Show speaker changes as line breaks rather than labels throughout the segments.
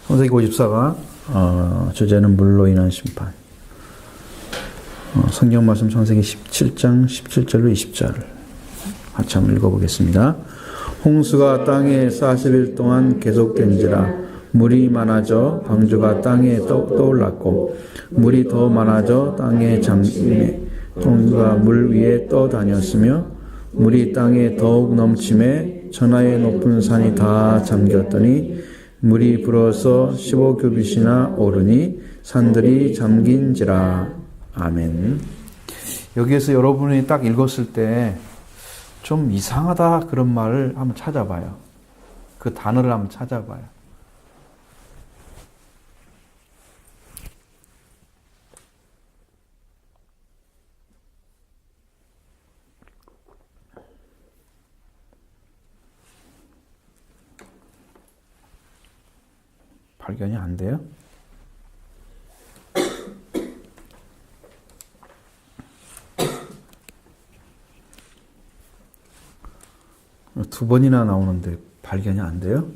창세기 54가 주제는 물로 인한 심판. 성경 말씀 창세기 17장 17절로 20절을 같이 한번 읽어보겠습니다. 홍수가 땅에 40일 동안 계속된지라 물이 많아져 방주가 땅에 떠올랐고 물이 더 많아져 땅에 잠김에 홍수가 물 위에 떠다녔으며 물이 땅에 더욱 넘침에 천하의 높은 산이 다 잠겼더니 물이 불어서 15규빗이나 오르니 산들이 잠긴지라. 아멘. 여기에서 여러분이 딱 읽었을 때 좀 이상하다 그런 말을 한번 찾아봐요. 그 단어를 한번 찾아봐요. 발견이 안 돼요? 두 번이나 나오는데 발견이 안 돼요?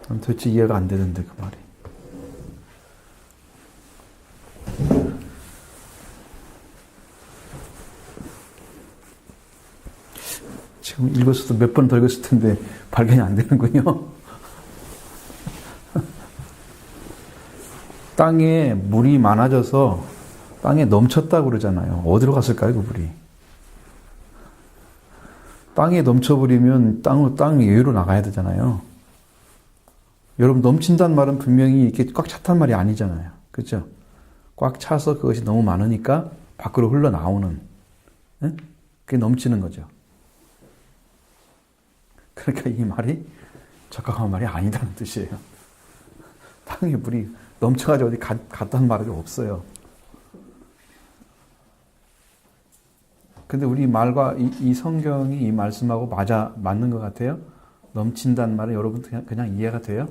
도대체 이해가 안 되는데 그 말이. 지금 읽었어도 몇 번 더 읽었을 텐데 발견이 안 되는군요. 땅에 물이 많아져서 땅에 넘쳤다고 그러잖아요. 어디로 갔을까요, 그 물이? 땅에 넘쳐버리면 땅 외로 나가야 되잖아요. 여러분, 넘친다는 말은 분명히 이렇게 꽉 찼단 말이 아니잖아요. 그렇죠? 꽉 차서 그것이 너무 많으니까 밖으로 흘러나오는, 그게 넘치는 거죠. 그러니까 이 말이 적합한 말이 아니다는 뜻이에요. 땅에 물이 넘쳐가지고 어디 갔다는 말이 없어요. 근데 우리 말과 이 성경이 이 말씀하고 맞는 것 같아요? 넘친다는 말은 여러분 그냥 이해가 돼요?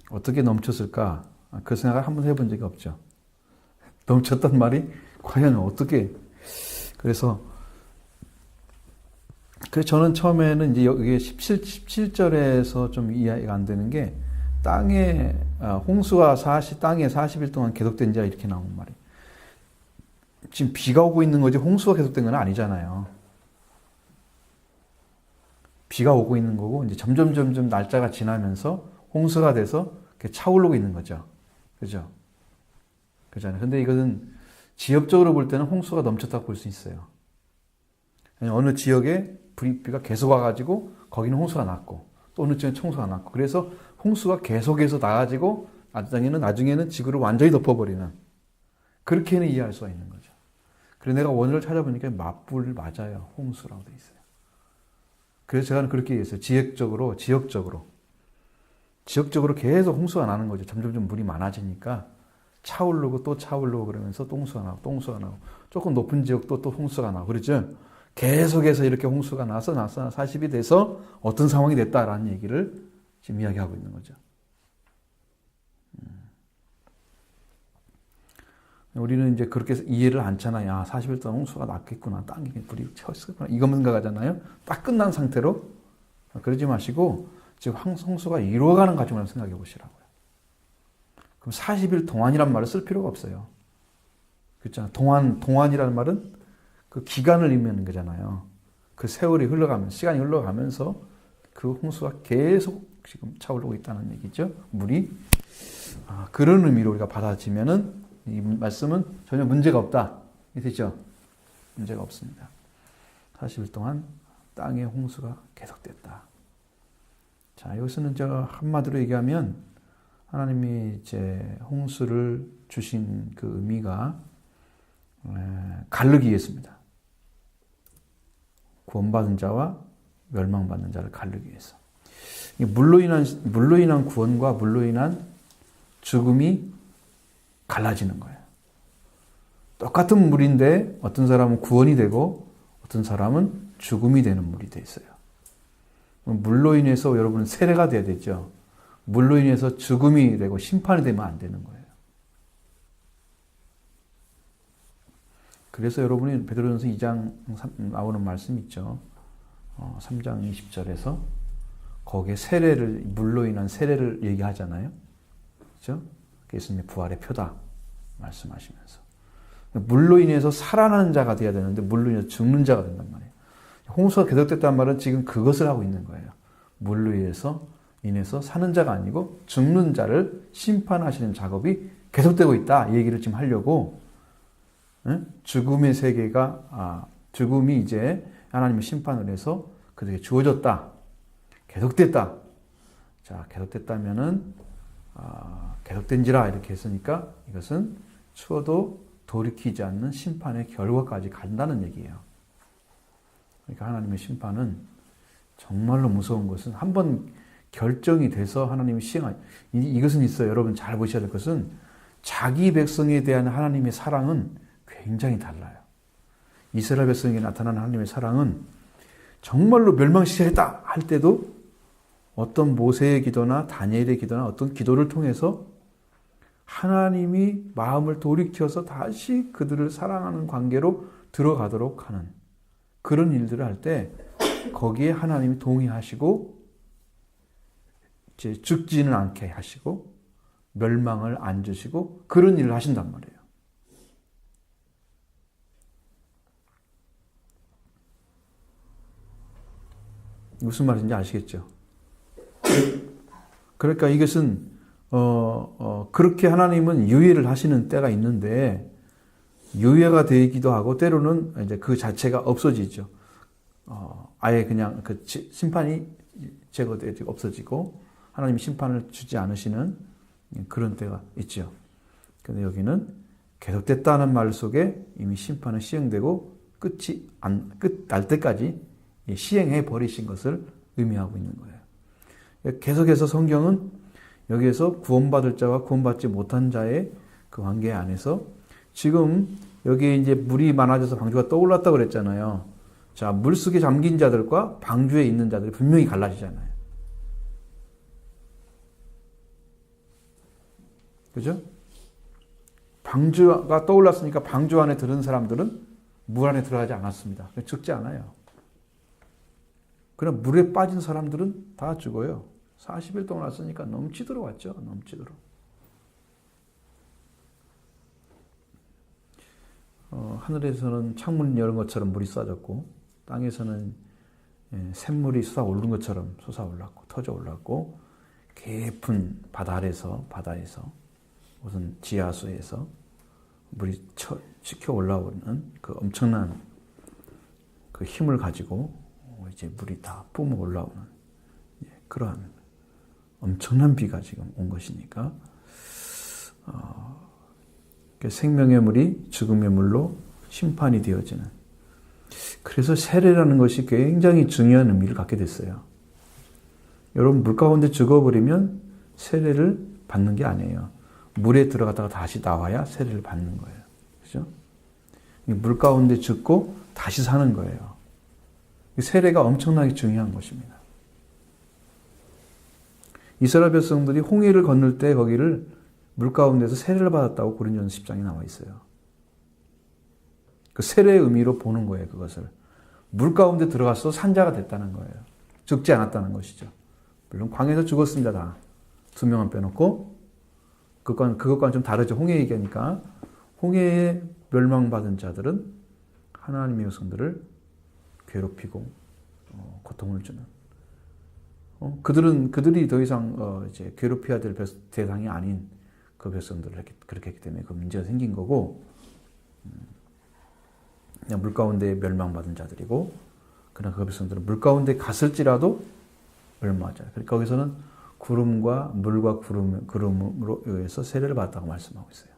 어떻게 넘쳤을까? 그 생각을 한번 해본 적이 없죠. 넘쳤단 말이 과연 어떻게. 그래서 저는 처음에는 이제 여기 17절에서 좀 이해가 안 되는 게 땅에 홍수가 땅에 40일 동안 계속된 자 이렇게 나온 말이에요. 지금 비가 오고 있는 거지 홍수가 계속된 건 아니잖아요. 비가 오고 있는 거고 이제 점점 날짜가 지나면서 홍수가 돼서 차오르고 있는 거죠. 그죠? 그잖아요. 근데 이것은 지역적으로 볼 때는 홍수가 넘쳤다고 볼 수 있어요. 어느 지역에 비가 계속 와가지고 거기는 홍수가 났고 또 어느 지역에 홍수가 났고 그래서 홍수가 계속해서 나가지고 나중에는 지구를 완전히 덮어버리는 그렇게는 이해할 수가 있는 거죠. 그래서 내가 원어를 찾아보니까 맞불 맞아요. 홍수라고 돼 있어요. 그래서 제가 그렇게 이해했어요. 지역적으로 계속 홍수가 나는 거죠. 점점 물이 많아지니까 차오르고 또 차오르고 그러면서 또 홍수가 나고 조금 높은 지역도 또 홍수가 나고 그렇죠. 계속해서 이렇게 홍수가 나서 40이 돼서 어떤 상황이 됐다라는 얘기를 지금 이야기하고 있는 거죠. 우리는 이제 그렇게 이해를 않잖아요. 40일 동안 홍수가 났겠구나. 땅에 불이 쳤겠구나. 이것만 생각하잖아요. 딱 끝난 상태로. 그러지 마시고 지금 홍수가 이루어가는 과정을 생각해 보시라고요. 그럼 40일 동안이란 말을 쓸 필요가 없어요. 그렇잖아요. 동안이라는 말은 그 기간을 의미하는 거잖아요. 그 세월이 흘러가면서, 시간이 흘러가면서 그 홍수가 계속 지금 차오르고 있다는 얘기죠. 물이. 그런 의미로 우리가 받아들이면은 이 말씀은 전혀 문제가 없다. 되죠? 문제가 없습니다. 40일 동안 땅에 홍수가 계속됐다. 자, 여기서는 한마디로 얘기하면 하나님이 이제 홍수를 주신 그 의미가 가르기 위해서입니다. 구원받은 자와 멸망받는 자를 가르기 위해서. 물로 인한 구원과 물로 인한 죽음이 갈라지는 거예요. 똑같은 물인데 어떤 사람은 구원이 되고 어떤 사람은 죽음이 되는 물이 돼 있어요. 물로 인해서 여러분은 세례가 돼야 되죠. 물로 인해서 죽음이 되고 심판이 되면 안 되는 거예요. 그래서 여러분이 베드로전서 2장 나오는 말씀 있죠. 3장 20절에서 거기에 세례를, 물로 인한 세례를 얘기하잖아요. 그렇죠? 예수님의 부활의 표다 말씀하시면서 물로 인해서 살아나는 자가 되어야 되는데 물로 인해서 죽는 자가 된단 말이에요. 홍수가 계속됐다는 말은 지금 그것을 하고 있는 거예요. 물로 인해서 사는 자가 아니고 죽는 자를 심판하시는 작업이 계속되고 있다. 이 얘기를 지금 하려고, 죽음의 세계가, 죽음이 이제 하나님의 심판을 해서 그들에게 주어졌다. 계속됐다. 자, 계속됐다면은, 계속된지라 이렇게 했으니까 이것은 추워도 돌이키지 않는 심판의 결과까지 간다는 얘기예요. 그러니까 하나님의 심판은 정말로 무서운 것은 한번 결정이 돼서 하나님이 이것은 있어요. 여러분 잘 보셔야 될 것은 자기 백성에 대한 하나님의 사랑은 굉장히 달라요. 이스라엘 백성에게 나타나는 하나님의 사랑은 정말로 멸망시켜야겠다 할 때도 어떤 모세의 기도나 다니엘의 기도나 어떤 기도를 통해서 하나님이 마음을 돌이켜서 다시 그들을 사랑하는 관계로 들어가도록 하는 그런 일들을 할 때 거기에 하나님이 동의하시고 이제 죽지는 않게 하시고 멸망을 안 주시고 그런 일을 하신단 말이에요. 무슨 말인지 아시겠죠? 그러니까 이것은 그렇게 하나님은 유예를 하시는 때가 있는데 유예가 되기도 하고 때로는 이제 그 자체가 없어지죠. 아예 그냥 그 심판이 제거되고 없어지고 하나님이 심판을 주지 않으시는 그런 때가 있죠. 근데 여기는 계속됐다는 말 속에 이미 심판은 시행되고 끝 날 때까지 시행해 버리신 것을 의미하고 있는 거예요. 계속해서 성경은 여기에서 구원받을 자와 구원받지 못한 자의 그 관계 안에서 지금 여기에 이제 물이 많아져서 방주가 떠올랐다고 그랬잖아요. 자, 물속에 잠긴 자들과 방주에 있는 자들이 분명히 갈라지잖아요. 그죠? 방주가 떠올랐으니까 방주 안에 들은 사람들은 물 안에 들어가지 않았습니다. 죽지 않아요. 그럼 물에 빠진 사람들은 다 죽어요. 40일 동안 왔으니까 넘치도록 왔죠. 넘치도록. 하늘에서는 창문 여는 것처럼 물이 쏟아졌고 땅에서는 샘물이 솟아오르는 것처럼 솟아올랐고 터져올랐고 깊은 바다에서 무슨 지하수에서 물이 치켜 올라오는 그 엄청난 그 힘을 가지고 이제 물이 다 뿜어 올라오는 그러한 엄청난 비가 지금 온 것이니까 생명의 물이 죽음의 물로 심판이 되어지는, 그래서 세례라는 것이 굉장히 중요한 의미를 갖게 됐어요. 여러분 물 가운데 죽어버리면 세례를 받는 게 아니에요. 물에 들어갔다가 다시 나와야 세례를 받는 거예요. 그죠? 물 가운데 죽고 다시 사는 거예요. 세례가 엄청나게 중요한 것입니다. 이스라엘 백성들이 홍해를 건널 때 거기를 물 가운데서 세례를 받았다고 고린도전서 10장에 나와 있어요. 그 세례의 의미로 보는 거예요. 그것을 물 가운데 들어가서 산자가 됐다는 거예요. 죽지 않았다는 것이죠. 물론 광야에서 죽었습니다. 다 2명만 빼놓고. 그것과는 좀 다르죠. 홍해 얘기하니까. 홍해에 멸망받은 자들은 하나님의 백성들을 괴롭히고 고통을 주는. 그들이 더 이상 이제 괴롭혀야 될 대상이 아닌 그 백성들을 그렇게 했기 때문에 그 문제가 생긴 거고, 그냥 물 가운데 멸망받은 자들이고, 그러나 그 백성들은 물 가운데 갔을지라도 멸망하잖아요. 그러니까 거기서는 구름과 물과 구름으로 의해서 세례를 받았다고 말씀하고 있어요.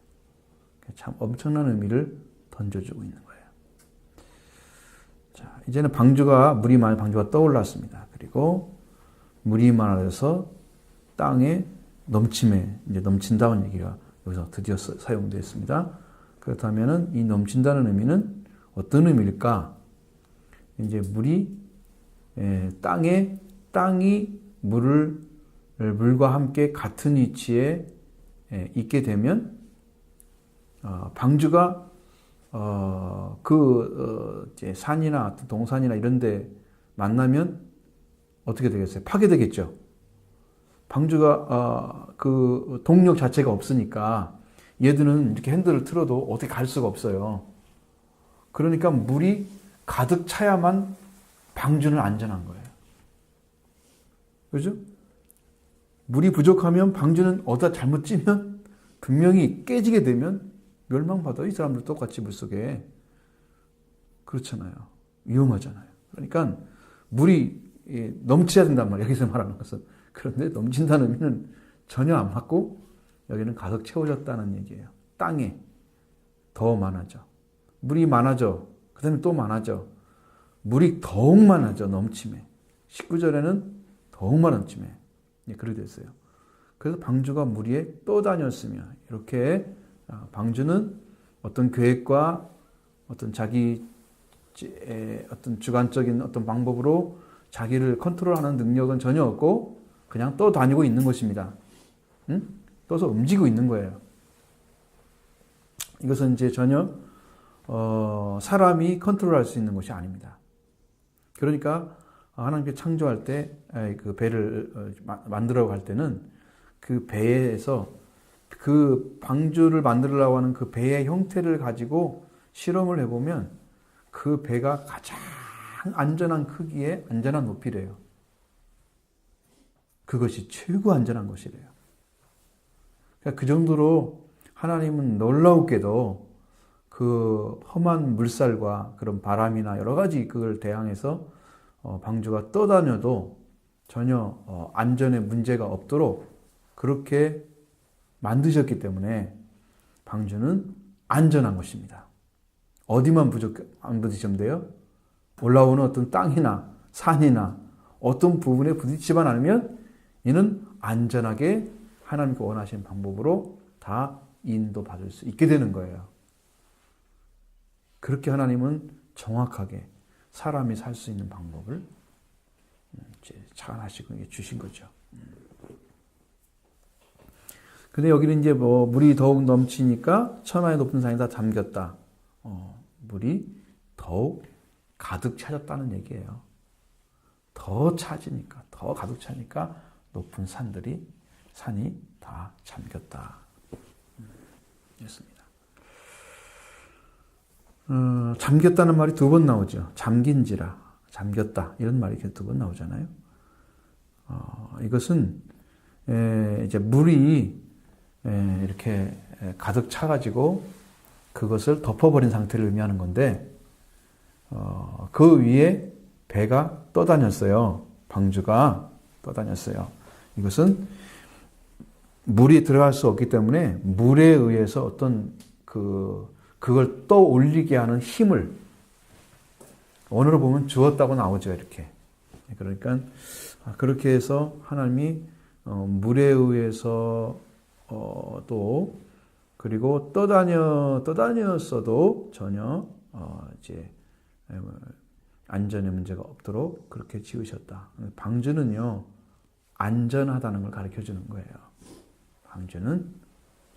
참 엄청난 의미를 던져주고 있는 거예요. 자, 이제는 방주가 떠올랐습니다. 그리고 물이 많아져서 땅에 이제 넘친다는 얘기가 여기서 드디어 사용되었습니다. 그렇다면은 이 넘친다는 의미는 어떤 의미일까? 이제 땅이 물과 함께 같은 위치에 있게 되면 방주가 이제 산이나 동산이나 이런 데 만나면 어떻게 되겠어요? 파괴되겠죠. 방주가 그 동력 자체가 없으니까 얘들은 이렇게 핸들을 틀어도 어떻게 갈 수가 없어요. 그러니까 물이 가득 차야만 방주는 안전한 거예요. 그죠? 물이 부족하면 방주는 어디다 잘못 찌면 분명히 깨지게 되면 멸망받아요. 이 사람들 똑같이 물속에. 그렇잖아요. 위험하잖아요. 그러니까 물이 넘쳐야 된단 말이에요. 여기서 말하는 것은. 그런데 넘친다는 의미는 전혀 안 맞고 여기는 가득 채워졌다는 얘기예요. 땅에 더 많아져. 물이 많아져. 그 다음에 또 많아져. 물이 더욱 많아져. 넘침에. 19절에는 더욱 넘침에. 그렇게 됐어요. 그래서 방주가 물 위에 떠다녔으며 이렇게 방주는 어떤 계획과 어떤 자기 어떤 주관적인 어떤 방법으로 자기를 컨트롤하는 능력은 전혀 없고 그냥 떠다니고 있는 것입니다. 응? 떠서 움직이고 있는 거예요. 이것은 이제 전혀 사람이 컨트롤할 수 있는 것이 아닙니다. 그러니까 하나님께 창조할 때 그 배를 만들어 갈 때는 그 배에서 그 방주를 만들려고 하는 그 배의 형태를 가지고 실험을 해보면 그 배가 가장 안전한 크기에 안전한 높이래요. 그것이 최고 안전한 것이래요. 그러니까 그 정도로 하나님은 놀라우게도 그 험한 물살과 그런 바람이나 여러 가지 그걸 대항해서 방주가 떠다녀도 전혀 안전에 문제가 없도록 그렇게 만드셨기 때문에 방주는 안전한 것입니다. 어디만 안 부딪히면 돼요? 올라오는 어떤 땅이나 산이나 어떤 부분에 부딪히지만 않으면 이는 안전하게 하나님께 원하시는 방법으로 다 인도받을 수 있게 되는 거예요. 그렇게 하나님은 정확하게 사람이 살 수 있는 방법을 이제 착안하시고 주신 거죠. 근데 여기는 이제 뭐 물이 더욱 넘치니까 천하의 높은 산이 다 잠겼다. 물이 더욱 가득 차졌다는 얘기예요. 더 차지니까, 더 가득 차니까 높은 산이 다 잠겼다. 였습니다. 잠겼다는 말이 두 번 나오죠. 잠긴지라, 잠겼다 이런 말이 두 번 나오잖아요. 이것은 이제 물이 이렇게 가득 차가지고 그것을 덮어버린 상태를 의미하는 건데 그 위에 배가 떠다녔어요. 방주가 떠다녔어요. 이것은 물이 들어갈 수 없기 때문에 물에 의해서 어떤 그걸 떠올리게 하는 힘을 언어로 보면 주었다고 나오죠. 이렇게. 그러니까 그렇게 해서 하나님이 물에 의해서 또 그리고 떠다녔어도 전혀 이제 안전에 문제가 없도록 그렇게 지으셨다. 방주는요 안전하다는 걸 가르쳐 주는 거예요. 방주는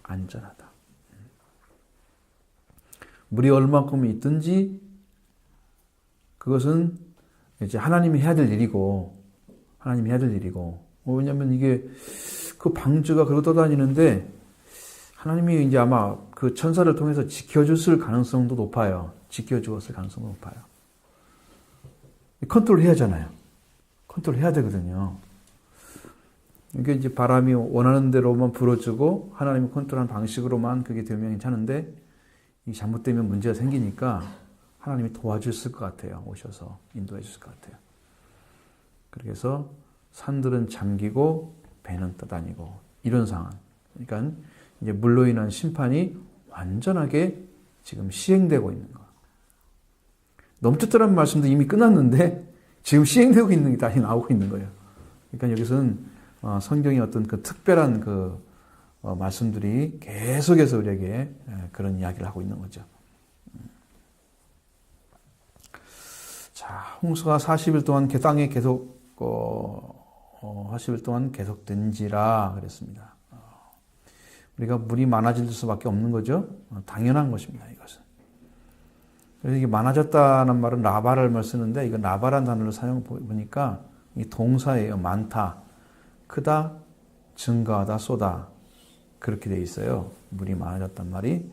안전하다. 물이 얼마큼 있든지 그것은 이제 하나님이 해야 될 일이고 왜냐하면 이게 그 방주가 그러고 떠다니는데 하나님이 이제 아마 그 천사를 통해서 지켜줬을 가능성도 높아요. 지켜주었을 가능성도 높아요. 컨트롤 해야 하잖아요. 컨트롤 해야 되거든요. 이게 이제 바람이 원하는 대로만 불어주고 하나님이 컨트롤하는 방식으로만 그게 되면 괜찮은데 이 잘못되면 문제가 생기니까 하나님이 도와주실 것 같아요. 오셔서 인도해 주실 것 같아요. 그래서 산들은 잠기고 배는 떠다니고 이런 상황. 그러니까 이제 물로 인한 심판이 완전하게 지금 시행되고 있는 거. 넘쳤다는 말씀도 이미 끝났는데 지금 시행되고 있는 게 다시 나오고 있는 거예요. 그러니까 여기서는 성경의 어떤 그 특별한 그 말씀들이 계속해서 우리에게 그런 이야기를 하고 있는 거죠. 자, 홍수가 40일 동안 땅에 계속 40일 동안 계속된지라 그랬습니다. 우리가 물이 많아질 수밖에 없는 거죠. 당연한 것입니다. 이것은. 그래서 이게 많아졌다는 말은 라바를 쓰는데 이건 라바라는 단어를 사용 보니까 이 동사예요. 많다, 크다, 증가하다, 쏟아 그렇게 돼 있어요. 물이 많아졌단 말이.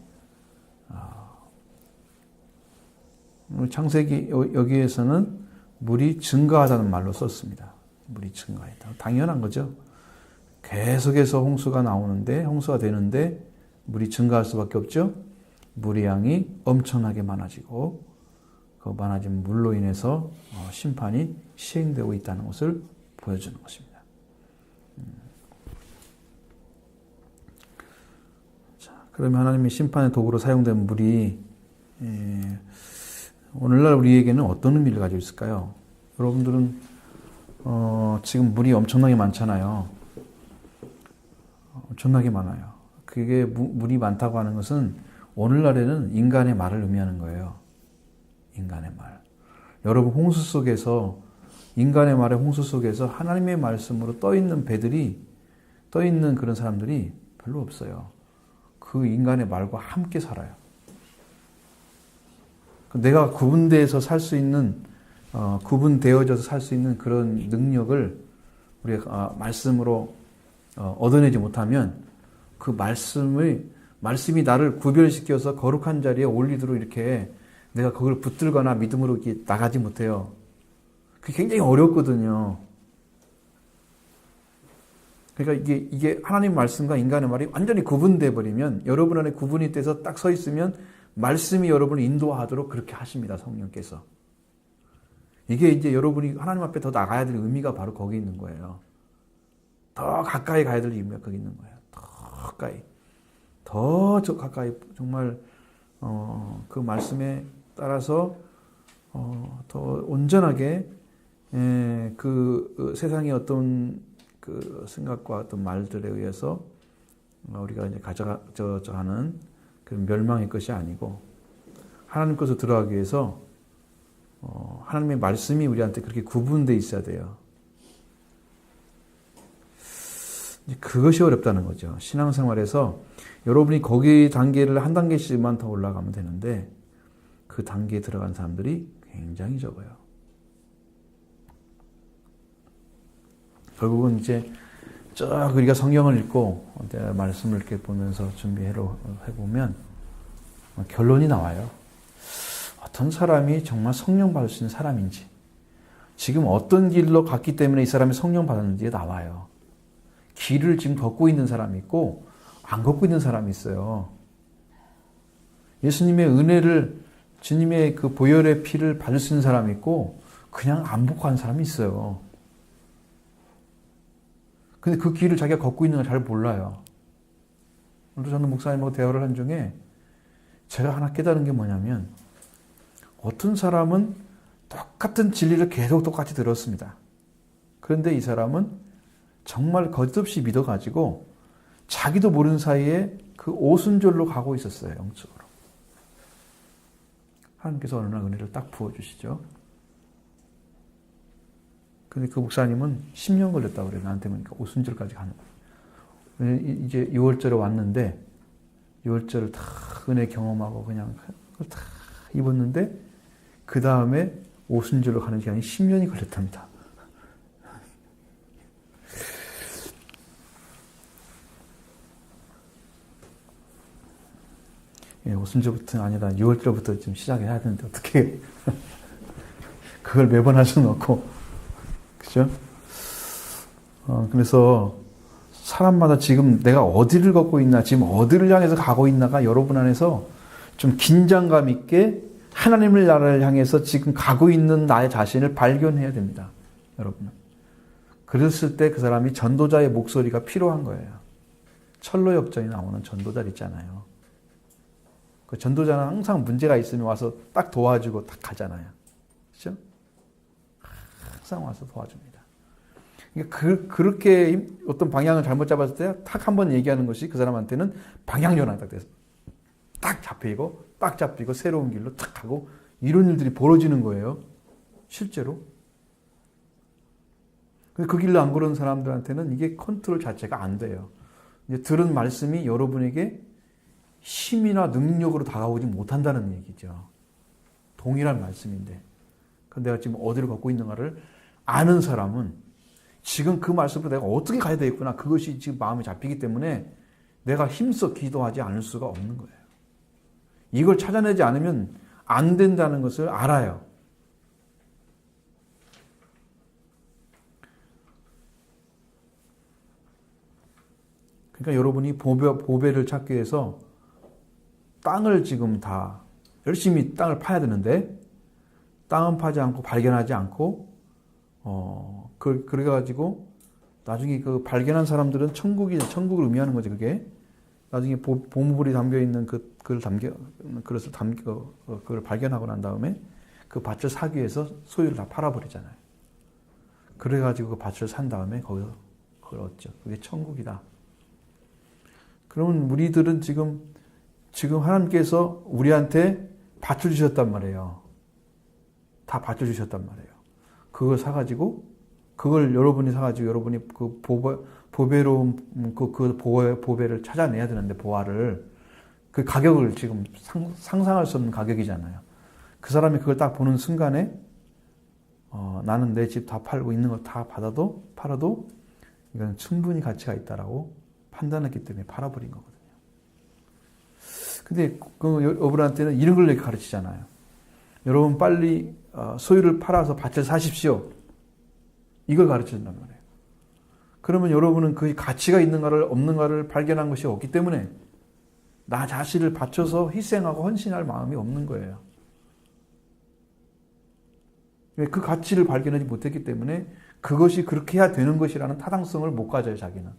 창세기 여기에서는 물이 증가하다는 말로 썼습니다. 물이 증가했다. 당연한 거죠. 계속해서 홍수가 나오는데 홍수가 되는데 물이 증가할 수밖에 없죠. 물의 양이 엄청나게 많아지고 그 많아진 물로 인해서 심판이 시행되고 있다는 것을 보여주는 것입니다. 자, 그러면 하나님의 심판의 도구로 사용된 물이 오늘날 우리에게는 어떤 의미를 가지고 있을까요? 여러분들은 지금 물이 엄청나게 많잖아요. 엄청나게 많아요. 그게 물이 많다고 하는 것은 오늘날에는 인간의 말을 의미하는 거예요. 인간의 말. 여러분 홍수 속에서 인간의 말의 홍수 속에서 하나님의 말씀으로 떠있는 배들이 떠있는 그런 사람들이 별로 없어요. 그 인간의 말과 함께 살아요. 내가 구분되어서 살 수 있는 구분되어져서 살 수 있는 그런 능력을 우리가 말씀으로 얻어내지 못하면 그 말씀이 나를 구별시켜서 거룩한 자리에 올리도록 이렇게 내가 그걸 붙들거나 믿음으로 이렇게 나가지 못해요. 그게 굉장히 어렵거든요. 그러니까 이게 하나님 말씀과 인간의 말이 완전히 구분돼 버리면 여러분 안에 구분이 돼서 딱 서 있으면 말씀이 여러분을 인도하도록 그렇게 하십니다. 성령께서. 이게 이제 여러분이 하나님 앞에 더 나가야 될 의미가 바로 거기 있는 거예요. 더 가까이 가야 될 의미가 거기 있는 거예요. 더 가까이. 더 가까이 정말 그 말씀에 따라서 더 온전하게 그 세상의 어떤 그 생각과 어떤 말들에 의해서 우리가 이제 가져가는 그 멸망의 것이 아니고 하나님 것으로 들어가기 위해서 하나님의 말씀이 우리한테 그렇게 구분되어 있어야 돼요. 그것이 어렵다는 거죠. 신앙생활에서 여러분이 거기 단계를 한 단계씩만 더 올라가면 되는데 그 단계에 들어간 사람들이 굉장히 적어요. 결국은 이제 쭉 우리가 성경을 읽고 말씀을 이렇게 보면서 준비해보면 결론이 나와요. 어떤 사람이 정말 성령 받을 수 있는 사람인지, 지금 어떤 길로 갔기 때문에 이 사람이 성령 받았는지가 나와요. 길을 지금 걷고 있는 사람이 있고 안 걷고 있는 사람이 있어요. 예수님의 은혜를, 주님의 그 보혈의 피를 받을 수 있는 사람이 있고 그냥 안 받고 하는 사람이 있어요. 근데 그 길을 자기가 걷고 있는 걸 잘 몰라요. 오늘도 저는 목사님하고 대화를 한 중에 제가 하나 깨달은 게 뭐냐면 어떤 사람은 똑같은 진리를 계속 똑같이 들었습니다. 그런데 이 사람은 정말 거짓없이 믿어가지고 자기도 모르는 사이에 그 오순절로 가고 있었어요. 영적으로. 하나님께서 어느 날 은혜를 딱 부어주시죠. 근데 그 목사님은 10년 걸렸다고 그래요. 나한테 보니까 오순절까지 가는 거예요. 이제 6월절에 왔는데 6월절을 다 은혜 경험하고 그냥 그걸 다 입었는데 그 다음에 오순절로 가는 시간이 10년이 걸렸답니다. 예, 오순절부터는 아니라 6월절부터 좀 시작해야 되는데 어떻게 그걸 매번 할 수는 없고, 그죠? 그래서 사람마다 지금 내가 어디를 걷고 있나, 지금 어디를 향해서 가고 있나가 여러분 안에서 좀 긴장감 있게 하나님을 나라를 향해서 지금 가고 있는 나의 자신을 발견해야 됩니다. 여러분. 그랬을 때 그 사람이 전도자의 목소리가 필요한 거예요. 철로역전에 나오는 전도자 있잖아요. 그 전도자는 항상 문제가 있으면 와서 딱 도와주고 딱 가잖아요. 그렇죠? 항상 와서 도와줍니다. 그렇게 어떤 방향을 잘못 잡았을 때 탁 한번 얘기하는 것이 그 사람한테는 방향전환이 딱 돼서 딱 잡히고 딱 잡히고 새로운 길로 탁 가고 이런 일들이 벌어지는 거예요. 실제로. 근데 그 길로 안 걸은 사람들한테는 이게 컨트롤 자체가 안 돼요. 이제 들은 말씀이 여러분에게 힘이나 능력으로 다가오지 못한다는 얘기죠. 동일한 말씀인데, 내가 지금 어디를 걷고 있는가를 아는 사람은 지금 그 말씀으로 내가 어떻게 가야 되겠구나, 그것이 지금 마음에 잡히기 때문에 내가 힘써 기도하지 않을 수가 없는 거예요. 이걸 찾아내지 않으면 안 된다는 것을 알아요. 그러니까 여러분이 보배를 찾기 위해서 땅을 지금 다 열심히 땅을 파야 되는데, 땅은 파지 않고 발견하지 않고, 그래가지고 나중에 그 발견한 사람들은 천국을 의미하는 거지, 그게. 나중에 보물이 담겨 있는 그것을 그걸 발견하고 난 다음에 그 밭을 사기 위해서 소유를 다 팔아버리잖아요. 그래가지고 그 밭을 산 다음에 거기서 그걸 얻죠. 그게 천국이다. 그러면 우리들은 지금 하나님께서 우리한테 밭을 주셨단 말이에요. 다 밭을 주셨단 말이에요. 그걸 사가지고, 그걸 여러분이 사가지고 여러분이 그 보배로운 보배를 찾아내야 되는데, 보화를, 그 가격을 지금 상상할 수 없는 가격이잖아요. 그 사람이 그걸 딱 보는 순간에 나는 내 집 다 팔고 있는 거 다 팔아도 이건 충분히 가치가 있다라고 판단했기 때문에 팔아버린 거거든요. 근데 여러분한테는 이런 걸 가르치잖아요. 여러분 빨리 소유를 팔아서 밭을 사십시오. 이걸 가르쳐준단 말이에요. 그러면 여러분은 그 가치가 있는가를 없는가를 발견한 것이 없기 때문에 나 자신을 바쳐서 희생하고 헌신할 마음이 없는 거예요. 그 가치를 발견하지 못했기 때문에 그것이 그렇게 해야 되는 것이라는 타당성을 못 가져요, 자기는.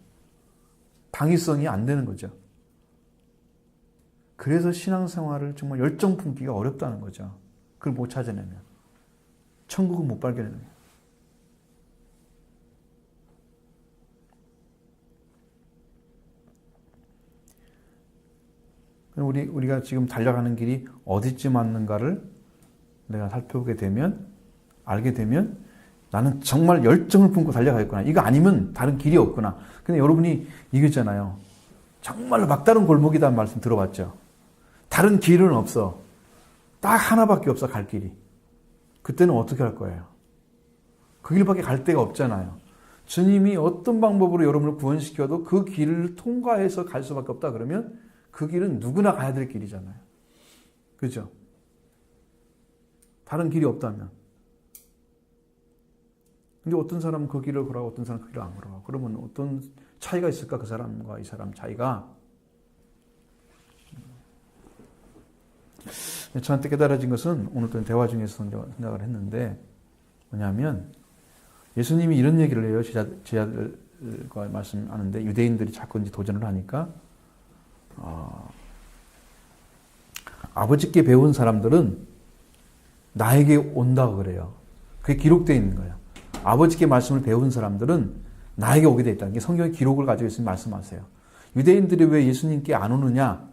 당위성이 안 되는 거죠. 그래서 신앙생활을 정말 열정 품기가 어렵다는 거죠. 그걸 못 찾아내면. 천국은 못 발견해내면. 우리가 지금 달려가는 길이 어디쯤 왔는가를 내가 살펴보게 되면, 알게 되면 나는 정말 열정을 품고 달려가겠구나. 이거 아니면 다른 길이 없구나. 근데 여러분이 이거잖아요. 정말로 막다른 골목이다는 말씀 들어봤죠? 다른 길은 없어. 딱 하나밖에 없어, 갈 길이. 그때는 어떻게 할 거예요? 그 길밖에 갈 데가 없잖아요. 주님이 어떤 방법으로 여러분을 구원시켜도 그 길을 통과해서 갈 수밖에 없다 그러면 그 길은 누구나 가야 될 길이잖아요. 그죠? 다른 길이 없다면. 근데 어떤 사람은 그 길을 걸어가고 어떤 사람은 그 길을 안 걸어가고. 그러면 어떤 차이가 있을까? 그 사람과 이 사람 차이가. 저한테 깨달아진 것은 오늘 또 대화 중에서 생각을 했는데, 뭐냐면 예수님이 이런 얘기를 해요. 제자들과 말씀하는데, 유대인들이 자꾸 이제 도전을 하니까 아버지께 배운 사람들은 나에게 온다고 그래요. 그게 기록되어 있는 거예요. 아버지께 말씀을 배운 사람들은 나에게 오게 돼 있다는 게 성경의 기록을 가지고 있으면 말씀하세요. 유대인들이 왜 예수님께 안 오느냐?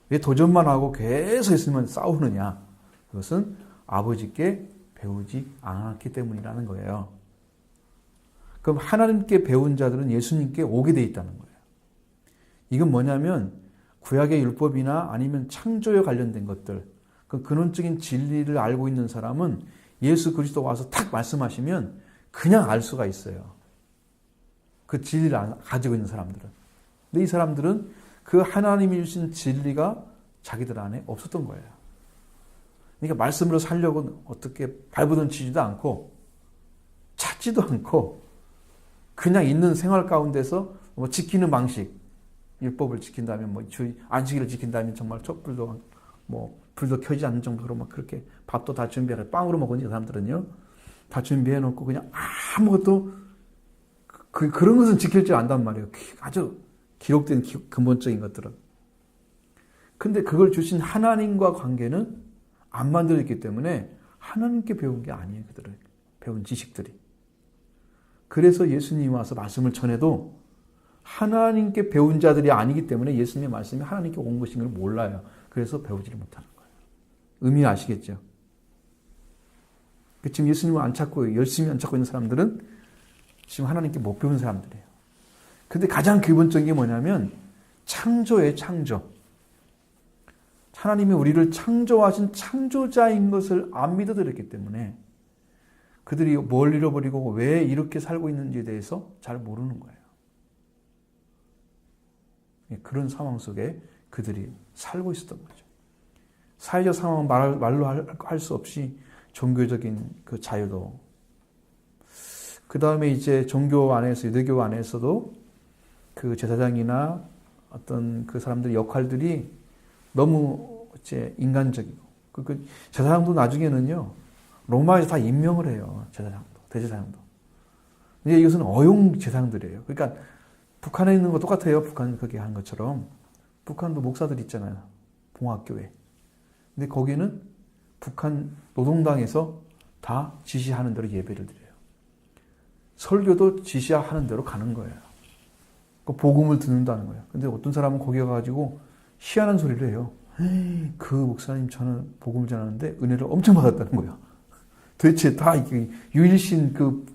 왜 도전만 하고 계속 예수님만 싸우느냐? 그것은 아버지께 배우지 않았기 때문이라는 거예요. 그럼 하나님께 배운 자들은 예수님께 오게 돼 있다는 거예요. 이건 뭐냐면 구약의 율법이나 아니면 창조에 관련된 것들, 그 근원적인 진리를 알고 있는 사람은 예수 그리스도 와서 탁 말씀하시면 그냥 알 수가 있어요. 그 진리를 가지고 있는 사람들은. 근데 이 사람들은 그 하나님이 주신 진리가 자기들 안에 없었던 거예요. 그러니까 말씀으로 살려고 어떻게 발버둥 치지도 않고 찾지도 않고 그냥 있는 생활 가운데서 뭐 지키는 방식, 율법을 지킨다면, 뭐 안식일을 지킨다면 정말 촛불도 불도 켜지 않는 정도로 막 그렇게 밥도 다 준비해서 빵으로 먹으니 그 사람들은요, 다 준비해 놓고 그냥 아무것도 그런 것은 지킬 줄 안단 말이에요. 아주 기록된 근본적인 것들은. 근데 그걸 주신 하나님과 관계는 안 만들어졌기 때문에 하나님께 배운 게 아니에요. 그들은 배운 지식들이. 그래서 예수님이 와서 말씀을 전해도 하나님께 배운 자들이 아니기 때문에 예수님의 말씀이 하나님께 온 것인 걸 몰라요. 그래서 배우지를 못하는 거예요. 의미 아시겠죠? 지금 예수님을 안 찾고 열심히 안 찾고 있는 사람들은 지금 하나님께 못 배운 사람들이에요. 근데 가장 기본적인 게 뭐냐면 창조예요, 창조. 하나님이 우리를 창조하신 창조자인 것을 안 믿어들었기 때문에 그들이 뭘 잃어버리고 왜 이렇게 살고 있는지에 대해서 잘 모르는 거예요. 그런 상황 속에 그들이 살고 있었던 거죠. 사회적 상황은 말로 할 수 없이 종교적인 그 자유도, 그 다음에 이제 종교 안에서, 유대교 안에서도 그 제사장이나 어떤 그 사람들의 역할들이 너무 이제 인간적이고, 그 제사장도 나중에는요, 로마에서 다 임명을 해요. 제사장도, 대제사장도. 근데 이것은 어용 제사장들이에요. 그러니까 북한에 있는 거 똑같아요. 북한 그게 한 것처럼. 북한도 목사들 있잖아요. 봉학교회. 근데 거기는 북한 노동당에서 다 지시하는 대로 예배를 드려요. 설교도 지시하는 대로 가는 거예요. 그 복음을 듣는다는 거예요. 근데 어떤 사람은 거기 가가지고 희한한 소리를 해요. 그 목사님 저는 복음을 전하는데 은혜를 엄청 받았다는 거예요. 도대체 다 유일신 그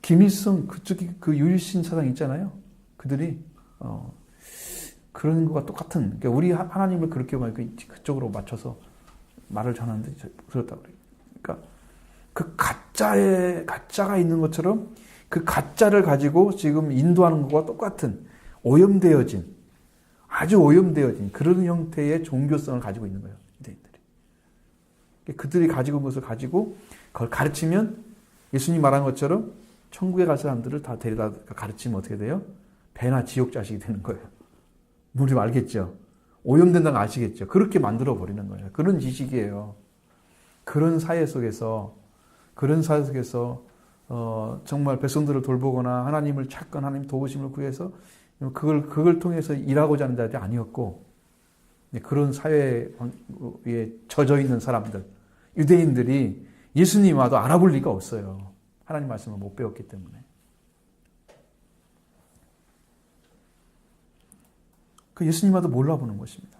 김일성 그쪽이 그 유일신 사상 있잖아요. 그들이 그런 거가 똑같은. 그러니까 우리 하나님을 그렇게 그쪽으로 맞춰서 말을 전하는데 그렇다고 그래요. 그러니까 그 가짜가 있는 것처럼 그 가짜를 가지고 지금 인도하는 것과 똑같은 오염되어진, 아주 오염되어진 그런 형태의 종교성을 가지고 있는 거예요. 유대인들이. 그들이 가지고 온 것을 가지고 그걸 가르치면 예수님이 말한 것처럼 천국에 갈 사람들을 다 데려다 가르치면 어떻게 돼요? 배나 지옥 자식이 되는 거예요. 우리 알겠죠? 오염된다는 거 아시겠죠? 그렇게 만들어 버리는 거예요. 그런 지식이에요. 그런 사회 속에서 정말 백성들을 돌보거나 하나님을 찾거나 하나님 도우심을 구해서 그걸 통해서 일하고자 하는 자들이 아니었고, 그런 사회에 젖어 있는 사람들, 유대인들이 예수님 와도 알아볼 리가 없어요. 하나님 말씀을 못 배웠기 때문에. 그 예수님 와도 몰라보는 것입니다.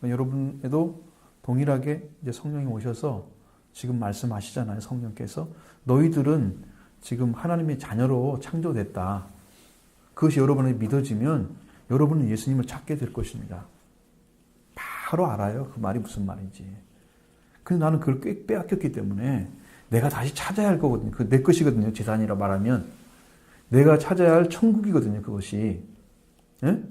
여러분에도 동일하게 이제 성령이 오셔서 지금 말씀하시잖아요. 성령께서 너희들은 지금 하나님의 자녀로 창조됐다. 그것이 여러분에게 믿어지면 여러분은 예수님을 찾게 될 것입니다. 바로 알아요. 그 말이 무슨 말인지. 근데 나는 그걸 꽤 빼앗겼기 때문에 내가 다시 찾아야 할 거거든요. 그 내 것이거든요. 재산이라 말하면. 내가 찾아야 할 천국이거든요. 그것이. 예?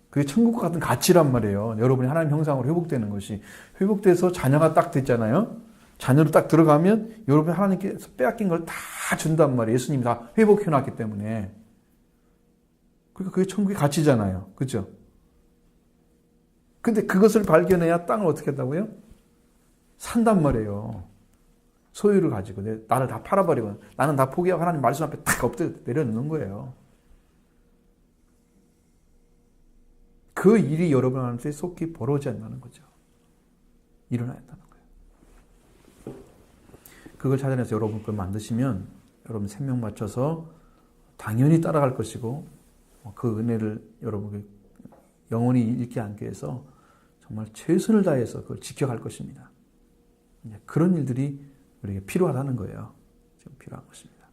그게 천국과 같은 가치란 말이에요. 여러분이 하나님 형상으로 회복되는 것이. 회복돼서 자녀가 딱 됐잖아요. 자녀로 딱 들어가면 여러분이 하나님께서 빼앗긴 걸 다 준단 말이에요. 예수님이 다 회복해놨기 때문에. 그러니까 그게 천국의 가치잖아요. 그렇죠? 근데 그것을 발견해야 땅을 어떻게 한다고요? 산단 말이에요. 소유를 가지고 나를 다 팔아버리고 나는 다 포기하고 하나님 말씀 앞에 딱 엎드려 내려놓는 거예요. 그 일이 여러분한테 속히 벌어지지 않는 거죠. 일어나야 한다는 거예요. 그걸 찾아내서 여러분 걸 만드시면 여러분 생명 맞춰서 당연히 따라갈 것이고 그 은혜를 여러분에게 영원히 잃지 않게 해서 정말 최선을 다해서 그걸 지켜갈 것입니다. 그런 일들이 우리에게 필요하다는 거예요. 지금 필요한 것입니다.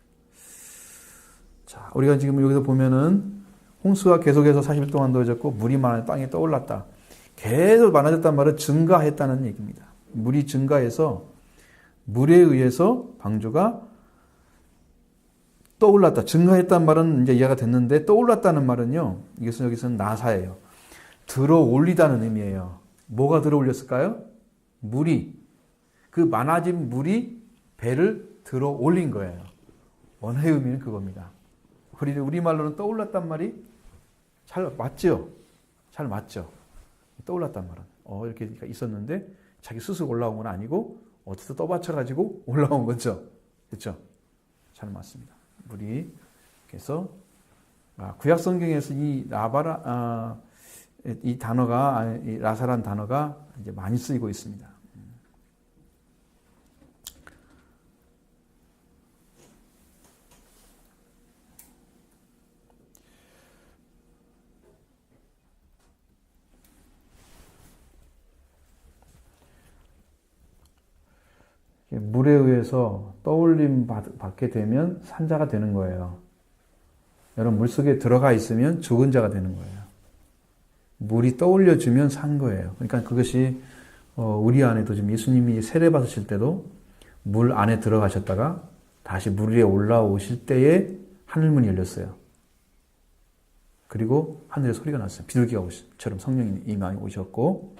자, 우리가 지금 여기서 보면은 홍수가 계속해서 40일 동안 더해졌고 물이 많아 땅에 떠올랐다. 계속 많아졌단 말은 증가했다는 얘기입니다. 물이 증가해서 물에 의해서 방주가 떠올랐다. 증가했다는 말은 이제 이해가 됐는데 떠올랐다는 말은요. 이것은 여기서는 나사예요. 들어 올리다는 의미예요. 뭐가 들어 올렸을까요? 물이. 그 많아진 물이 배를 들어 올린 거예요. 원어의 의미는 그겁니다. 우리말로는 떠올랐단 말이 잘 맞죠? 잘 맞죠? 떠올랐단 말은. 이렇게 있었는데 자기 스스로 올라온 건 아니고 어디서 떠받쳐가지고 올라온 거죠. 그렇죠? 잘 맞습니다. 물이. 그래서 구약 성경에서 이 이 단어가, 이 라사란 단어가 이제 많이 쓰이고 있습니다. 물에 의해서 떠올림 받게 되면 산자가 되는 거예요. 여러분 물속에 들어가 있으면 죽은 자가 되는 거예요. 물이 떠올려주면 산 거예요. 그러니까 그것이 우리 안에도 지금 예수님이 세례 받으실 때도 물 안에 들어가셨다가 다시 물 위에 올라오실 때에 하늘문이 열렸어요. 그리고 하늘에 소리가 났어요. 비둘기처럼 성령이 임하여 오셨고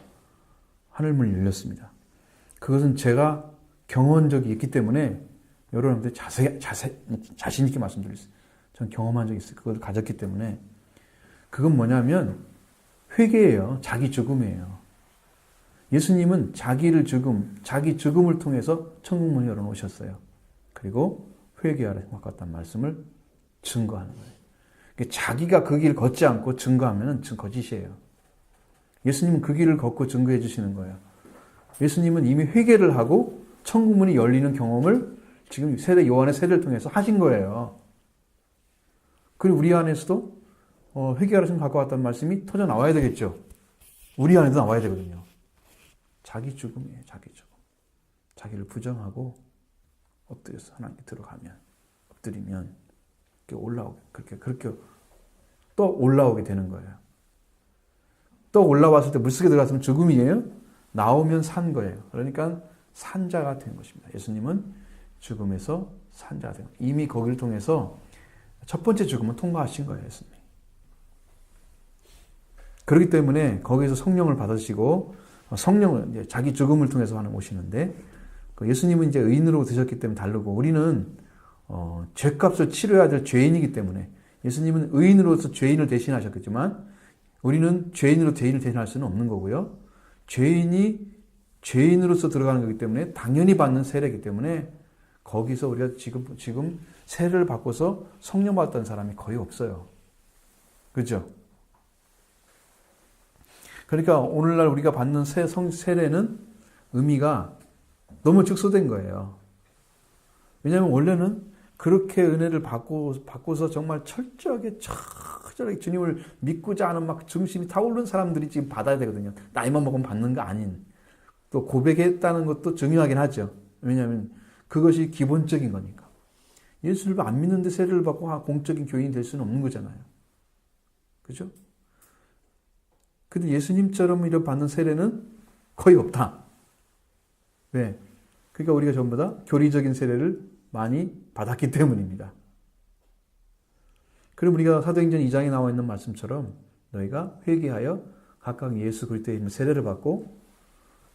하늘문이 열렸습니다. 그것은 제가 경험한 적이 있기 때문에 여러분한테 자신 있게 말씀드렸어요. 저는 경험한 적이 있어요. 그걸 가졌기 때문에. 그건 뭐냐면 회개예요. 자기 죽음이에요. 예수님은 자기 죽음을 통해서 천국문을 열어놓으셨어요. 그리고 회개하라 생각했다는 말씀을 증거하는 거예요. 자기가 그 길을 걷지 않고 증거하면 거짓이에요. 예수님은 그 길을 걷고 증거해 주시는 거예요. 예수님은 이미 회개를 하고 천국문이 열리는 경험을 지금 요한의 세례를 통해서 하신 거예요. 그리고 우리 안에서도 회개하라 생각 갖고 왔다는 말씀이 터져 나와야 되겠죠. 우리 안에도 나와야 되거든요. 자기 죽음이에요. 자기 죽음. 자기를 부정하고 엎드려서 하나님께 들어가면 엎드리면 그렇게 또 올라오게 되는 거예요. 또 올라왔을 때 물속에 들어갔으면 죽음이에요. 나오면 산 거예요. 그러니까 산자가 된 것입니다. 예수님은 죽음에서 산자가 된 거예요. 이미 거기를 통해서 첫 번째 죽음은 통과하신 거예요. 예수님. 그렇기 때문에 거기에서 성령을 받으시고 성령을 이제 자기 죽음을 통해서 하는 오시는데 예수님은 이제 의인으로 드셨기 때문에 다르고 우리는 죄값을 치러야 될 죄인이기 때문에 예수님은 의인으로서 죄인을 대신하셨겠지만 우리는 죄인으로 죄인을 대신할 수는 없는 거고요. 죄인이 죄인으로서 들어가는 거기 때문에 당연히 받는 세례이기 때문에 거기서 우리가 지금 세례를 받고서 성령 받았다는 사람이 거의 없어요. 그렇죠? 그러니까 오늘날 우리가 받는 세례는 의미가 너무 축소된 거예요. 왜냐하면 원래는 그렇게 은혜를 받고서 정말 철저하게 주님을 믿고자 하는 막 중심이 타오르는 사람들이 지금 받아야 되거든요. 나이만 먹으면 받는 거 아닌. 또 고백했다는 것도 중요하긴 하죠. 왜냐하면 그것이 기본적인 거니까. 예수를 안 믿는데 세례를 받고 공적인 교인이 될 수는 없는 거잖아요. 그죠? 근데 예수님처럼 이런 받는 세례는 거의 없다. 왜? 그러니까 우리가 전부 다 교리적인 세례를 많이 받았기 때문입니다. 그럼 우리가 사도행전 2장에 나와 있는 말씀처럼 너희가 회개하여 각각 예수 그리스도의 이름으로 세례를 받고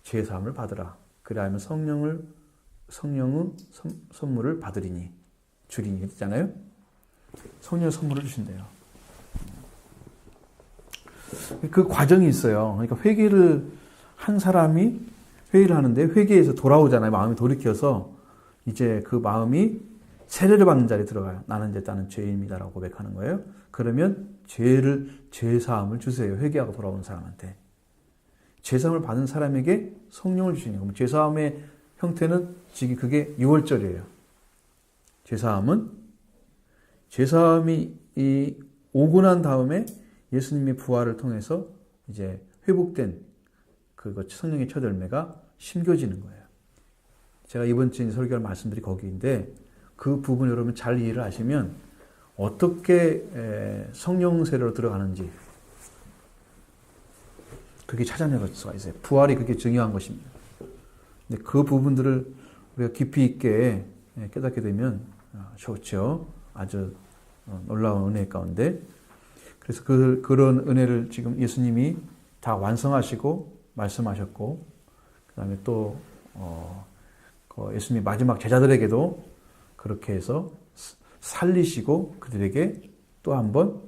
죄 사함을 받으라. 그리하면 성령의 선물을 받으리니 주리니 했잖아요. 성령의 선물을 주신대요. 그 과정이 있어요. 그러니까 회개를 한 사람이 회개를 하는데 회개에서 돌아오잖아요. 마음이 돌이켜서 이제 그 마음이 세례를 받는 자리에 들어가요. 나는 죄인입니다라고 고백하는 거예요. 그러면 죄 사함을 주세요. 회개하고 돌아온 사람한테. 죄 사함을 받은 사람에게 성령을 주시는 거예요. 죄 사함의 형태는 지금 그게 6월절이에요. 죄 사함이 오고 난 다음에 예수님의 부활을 통해서 이제 회복된 성령의 첫 열매가 심겨지는 거예요. 제가 이번 주에 설교할 말씀들이 거기인데 그 부분 여러분 잘 이해를 하시면 어떻게 성령 세례로 들어가는지 그게 찾아내볼 수가 있어요. 부활이 그게 중요한 것입니다. 근데 그 부분들을 우리가 깊이 있게 깨닫게 되면 좋죠. 아주 놀라운 은혜 가운데. 그래서 그런 은혜를 지금 예수님이 다 완성하시고 말씀하셨고, 그 다음에 또 예수님 마지막 제자들에게도 그렇게 해서 살리시고 그들에게 또 한 번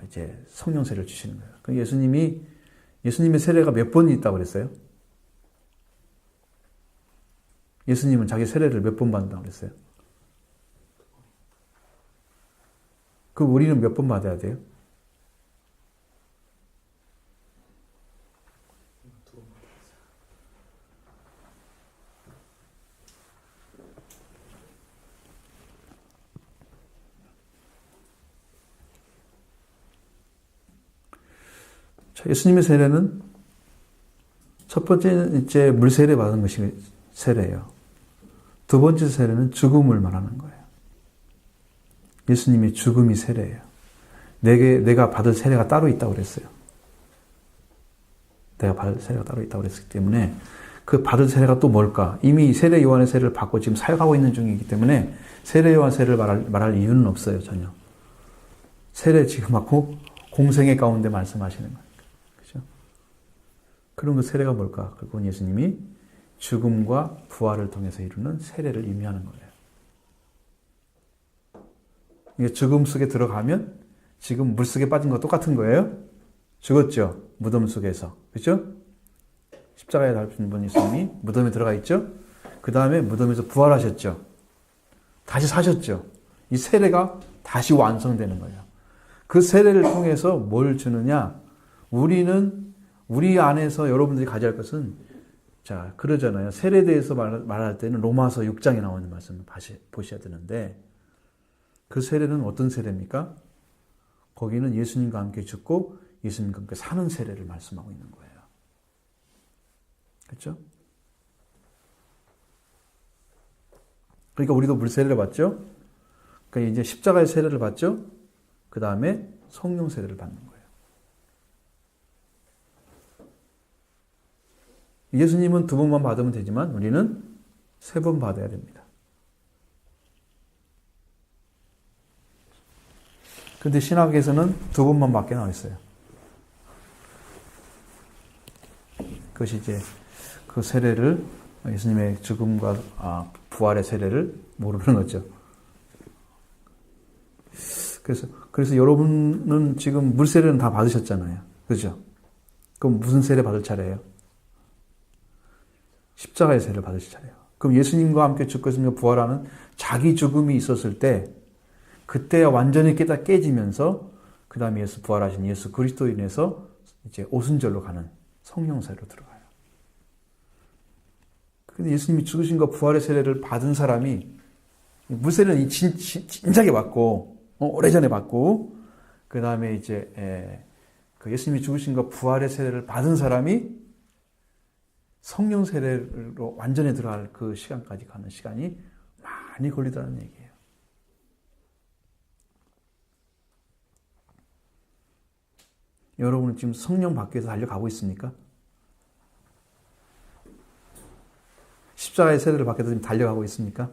이제 성령 세례를 주시는 거예요. 그 예수님의 세례가 몇 번 있다고 그랬어요? 예수님은 자기 세례를 몇 번 받는다고 그랬어요? 그럼 우리는 몇 번 받아야 돼요? 예수님의 세례는 첫 번째는 이제 물 세례 받은 것이 세례예요. 두 번째 세례는 죽음을 말하는 거예요. 예수님의 죽음이 세례예요. 내가 받을 세례가 따로 있다고 그랬어요. 내가 받을 세례가 따로 있다고 그랬기 때문에 그 받을 세례가 또 뭘까? 이미 세례 요한의 세례를 받고 지금 사역하고 있는 중이기 때문에 세례 요한 세례를 말할 이유는 없어요, 전혀. 세례 지금 받고 공생애 가운데 말씀하시는 거예요. 그죠? 그런 그 세례가 뭘까? 그건 예수님이 죽음과 부활을 통해서 이루는 세례를 의미하는 거예요. 이게 죽음 속에 들어가면 지금 물 속에 빠진 거 똑같은 거예요. 죽었죠? 무덤 속에서. 그죠? 십자가에 달린 분 예수님이 무덤에 들어가 있죠? 그 다음에 무덤에서 부활하셨죠? 다시 사셨죠? 이 세례가 다시 완성되는 거예요. 그 세례를 통해서 뭘 주느냐? 우리 안에서 여러분들이 가져야 할 것은, 자, 그러잖아요. 세례에 대해서 말할 때는 로마서 6장에 나오는 말씀을 보셔야 되는데, 그 세례는 어떤 세례입니까? 거기는 예수님과 함께 죽고 예수님과 함께 사는 세례를 말씀하고 있는 거예요. 그렇죠? 그러니까 우리도 물세례를 받죠? 그러니까 이제 십자가의 세례를 받죠? 그 다음에 성령 세례를 받는 거예요. 예수님은 2번만 받으면 되지만 우리는 3번 받아야 됩니다. 근데 신학에서는 2번만 받게 나와 있어요. 그것이 이제 그 세례를, 예수님의 죽음과 부활의 세례를 모르는 거죠. 그래서 여러분은 지금 물세례는 다 받으셨잖아요. 그죠? 그럼 무슨 세례 받을 차례예요? 십자가의 세례를 받으실 차례예요. 그럼 예수님과 함께 죽고 부활하는 자기 죽음이 있었을 때, 그때야 완전히 깨지면서 그 다음에 예수 부활하신 예수 그리스도로 인해서 이제 오순절로 가는 성령 세례로 들어가요. 근데 예수님이 죽으신과 부활의 세례를 받은 사람이, 물세례는 진작에 받고 오래전에 받고, 그 다음에 이제 그 예수님이 죽으신과 부활의 세례를 받은 사람이 성령 세례로 완전히 들어갈 그 시간까지 가는 시간이 많이 걸리다는 얘기예요. 여러분은 지금 성령 받기 위해서 달려가고 있습니까? 십자가의 세례를 받기 위해서 지금 달려가고 있습니까?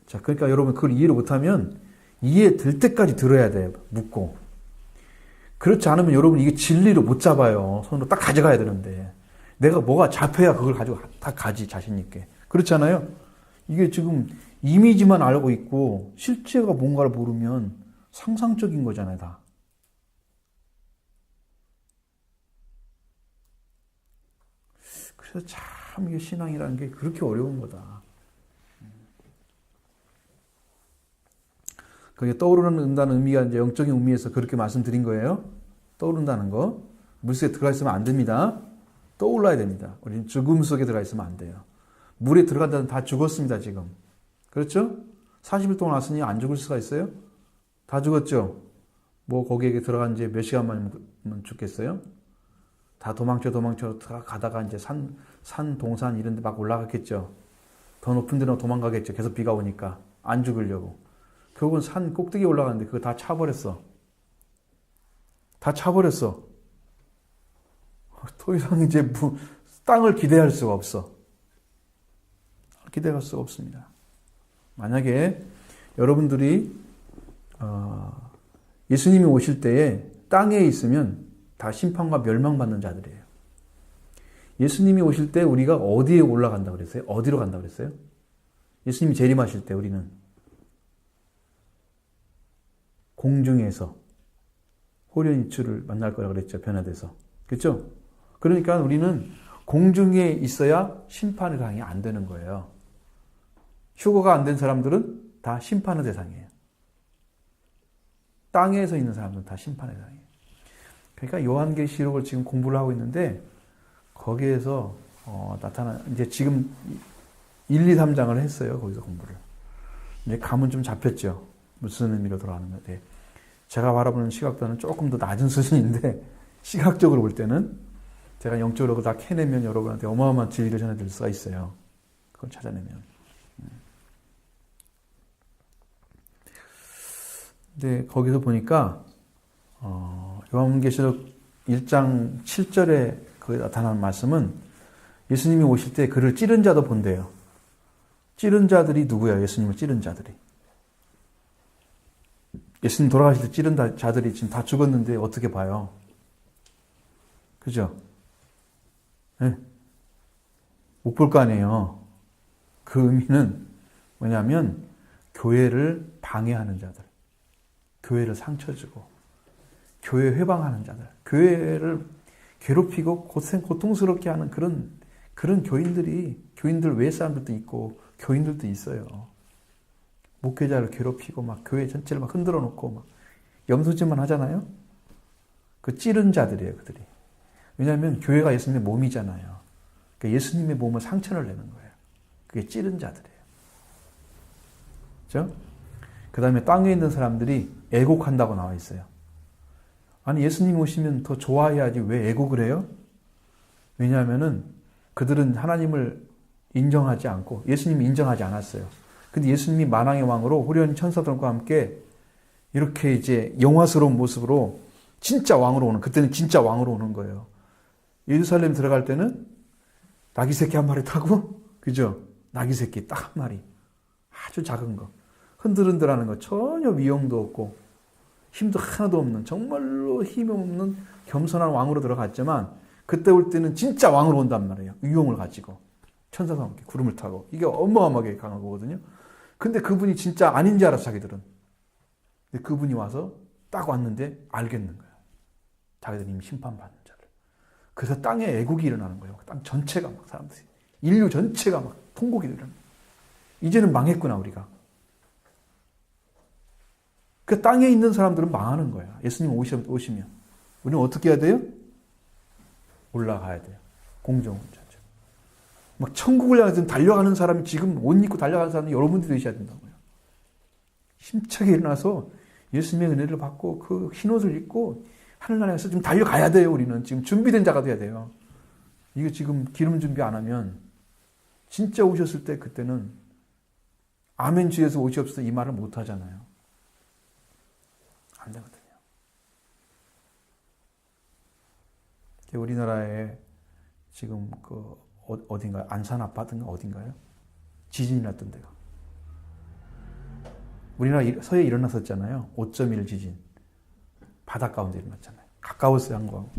자, 그러니까 여러분 그걸 이해를 못하면 이해될 때까지 들어야 돼요. 묻고. 그렇지 않으면 여러분 이게 진리를 못 잡아요. 손으로 딱 가져가야 되는데. 내가 뭐가 잡혀야 그걸 가지고 다 가지, 자신 있게. 그렇지 않아요? 이게 지금 이미지만 알고 있고 실제가 뭔가를 모르면 상상적인 거잖아요, 다. 그래서 참 이게 신앙이라는 게 그렇게 어려운 거다. 그게 떠오른다는 의미가 이제 영적인 의미에서 그렇게 말씀드린 거예요. 떠오른다는 거. 물속에 들어가 있으면 안 됩니다. 떠올라야 됩니다. 우리는 죽음 속에 들어가 있으면 안 돼요. 물에 들어간다면 다 죽었습니다, 지금. 그렇죠? 40일 동안 왔으니 안 죽을 수가 있어요? 다 죽었죠? 뭐 거기에 들어간 지 몇 시간만 죽겠어요? 다 도망쳐 가다가 이제 산 동산 이런 데 막 올라갔겠죠? 더 높은 데로 도망가겠죠? 계속 비가 오니까. 안 죽으려고. 결국은 산 꼭대기에 올라갔는데 그거 다 차버렸어. 다 차버렸어. 더 이상 이제 땅을 기대할 수가 없어. 기대할 수가 없습니다. 만약에 여러분들이 예수님이 오실 때에 땅에 있으면 다 심판과 멸망받는 자들이에요. 예수님이 오실 때 우리가 어디에 올라간다고 그랬어요? 어디로 간다고 그랬어요? 예수님이 재림하실 때 우리는 공중에서 호련이출을 만날 거라고 그랬죠. 변화돼서. 그렇죠? 그러니까 우리는 공중에 있어야 심판의 대상이 안 되는 거예요. 휴거가 안 된 사람들은 다 심판의 대상이에요. 땅에서 있는 사람들은 다 심판의 대상이에요. 그러니까 요한계시록을 지금 공부를 하고 있는데 거기에서 이제 지금 1, 2, 3장을 했어요. 거기서 공부를. 이제 감은 좀 잡혔죠. 무슨 의미로 돌아가는 건데. 제가 바라보는 시각과는 조금 더 낮은 수준인데 시각적으로 볼 때는 제가 영적으로 다 캐내면 여러분한테 어마어마한 진리를 전해드릴 수가 있어요. 그걸 찾아내면. 근데 거기서 보니까 요한계시록 1장 7절에 그 나타난 말씀은 예수님이 오실 때 그를 찌른 자도 본대요. 찌른 자들이 누구야? 예수님을 찌른 자들이. 예수님 돌아가실 때 찌른 자들이 지금 다 죽었는데 어떻게 봐요? 그죠? 네. 못 볼 거 아니에요. 그 의미는 뭐냐면 교회를 방해하는 자들, 교회를 상처 주고 교회 회방하는 자들, 교회를 괴롭히고 고통스럽게 하는 그런 교인들 외 사람들도 있고 교인들도 있어요. 목회자를 괴롭히고 막 교회 전체를 막 흔들어 놓고 막 염소짓만 하잖아요. 그 찌른 자들이에요, 그들이. 왜냐하면 교회가 예수님의 몸이잖아요. 그러니까 예수님의 몸을 상처를 내는 거예요. 그게 찌른 자들이에요. 그렇죠? 그 다음에 땅에 있는 사람들이 애곡한다고 나와 있어요. 아니 예수님 오시면 더 좋아해야지 왜 애곡을 해요? 왜냐하면은 그들은 하나님을 인정하지 않고 예수님이 인정하지 않았어요. 근데 예수님이 만왕의 왕으로 호련 천사들과 함께 이렇게 이제 영화스러운 모습으로 진짜 왕으로 오는, 그때는 진짜 왕으로 오는 거예요. 예루살렘 들어갈 때는 나귀 새끼 한 마리 타고, 그죠? 나귀 새끼 딱 한 마리. 아주 작은 거. 흔들흔들하는 거. 전혀 위용도 없고 힘도 하나도 없는, 정말로 힘이 없는 겸손한 왕으로 들어갔지만 그때 올 때는 진짜 왕으로 온단 말이에요. 위용을 가지고. 천사와 함께 구름을 타고. 이게 어마어마하게 강한 거거든요. 근데 그분이 진짜 아닌 줄 알았어, 자기들은. 근데 그분이 와서 딱 왔는데 알겠는 거야. 자기들이 이미 심판받는 자를. 그래서 땅에 애국이 일어나는 거예요. 땅 전체가 막 사람들이. 인류 전체가 막 통곡이 일어나는 거예요. 이제는 망했구나, 우리가. 그 땅에 있는 사람들은 망하는 거야. 예수님 오시면. 우리는 어떻게 해야 돼요? 올라가야 돼요. 공정원자죠. 막 천국을 향해서 달려가는 사람이 지금 옷 입고 달려가는 사람이 여러분들이 되셔야 된다고요. 힘차게 일어나서 예수님의 은혜를 받고 그 흰옷을 입고 하늘나라에서 지금 달려가야 돼요. 우리는 지금 준비된 자가 돼야 돼요. 이게 지금 기름 준비 안 하면 진짜 오셨을 때 그때는 아멘 주에서 오시옵소서 이 말을 못 하잖아요. 안 되거든요. 우리나라에 지금 그 어딘가요? 안산 아파트인가 어딘가요? 지진이 났던 데가. 우리나라 서해 일어났었잖아요. 5.1 지진. 바다 가운데 일어났잖아요. 가까웠어요, 한국하고.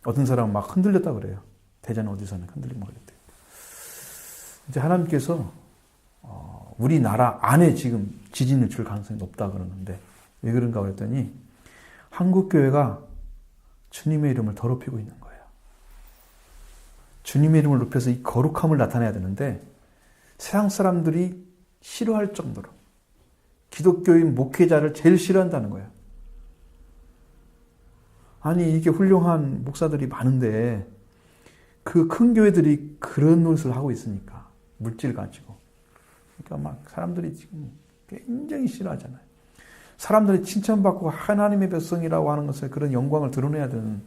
어떤 사람은 막 흔들렸다 그래요. 대전 어디서는 흔들리고 그랬대요. 이제 하나님께서 우리나라 안에 지금 지진을 줄 가능성이 높다 그러는데 왜 그런가 그랬더니 한국교회가 주님의 이름을 더럽히고 있는 거예요. 주님의 이름을 높여서 이 거룩함을 나타내야 되는데 세상 사람들이 싫어할 정도로 기독교인 목회자를 제일 싫어한다는 거예요. 아니 이게 훌륭한 목사들이 많은데 그 큰 교회들이 그런 노릇을 하고 있으니까 물질 가지고 그러니까 막 사람들이 지금 굉장히 싫어하잖아요. 사람들이 칭찬받고 하나님의 백성이라고 하는 것을 그런 영광을 드러내야 되는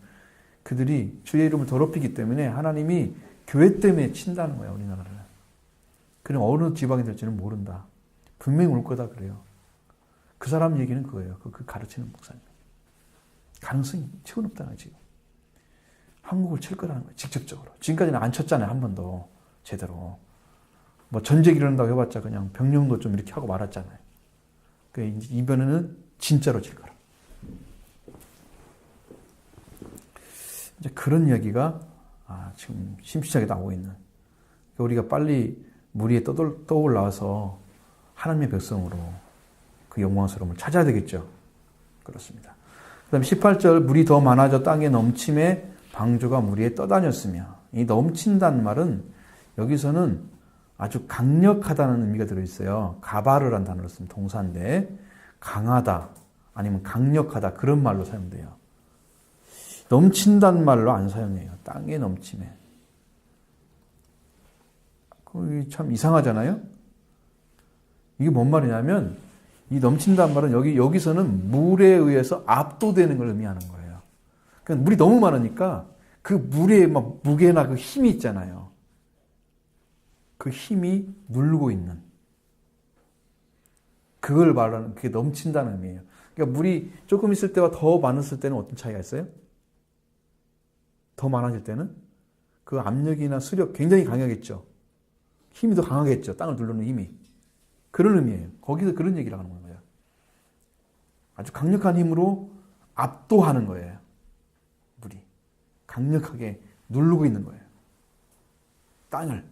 그들이 주의 이름을 더럽히기 때문에 하나님이 교회 때문에 친다는 거예요, 우리나라를. 그럼 어느 지방이 될지는 모른다. 분명히 올 거다 그래요. 그 사람 얘기는 그거예요. 그 가르치는 목사님. 가능성이 최고 높다는 거예요, 지금. 한국을 칠 거라는 거예요, 직접적으로. 지금까지는 안 쳤잖아요, 한 번도. 제대로. 뭐 전쟁 일어난다고 해봤자 그냥 병력도 좀 이렇게 하고 말았잖아요. 그러니까 이번에는 진짜로 칠 거라. 이제 그런 이야기가 지금 심시하게 나오고 있는. 그러니까 우리가 빨리 물 위에 떠올라와서 하나님의 백성으로 그 영광스러움을 찾아야 되겠죠. 그렇습니다. 그 다음에 18절 물이 더 많아져 땅에 넘침에 방주가 물 위에 떠다녔으며 이 넘친다는 말은 여기서는 아주 강력하다는 의미가 들어있어요. 가바르라는 단어를 쓰면 동사인데 강하다 아니면 강력하다 그런 말로 사용돼요. 넘친다는 말로 안 사용해요. 땅에 넘침에. 참 이상하잖아요. 이게 뭔 말이냐면 이 넘친다는 말은 여기서는 물에 의해서 압도되는 걸 의미하는 거예요. 그러니까 물이 너무 많으니까 그 물의 막 무게나 그 힘이 있잖아요. 그 힘이 누르고 있는 그걸 말하는 그게 넘친다는 의미예요. 그러니까 물이 조금 있을 때와 더 많았을 때는 어떤 차이가 있어요? 더 많아질 때는 그 압력이나 수력 굉장히 강하겠죠. 힘이 더 강하겠죠. 땅을 누르는 힘이. 그런 의미예요. 거기서 그런 얘기를 하는 거예요. 아주 강력한 힘으로 압도하는 거예요. 물이. 강력하게 누르고 있는 거예요. 땅을.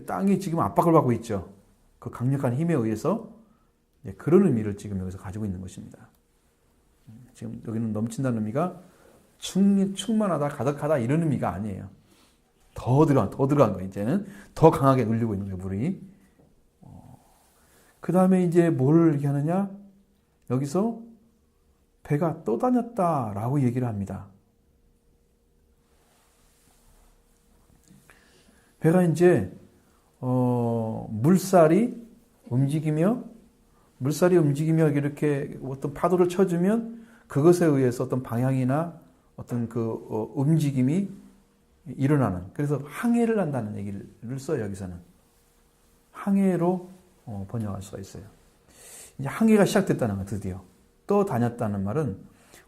땅이 지금 압박을 받고 있죠. 그 강력한 힘에 의해서 그런 의미를 지금 여기서 가지고 있는 것입니다. 지금 여기는 넘친다는 의미가 충만하다, 가득하다 이런 의미가 아니에요. 더 들어간 거예요. 이제는 더 강하게 눌리고 있는 거예요, 물이. 그 다음에 이제 뭘 얘기하느냐? 여기서 배가 떠다녔다라고 얘기를 합니다. 배가 이제 물살이 움직이며 이렇게 어떤 파도를 쳐주면 그것에 의해서 어떤 방향이나 어떤 그 움직임이 일어나는. 그래서 항해를 한다는 얘기를 써요, 여기서는. 항해로 번역할 수가 있어요. 이제 항해가 시작됐다는 거 드디어. 또 다녔다는 말은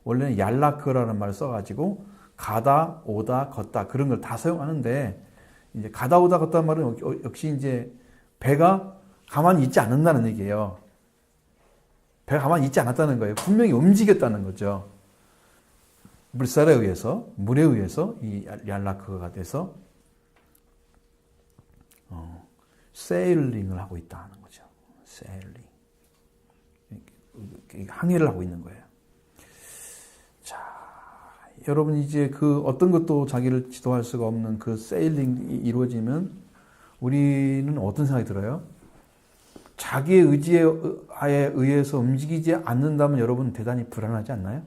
원래는 얄라크라는 말을 써가지고 가다, 오다, 걷다 그런 걸 다 사용하는데 이제 가다, 오다, 걷다 말은 역시 이제 배가 가만히 있지 않는다는 얘기예요. 배가 가만히 있지 않았다는 거예요. 분명히 움직였다는 거죠. 물살에 의해서, 물에 의해서 이 얄라크가 돼서 세일링을 하고 있다는 거죠. 세일링. 항해를 하고 있는 거예요. 자, 여러분 이제 그 어떤 것도 자기를 지도할 수가 없는 그 세일링이 이루어지면 우리는 어떤 생각이 들어요? 자기의 의지에 의해서 움직이지 않는다면 여러분 대단히 불안하지 않나요?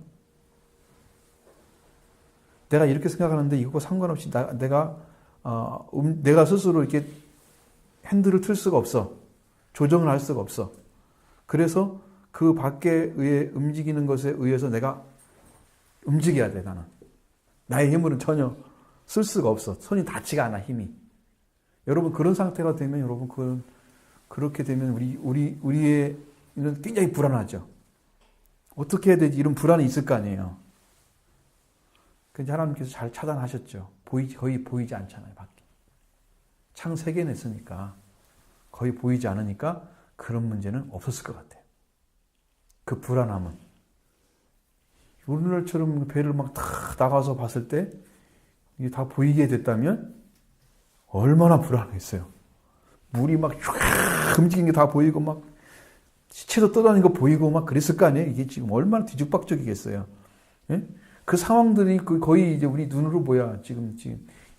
내가 이렇게 생각하는데 이거와 상관없이 내가 스스로 이렇게 핸들을 틀 수가 없어. 조정을 할 수가 없어. 그래서 그 밖에 의해 움직이는 것에 의해서 내가 움직여야 돼, 나는. 나의 힘으로는 전혀 쓸 수가 없어. 손이 닿지가 않아, 힘이. 여러분, 그런 상태가 되면, 여러분, 그렇게 되면 우리의 굉장히 불안하죠. 어떻게 해야 되지? 이런 불안이 있을 거 아니에요. 근데 하나님께서 잘 차단하셨죠. 거의 보이지 않잖아요, 밖에. 창 3개 냈으니까, 거의 보이지 않으니까 그런 문제는 없었을 것 같아요. 그 불안함은. 오늘날처럼 배를 막 탁 나가서 봤을 때 이게 다 보이게 됐다면 얼마나 불안했어요. 물이 막 쫙 움직이는 게 다 보이고 막 시체도 떠다니는 거 보이고 막 그랬을 거 아니에요. 이게 지금 얼마나 뒤죽박죽이겠어요. 예? 그 상황들이 거의 이제 우리 눈으로 지금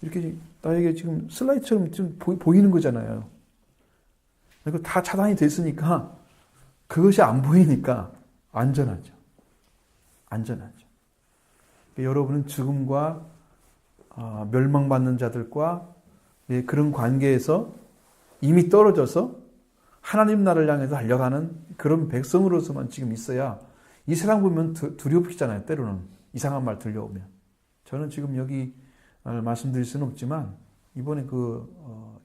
이렇게 나에게 지금 슬라이드처럼 좀 보이는 거잖아요. 그리고 다 차단이 됐으니까 그것이 안 보이니까 안전하죠. 여러분은 죽음과 멸망받는 자들과 그런 관계에서 이미 떨어져서 하나님 나라를 향해서 달려가는 그런 백성으로서만 지금 있어야 이 세상 보면 두렵잖아요. 때로는 이상한 말 들려오면. 저는 지금 여기 말씀드릴 수는 없지만 이번에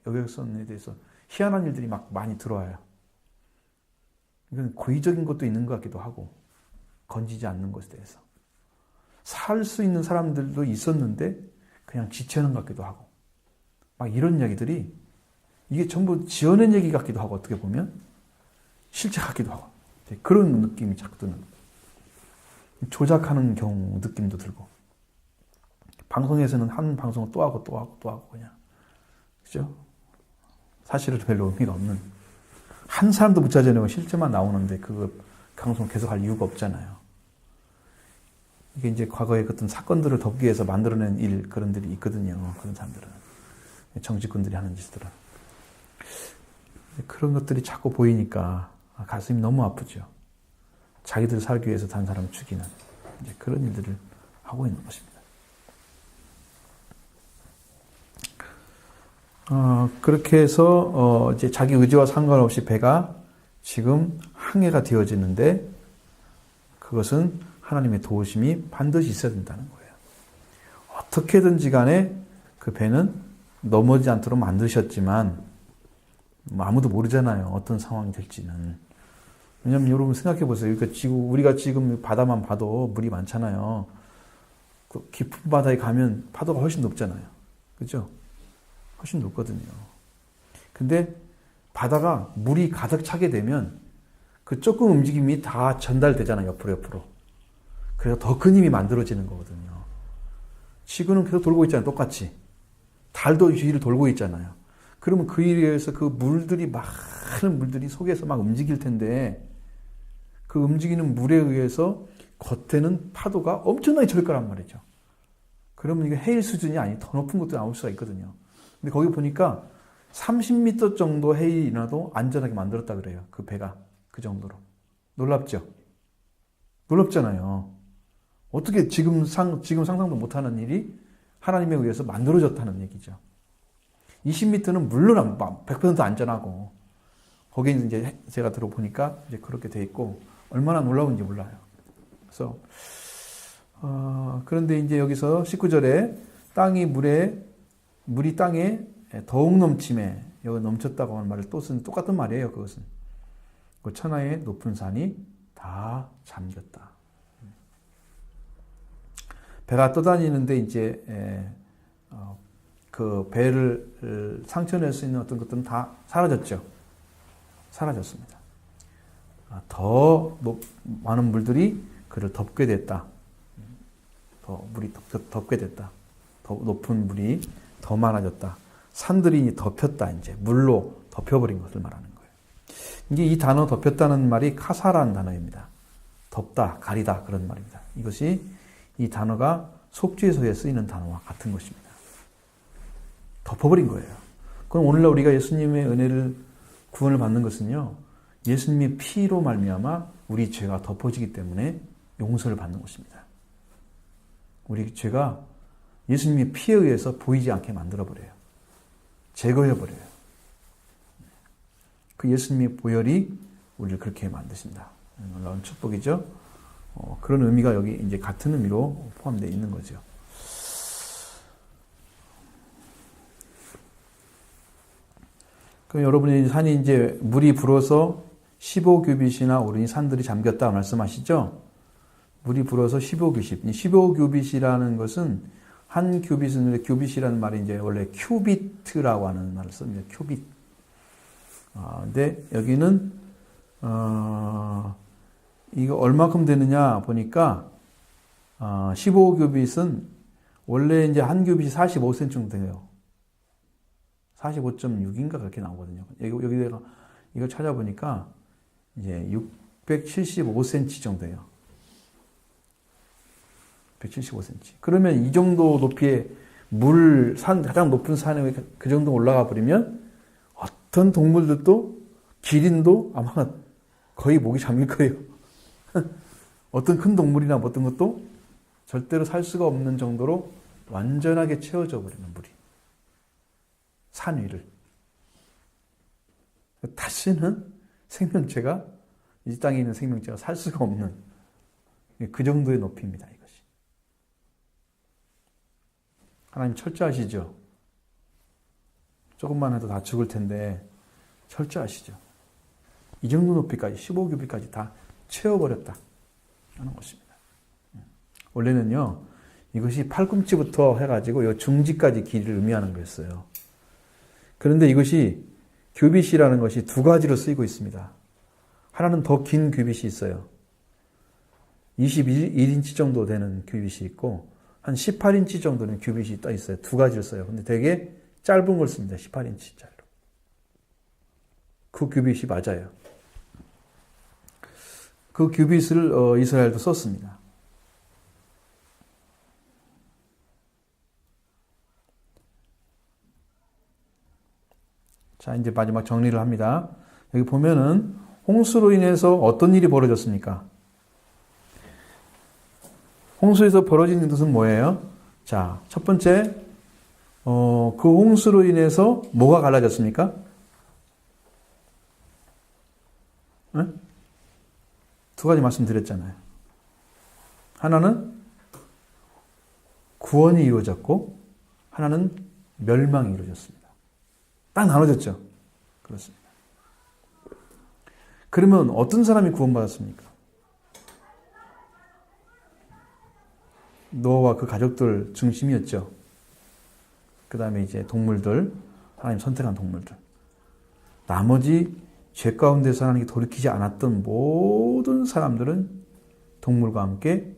여객선에 대해서 희한한 일들이 막 많이 들어와요. 이건 고의적인 것도 있는 것 같기도 하고 건지지 않는 것에 대해서 살 수 있는 사람들도 있었는데 그냥 지체하는 것 같기도 하고 막 이런 이야기들이 이게 전부 지어낸 얘기 같기도 하고 어떻게 보면 실제 같기도 하고 그런 느낌이 자꾸 드는 조작하는 경우 느낌도 들고 방송에서는 한 방송을 또 하고 그냥 그죠? 사실은 별로 의미가 없는 한 사람도 못 찾아내고 실제만 나오는데 그 방송 계속 할 이유가 없잖아요. 이게 이제 과거의 어떤 사건들을 덮기 위해서 만들어낸 그런 들이 있거든요. 그런 사람들은. 정치꾼들이 하는 짓들은. 그런 것들이 자꾸 보이니까 가슴이 너무 아프죠. 자기들 살기 위해서 다른 사람을 죽이는 이제 그런 일들을 하고 있는 것입니다. 그렇게 해서 이제 자기 의지와 상관없이 배가 지금 항해가 되어지는데 그것은 하나님의 도우심이 반드시 있어야 된다는 거예요. 어떻게든지 간에 그 배는 넘어지지 않도록 만드셨지만 아무도 모르잖아요. 어떤 상황이 될지는. 왜냐면 여러분 생각해 보세요. 그러니까 우리가 지금 바다만 봐도 물이 많잖아요. 그 깊은 바다에 가면 파도가 훨씬 높잖아요. 그죠? 훨씬 높거든요. 근데 바다가 물이 가득 차게 되면 그 조금 움직임이 다 전달되잖아요. 옆으로. 그래서 더 큰 힘이 만들어지는 거거든요. 지구는 계속 돌고 있잖아요. 똑같이. 달도 주위를 돌고 있잖아요. 그러면 그 일에 의해서 그 물들이, 많은 물들이 속에서 막 움직일 텐데 그 움직이는 물에 의해서 겉에는 파도가 엄청나게 칠 거란 말이죠. 그러면 이게 해일 수준이 아니 더 높은 것도 나올 수가 있거든요. 근데 거기 보니까 30m 정도 해일이 나도 안전하게 만들었다 그래요. 그 배가. 그 정도로. 놀랍죠? 놀랍잖아요. 어떻게 지금 상상도 못하는 일이 하나님에 의해서 만들어졌다는 얘기죠. 20m는 물론 100% 안전하고, 거기에 이제 제가 들어보니까 이제 그렇게 돼 있고, 얼마나 놀라운지 몰라요. 그래서, 그런데 이제 여기서 19절에 물이 땅에 더욱 넘침에, 여기 넘쳤다고 하는 말을 똑같은 말이에요, 그것은. 그 천하의 높은 산이 다 잠겼다. 배가 떠다니는데 이제 그 배를 상처낼 수 있는 어떤 것들은 다 사라졌죠. 사라졌습니다. 더 많은 물들이 그를 덮게 됐다. 더 물이 덮게 됐다. 더 높은 물이 더 많아졌다. 산들이 덮였다. 이제 물로 덮여버린 것을 말하는 거예요. 이제 이 단어 덮였다는 말이 카사라는 단어입니다. 덮다, 가리다 그런 말입니다. 이것이 이 단어가 속죄소에 쓰이는 단어와 같은 것입니다. 덮어버린 거예요. 그럼 오늘날 우리가 예수님의 은혜를 구원을 받는 것은요, 예수님의 피로 말미암아 우리 죄가 덮어지기 때문에 용서를 받는 것입니다. 우리 죄가 예수님의 피에 의해서 보이지 않게 만들어버려요. 제거해버려요. 그 예수님의 보혈이 우리를 그렇게 만드신다. 놀라운 축복이죠. 그런 의미가 여기 이제 같은 의미로 포함되어 있는 거죠. 그럼 여러분이 산이 이제 물이 불어서 15규빗이나 오르니 산들이 잠겼다 말씀하시죠? 물이 불어서 15규빗. 15규빗이라는 것은 한 규빗은 규빗이라는 말이 이제 원래 큐비트라고 하는 말을 씁니다. 큐빗. 근데 여기는 이거 얼마큼 되느냐 보니까 15규빗은 원래 이제 한 규빗이 45cm 정도 돼요. 45.6인가 그렇게 나오거든요. 여기다가 이걸 찾아보니까 이제 675cm 정도예요. 175cm. 그러면 이 정도 높이의 가장 높은 산에 그 정도 올라가 버리면 어떤 동물들도 기린도 아마 거의 목이 잠길 거예요. 어떤 큰 동물이나 어떤 것도 절대로 살 수가 없는 정도로 완전하게 채워져 버리는 물이. 산 위를. 다시는 생명체가, 이 땅에 있는 생명체가 살 수가 없는 그 정도의 높이입니다, 이것이. 하나님 철저하시죠? 조금만 해도 다 죽을 텐데, 철저하시죠? 이 정도 높이까지, 15규빗까지 다 채워버렸다 하는 것입니다. 원래는요, 이것이 팔꿈치부터 해가지고 이 중지까지 길이를 의미하는 거였어요. 그런데 이것이 규빗이라는 것이 두 가지로 쓰이고 있습니다. 하나는 더 긴 규빗이 있어요. 21인치 정도 되는 규빗이 있고 한 18인치 정도는 규빗이 떠 있어요. 두 가지를 써요. 근데 되게 짧은 걸 씁니다. 18인치짜리로. 그 규빗이 맞아요. 그 규빗을 이스라엘도 썼습니다. 자, 이제 마지막 정리를 합니다. 여기 보면은 홍수로 인해서 어떤 일이 벌어졌습니까? 홍수에서 벌어진 것은 뭐예요? 자, 첫 번째, 그 홍수로 인해서 뭐가 갈라졌습니까? 네? 두 가지 말씀드렸잖아요. 하나는 구원이 이루어졌고, 하나는 멸망이 이루어졌습니다. 딱 나눠졌죠. 그렇습니다. 그러면 어떤 사람이 구원받았습니까? 노아와 그 가족들 중심이었죠. 그 다음에 이제 동물들, 하나님 선택한 동물들. 나머지 죄 가운데서 하나님께 돌이키지 않았던 모든 사람들은 동물과 함께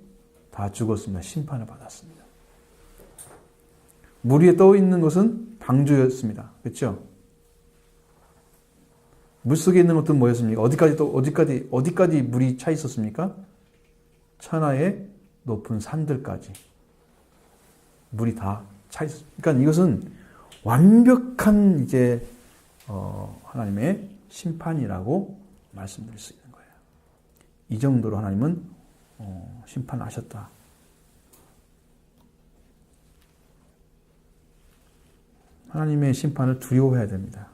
다 죽었습니다. 심판을 받았습니다. 물 위에 떠 있는 것은 방주였습니다. 그렇죠? 물 속에 있는 것들은 뭐였습니까? 어디까지 물이 차 있었습니까? 천하의 높은 산들까지 물이 다 차 있었습니다. 그러니까 이것은 완벽한 이제 하나님의 심판이라고 말씀드릴 수 있는 거예요. 이 정도로 하나님은 심판하셨다. 하나님의 심판을 두려워해야 됩니다.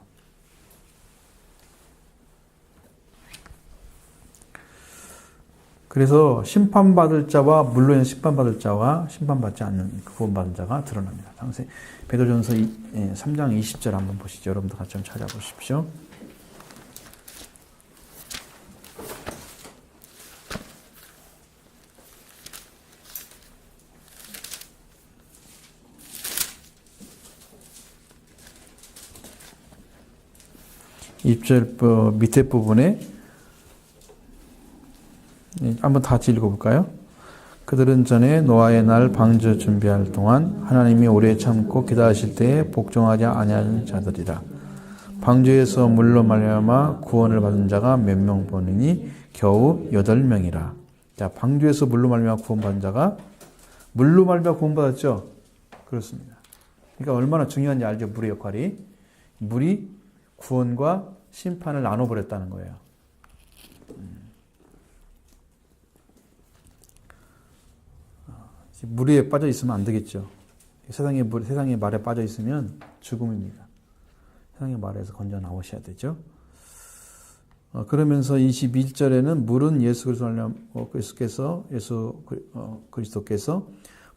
그래서 심판받을 자와 물론 심판받을 자와 심판받지 않는 구원받은 자가 드러납니다. 당시 베드로전서 3장 20절 한번 보시죠. 여러분도 같이 좀 찾아보십시오. 입절 밑에 부분에 한번 다 같이 읽어볼까요? 그들은 전에 노아의 날 방주 준비할 동안 하나님이 오래 참고 기다리실 때에 복종하지 아니하는 자들이라. 방주에서 물로 말미암아 구원을 받은 자가 몇 명 보느니 겨우 8명이라. 자, 방주에서 물로 말미암아 구원받은 자가 물로 말미암아 구원받았죠? 그렇습니다. 그러니까 얼마나 중요한지 알죠? 물의 역할이. 물이 구원과 심판을 나눠버렸다는 거예요. 물에 빠져 있으면 안 되겠죠. 세상의 말에 빠져 있으면 죽음입니다. 세상의 말에서 건져 나오셔야 되죠. 그러면서 21절에는 물은 예수 그리스도께서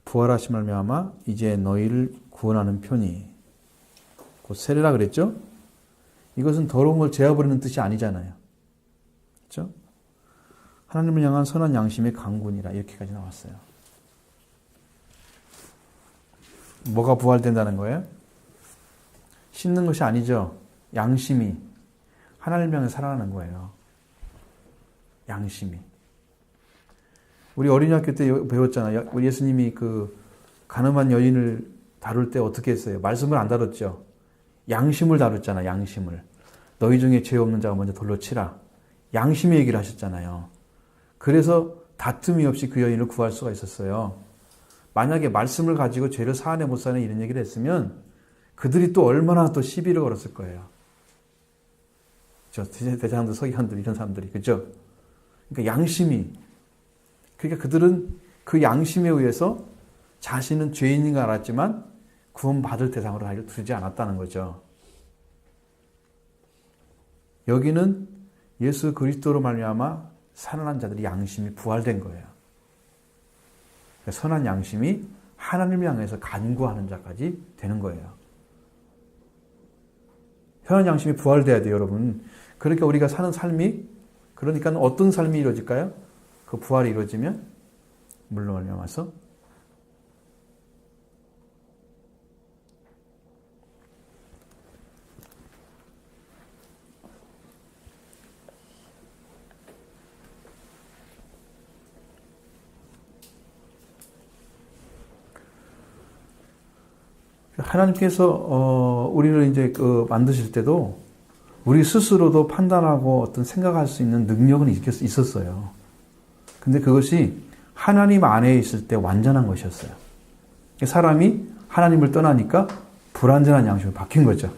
부활하심을 말미암아 이제 너희를 구원하는 편이 곧 세례라 그랬죠. 이것은 더러운 걸 제어버리는 뜻이 아니잖아요. 그렇죠? 하나님을 향한 선한 양심의 강군이라 이렇게까지 나왔어요. 뭐가 부활된다는 거예요? 씻는 것이 아니죠. 양심이 하나님을 향해 살아가는 거예요. 양심이. 우리 어린이학교 때 배웠잖아요. 우리 예수님이 그 가늠한 여인을 다룰 때 어떻게 했어요? 말씀을 안 다뤘죠. 양심을 다뤘잖아. 양심을. 너희 중에 죄 없는 자가 먼저 돌로 치라. 양심의 얘기를 하셨잖아요. 그래서 다툼이 없이 그 여인을 구할 수가 있었어요. 만약에 말씀을 가지고 죄를 사하네 못 사네 이런 얘기를 했으면 그들이 또 얼마나 또 시비를 걸었을 거예요. 대장들, 서기관들 이런 사람들이. 그죠? 그러니까 양심이. 그러니까 그들은 그 양심에 의해서 자신은 죄인인 걸 알았지만 구원받을 대상으로 두지 않았다는 거죠. 여기는 예수 그리스도로 말미암아 살아난 자들이 양심이 부활된 거예요. 선한 양심이 하나님을 향해서 간구하는 자까지 되는 거예요. 선한 양심이 부활돼야 돼요, 여러분. 그러니까 우리가 사는 삶이, 그러니까 어떤 삶이 이루어질까요? 그 부활이 이루어지면 물로 말미암아서 하나님께서 우리를 이제 만드실 때도 우리 스스로도 판단하고 어떤 생각할 수 있는 능력은 있었어요. 근데 그것이 하나님 안에 있을 때 완전한 것이었어요. 사람이 하나님을 떠나니까 불완전한 양심으로 바뀐 거죠.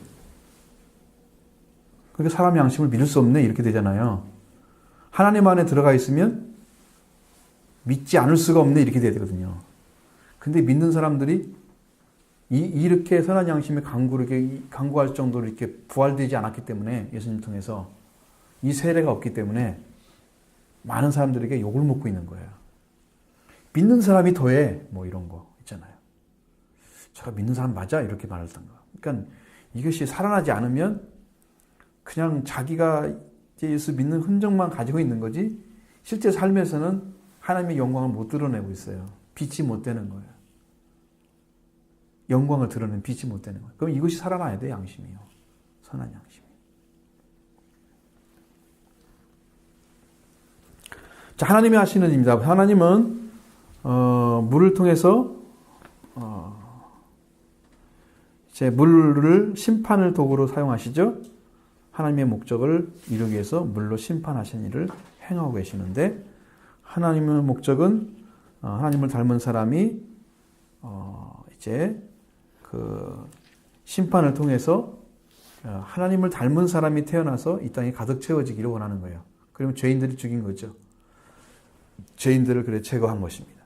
그러니까 사람 양심을 믿을 수 없네 이렇게 되잖아요. 하나님 안에 들어가 있으면 믿지 않을 수가 없네 이렇게 돼야 되거든요. 근데 믿는 사람들이 이렇게 선한 양심의 강구할 정도로 이렇게 부활되지 않았기 때문에 예수님 통해서 이 세례가 없기 때문에 많은 사람들에게 욕을 먹고 있는 거예요. 믿는 사람이 더해 뭐 이런 거 있잖아요. 제가 믿는 사람 맞아? 이렇게 말했던 거. 그러니까 이것이 살아나지 않으면 그냥 자기가 예수 믿는 흔적만 가지고 있는 거지 실제 삶에서는 하나님의 영광을 못 드러내고 있어요. 빛이 못 되는 거예요. 영광을 드러내는 빛이 못 되는 거예요. 그럼 이것이 살아나야 돼, 양심이요. 선한 양심. 자, 하나님이 하시는 일입니다. 하나님은 물을 통해서 이제 물을 심판을 도구로 사용하시죠. 하나님의 목적을 이루기 위해서 물로 심판하신 일을 행하고 계시는데 하나님의 목적은 하나님을 닮은 사람이 이제 그 심판을 통해서 하나님을 닮은 사람이 태어나서 이 땅에 가득 채워지기를 원하는 거예요. 그러면 죄인들이 죽인 거죠. 죄인들을 그래 제거한 것입니다.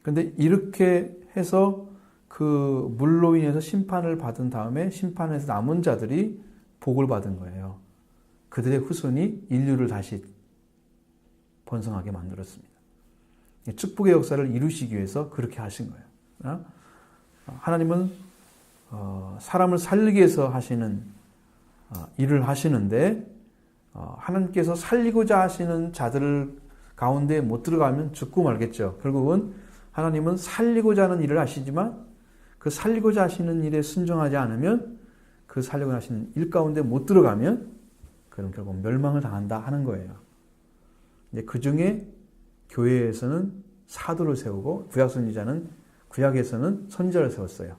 그런데 이렇게 해서 그 물로 인해서 심판을 받은 다음에 심판에서 남은 자들이 복을 받은 거예요. 그들의 후손이 인류를 다시 번성하게 만들었습니다. 축복의 역사를 이루시기 위해서 그렇게 하신 거예요. 하나님은 사람을 살리기 위해서 하시는 일을 하시는데 하나님께서 살리고자 하시는 자들 가운데 못 들어가면 죽고 말겠죠. 결국은 하나님은 살리고자 하는 일을 하시지만 그 살리고자 하시는 일에 순종하지 않으면 그 살리고자 하시는 일 가운데 못 들어가면 그럼 결국 멸망을 당한다 하는 거예요. 그 중에 교회에서는 사도를 세우고 구약 선지자는 구약에서는 선지자를 세웠어요.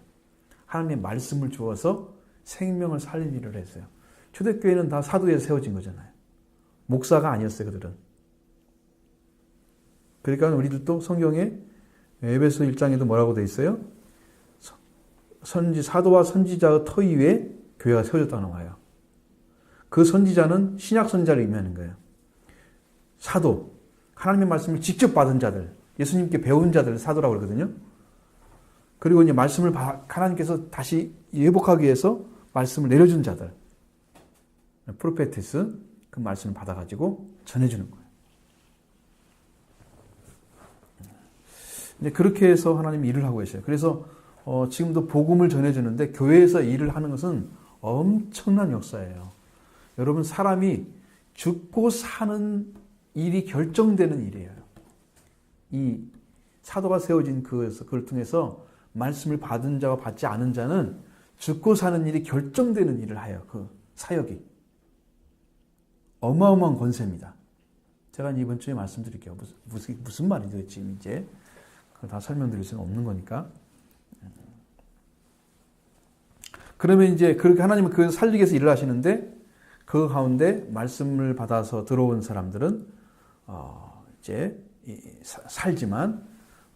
하나님의 말씀을 주어서 생명을 살릴 일을 했어요. 초대교회는 다 사도에서 세워진 거잖아요. 목사가 아니었어요, 그들은. 그러니까 우리들도 성경에 에베소 1장에도 뭐라고 되어 있어요? 사도와 선지자의 터 위에 교회가 세워졌다고 나와요. 그 선지자는 신약 선지자를 의미하는 거예요. 사도, 하나님의 말씀을 직접 받은 자들, 예수님께 배운 자들을 사도라고 그러거든요. 그리고 이제 말씀을 하나님께서 다시 회복하기 위해서 말씀을 내려준 자들, 프로페티스, 그 말씀을 받아가지고 전해주는 거예요. 근데 그렇게 해서 하나님이 일을 하고 계셔요. 그래서 지금도 복음을 전해주는데 교회에서 일을 하는 것은 엄청난 역사예요. 여러분, 사람이 죽고 사는 일이 결정되는 일이에요. 이 사도가 세워진 그걸 통해서 말씀을 받은 자와 받지 않은 자는 죽고 사는 일이 결정되는 일을 해요. 그 사역이. 어마어마한 권세입니다. 제가 이번 주에 말씀드릴게요. 무슨 말이죠, 지금 이제. 그걸 다 설명드릴 수는 없는 거니까. 그러면 이제 그렇게 하나님은 그 살리기 위해서 일을 하시는데 그 가운데 말씀을 받아서 들어온 사람들은 이제 살지만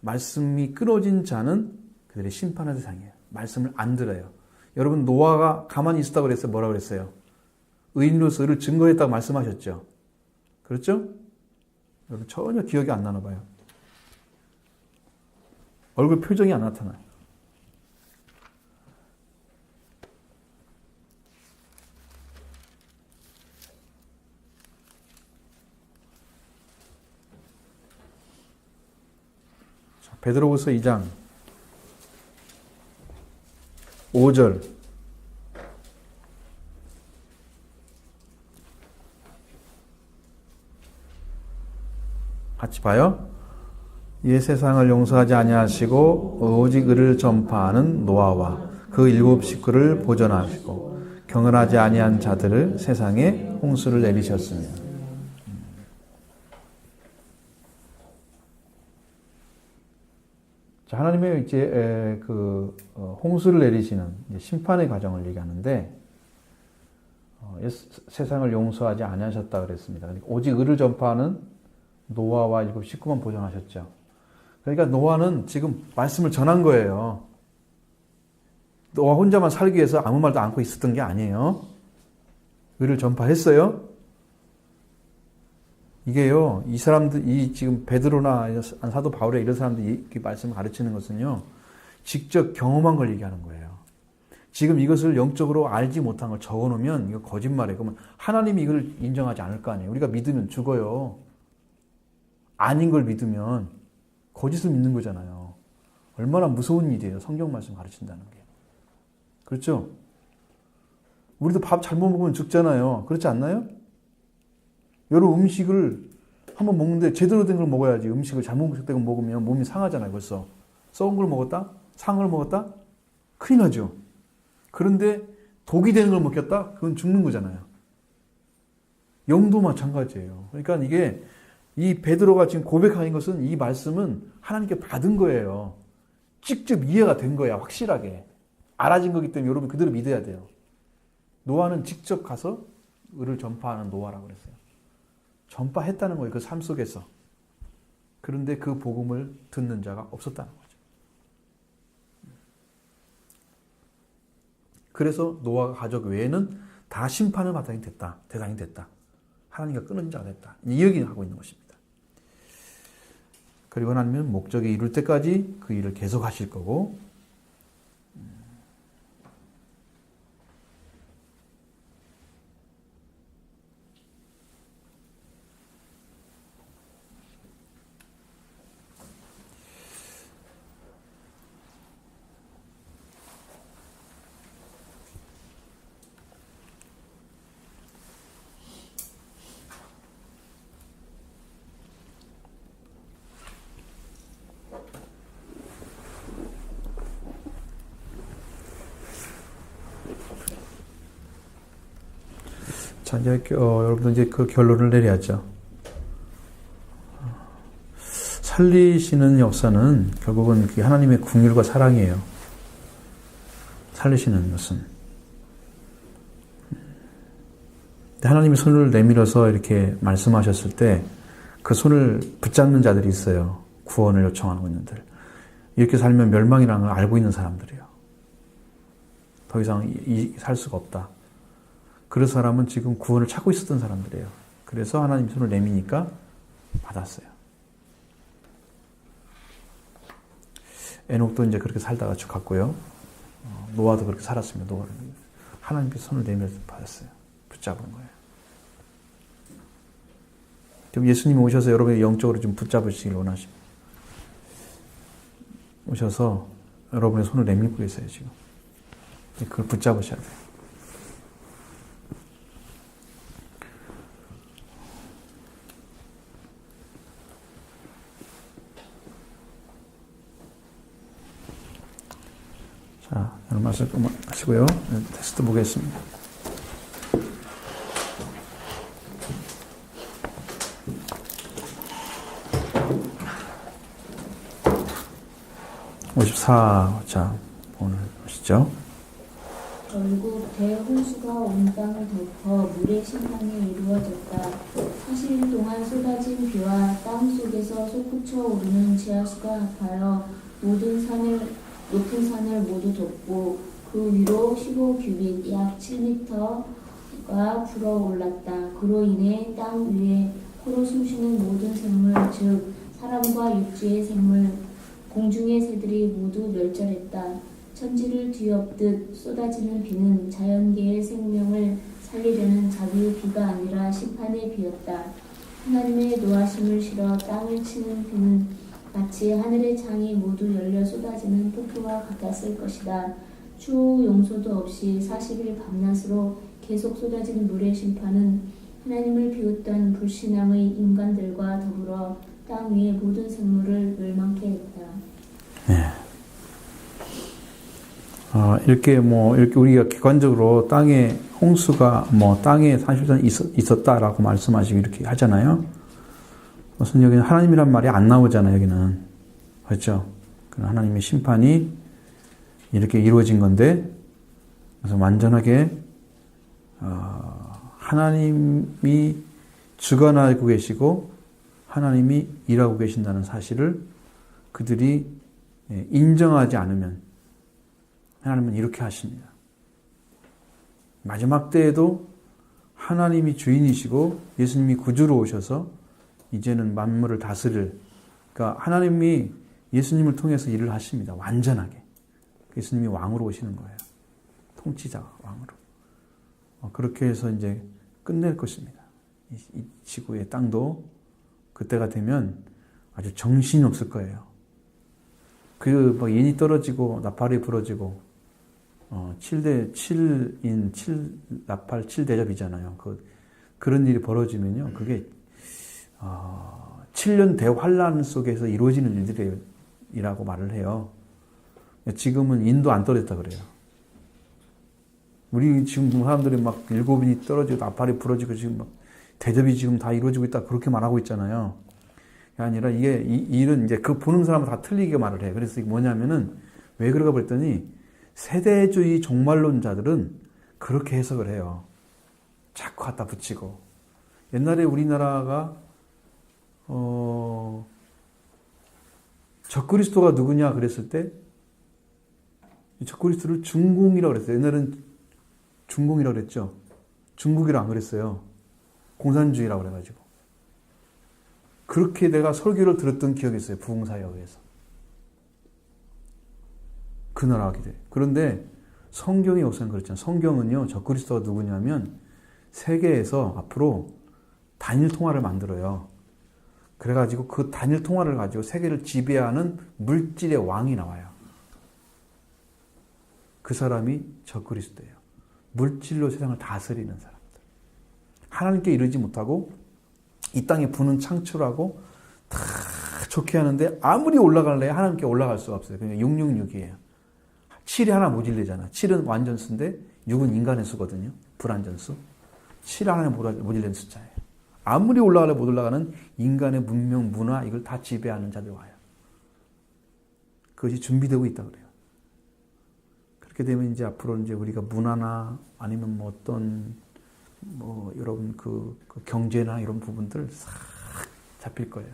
말씀이 끊어진 자는 그들의 심판의 대상이에요. 말씀을 안 들어요. 여러분, 노아가 가만히 있었다고 그랬어요? 뭐라고 그랬어요? 의인으로서 의를 증거했다고 말씀하셨죠? 그렇죠? 여러분, 전혀 기억이 안 나나 봐요. 얼굴 표정이 안 나타나요. 베드로후서 2장 5절 같이 봐요. 이에 세상을 용서하지 아니하시고 오직 의를 전파하는 노아와 그 7 식구를 보존하시고 경건하지 아니한 자들을 세상에 홍수를 내리셨습니다. 자, 하나님의 이제 홍수를 내리시는 심판의 과정을 얘기하는데 세상을 용서하지 아니하셨다 그랬습니다. 오직 의를 전파하는 노아와 7 식구만 보존하셨죠. 그러니까 노아는 지금 말씀을 전한 거예요. 노아 혼자만 살기 위해서 아무 말도 않고 있었던 게 아니에요. 의를 전파했어요. 이게요, 이 사람들, 지금 베드로나 사도 바울의 이런 사람들이 이 말씀을 가르치는 것은요, 직접 경험한 걸 얘기하는 거예요. 지금 이것을 영적으로 알지 못한 걸 적어 놓으면 이거 거짓말이에요. 그러면 하나님이 이걸 인정하지 않을 거 아니에요. 우리가 믿으면 죽어요. 아닌 걸 믿으면 거짓을 믿는 거잖아요. 얼마나 무서운 일이에요. 성경 말씀 가르친다는 게. 그렇죠? 우리도 밥 잘못 먹으면 죽잖아요. 그렇지 않나요? 여러 음식을 한번 먹는데 제대로 된 걸 먹어야지. 음식을 잘못 된 걸 먹으면 몸이 상하잖아요. 벌써 썩은 걸 먹었다? 상한 걸 먹었다? 큰일 나죠. 그런데 독이 되는 걸 먹겠다? 그건 죽는 거잖아요. 영도 마찬가지예요. 그러니까 이게 이 베드로가 지금 고백하는 것은 이 말씀은 하나님께 받은 거예요. 직접 이해가 된 거야. 확실하게. 알아진 거기 때문에 여러분 그대로 믿어야 돼요. 노아는 직접 가서 의를 전파하는 노아라고 그랬어요. 전파했다는 거예요. 그 삶 속에서. 그런데 그 복음을 듣는 자가 없었다는 거죠. 그래서 노아가 가족 외에는 다 심판을 대상이 됐다. 하나님과 끊어진 자가 됐다. 이 얘기를 하고 있는 것입니다. 그리고 하나님은 목적에 이룰 때까지 그 일을 계속 하실 거고, 자, 이제, 여러분들 이제 그 결론을 내려야죠. 살리시는 역사는 결국은 그게 하나님의 긍휼과 사랑이에요. 살리시는 것은. 하나님이 손을 내밀어서 이렇게 말씀하셨을 때 그 손을 붙잡는 자들이 있어요. 구원을 요청하는 것들. 이렇게 살면 멸망이라는 걸 알고 있는 사람들이에요. 더 이상 살 수가 없다. 그 사람은 지금 구원을 찾고 있었던 사람들이에요. 그래서 하나님 손을 내미니까 받았어요. 에녹도 이제 그렇게 살다가 죽었고요. 노아도 그렇게 살았습니다. 노아를 하나님께 손을 내밀어서 받았어요. 붙잡은 거예요. 그럼 예수님이 오셔서 여러분의 영적으로 좀 붙잡으시길 원하십니다. 오셔서 여러분의 손을 내밀고 계세요, 지금. 그걸 붙잡으셔야 돼요. 자, 여러분 말씀 하시고요. 테스트 보겠습니다. 자, 오늘 보시죠.
결국 대홍수가 온 땅을 덮어 물의 심판이 이루어졌다. 40일 동안 쏟아진 비와 땅 속에서 솟구쳐 오르는 지하수가 합하여 높은 산을 모두 덮고 그 위로 15규빗 약 7m가 불어올랐다. 그로 인해 땅 위에 코로 숨쉬는 모든 생물, 즉 사람과 육지의 생물, 공중의 새들이 모두 멸절했다. 천지를 뒤엎듯 쏟아지는 비는 자연계의 생명을 살리려는 자비의 비가 아니라 심판의 비였다. 하나님의 노하심을 실어 땅을 치는 비는 마치 하늘의 창이 모두 열려 쏟아지는 폭포와 같았을 것이다. 추후 용서도 없이 40일 밤낮으로 계속 쏟아진 물의 심판은 하나님을 비웃던 불신앙의 인간들과 더불어 땅 위의 모든 생물을 멸망케 했다.
네. 이렇게 우리가 객관적으로 땅에 홍수가 땅에 사실은 있었다라고 말씀하시고 이렇게 하잖아요. 무슨 여기는 하나님이란 말이 안 나오잖아요, 여기는. 그렇죠? 하나님의 심판이 이렇게 이루어진 건데, 그래서 완전하게, 하나님이 주관하고 계시고, 하나님이 일하고 계신다는 사실을 그들이 인정하지 않으면, 하나님은 이렇게 하십니다. 마지막 때에도 하나님이 주인이시고, 예수님이 구주로 오셔서, 이제는 만물을 다스릴, 그러니까 하나님이 예수님을 통해서 일을 하십니다. 완전하게. 예수님이 왕으로 오시는 거예요. 통치자가 왕으로. 그렇게 해서 이제 끝낼 것입니다. 이 지구의 땅도 그때가 되면 아주 정신이 없을 거예요. 인이 떨어지고 나팔이 부러지고 7인 7나팔 7대접이잖아요. 그런 일이 벌어지면요. 그게 7년 대환란 속에서 이루어지는 일들이라고 말을 해요. 지금은 인도 안 떨어졌다 그래요. 우리 지금 사람들이 막 일곱인이 떨어지고 나팔이 부러지고 지금 막 대접이 지금 다 이루어지고 있다 그렇게 말하고 있잖아요. 그게 아니라 이 일은 이제 그 보는 사람은 다 틀리게 말을 해요. 그래서 이게 뭐냐면은 왜 그런가 그랬더니 세대주의 종말론자들은 그렇게 해석을 해요. 자꾸 갖다 붙이고. 옛날에 우리나라가 적그리스도가 누구냐 그랬을 때 적그리스도를 중공이라고 그랬어요. 옛날에는 중공이라고 그랬죠. 중국이라고 안 그랬어요. 공산주의라고 그래가지고. 그렇게 내가 설교를 들었던 기억이 있어요. 부흥사역에서. 그 나라 하게 돼. 그런데 성경의 역사는 그렇잖아요. 성경은요, 적그리스도가 누구냐면 세계에서 앞으로 단일 통화를 만들어요. 그래가지고 그 단일 통화를 가지고 세계를 지배하는 물질의 왕이 나와요. 그 사람이 적그리스도예요. 물질로 세상을 다스리는 사람들. 하나님께 이르지 못하고 이 땅에 부는 창출하고 다 좋게 하는데 아무리 올라갈래 하나님께 올라갈 수가 없어요. 그냥 666이에요. 7이 하나 모질리잖아. 7은 완전수인데 6은 인간의 수거든요. 불완전수. 7이 하나 모질리는 숫자예요. 아무리 올라가려 못 올라가는 인간의 문명, 문화 이걸 다 지배하는 자들 와요. 그것이 준비되고 있다 그래요. 그렇게 되면 이제 앞으로 이제 우리가 문화나 아니면 뭐 어떤 뭐 여러분 그 경제나 이런 부분들 싹 잡힐 거예요.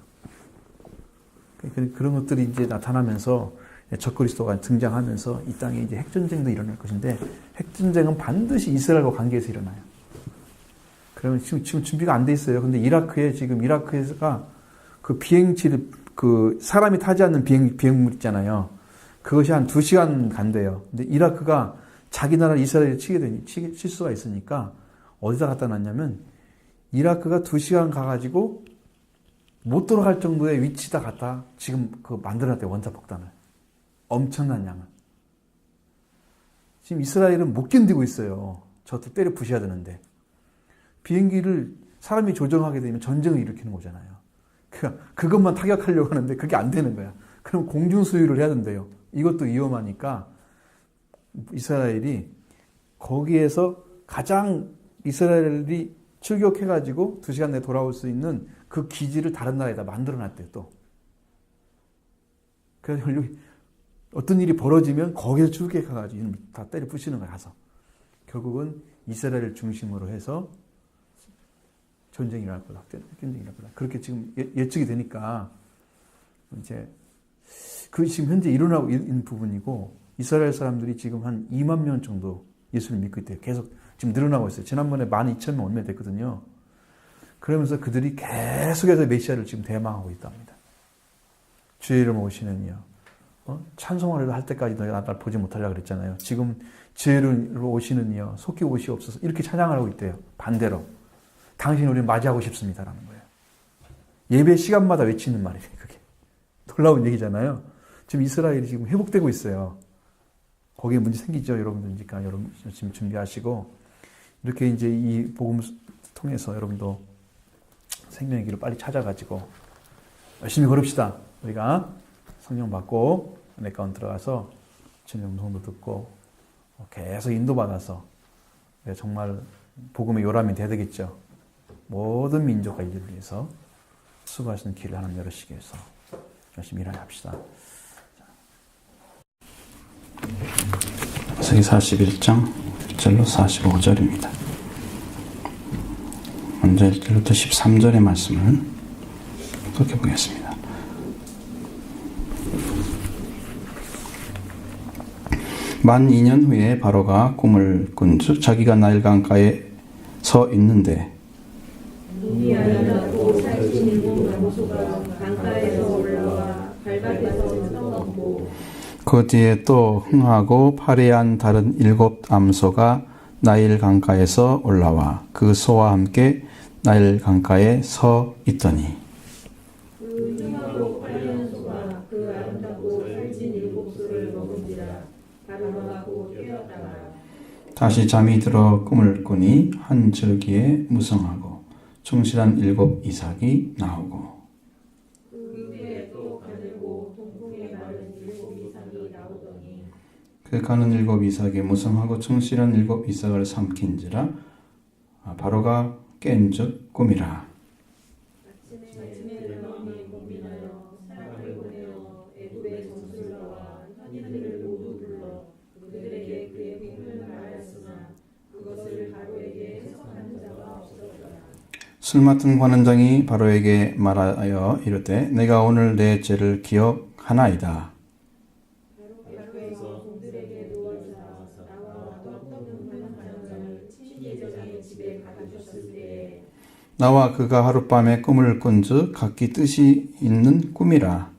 그런 것들이 이제 나타나면서 적그리스도가 등장하면서 이 땅에 이제 핵전쟁도 일어날 것인데 핵전쟁은 반드시 이스라엘과 관계에서 일어나요. 그러면 지금 준비가 안 돼 있어요. 근데 이라크에가 그 비행치를 그 사람이 타지 않는 비행물 있잖아요. 그것이 한 2시간 간대요. 근데 이라크가 자기 나라 이스라엘을 칠 수가 있으니까 어디다 갖다 놨냐면 이라크가 2시간 가가지고 못 돌아갈 정도의 위치다 갖다 지금 그 만들어놨대요. 원자폭탄을. 엄청난 양을. 지금 이스라엘은 못 견디고 있어요. 저도 때려 부셔야 되는데. 비행기를 사람이 조정하게 되면 전쟁을 일으키는 거잖아요. 그것만 타격하려고 하는데 그게 안 되는 거야. 그럼 공중 수유를 해야 된대요. 이것도 위험하니까 이스라엘이 거기에서 가장 이스라엘이 출격해가지고 2시간 내에 돌아올 수 있는 그 기지를 다른 나라에다 만들어놨대요. 또. 그래서 어떤 일이 벌어지면 거기서 출격해가지고 다 때려 부시는 거야. 가서. 결국은 이스라엘을 중심으로 해서 전쟁이 일어날 거다. 전쟁이 일어날 거다. 그렇게 지금 예측이 되니까 이제 그 지금 현재 일어나고 있는 부분이고 이스라엘 사람들이 지금 한 2만 명 정도 예수를 믿고 있대요. 계속 지금 늘어나고 있어요. 지난번에 12,000명 얼마 됐거든요. 그러면서 그들이 계속해서 메시아를 지금 대망하고 있답니다. 주의 이름 오시는 이여. 찬송하려 할 때까지 너희가 나를 보지 못하려고 그랬잖아요. 지금 주의 이름 오시는 이여 속히 오시옵소서 이렇게 찬양하고 있대요. 반대로. 당신 우리를 맞이하고 싶습니다라는 거예요. 예배 시간마다 외치는 말이에요. 그게. 놀라운 얘기잖아요. 지금 이스라엘이 지금 회복되고 있어요. 거기에 문제 생기죠. 여러분들. 여러분 열심히 준비하시고 이렇게 이제 이 복음 통해서 여러분도 생명의 길을 빨리 찾아가지고 열심히 걸읍시다. 우리가 성령 받고 내 가운데 들어가서 주님의 음성도 듣고 계속 인도받아서 정말 복음의 요람이 돼야 되겠죠. 모든 민족과 인류를 위해서 수고하시는 길을 하나님 열으시기 위해서 열심히 일하여 합시다.
창세기 41장 1절로 45절입니다. 먼저 1절부터 13절의 말씀을 읽어보겠습니다. 만 2년 후에 바로가 꿈을 꾼즉 자기가 나일 강가에 서 있는데
눈이 아련하고 살찐 일곱 나무수가 강가에서 올라와 발밭에서 떠먹고
그 뒤에 또 흥하고 파래한 다른 7 암소가 나일 강가에서 올라와 그 소와 함께 나일 강가에 서 있더니
그 흥하고 파래한 소가 그 아름답고 살찐 7수를 먹은지라 다름하고 깨었다가
다시 잠이 들어 꿈을 꾸니 한 절기에 무성하고 충실한 7 이삭이 나오고
그 후에 또 가늘고 동풍에 마른 7 이삭이 나오더니
그 가는 7 이삭이 무성하고 충실한 7 이삭을 삼킨지라 바로가 깬즉 꿈이라.
아침에 르몬이 고민하여 사람을 보내어 애굽의 정술가와 현인들을 모두 불러 그들에게 그의 꿈을 말하였으나 그것을 바로에게 해석하는 자가 없었더라.
술 맡은 관원장이 바로에게 말하여 이르되 내가 오늘 내 죄를 기억하나이다.
바로에서 공들에게 누워서 나와 떡없는 관원장을 친제장의 집에 가두셨을 때에
나와 그가 하룻밤에 꿈을 꾼즉 각기 뜻이 있는 꿈이라.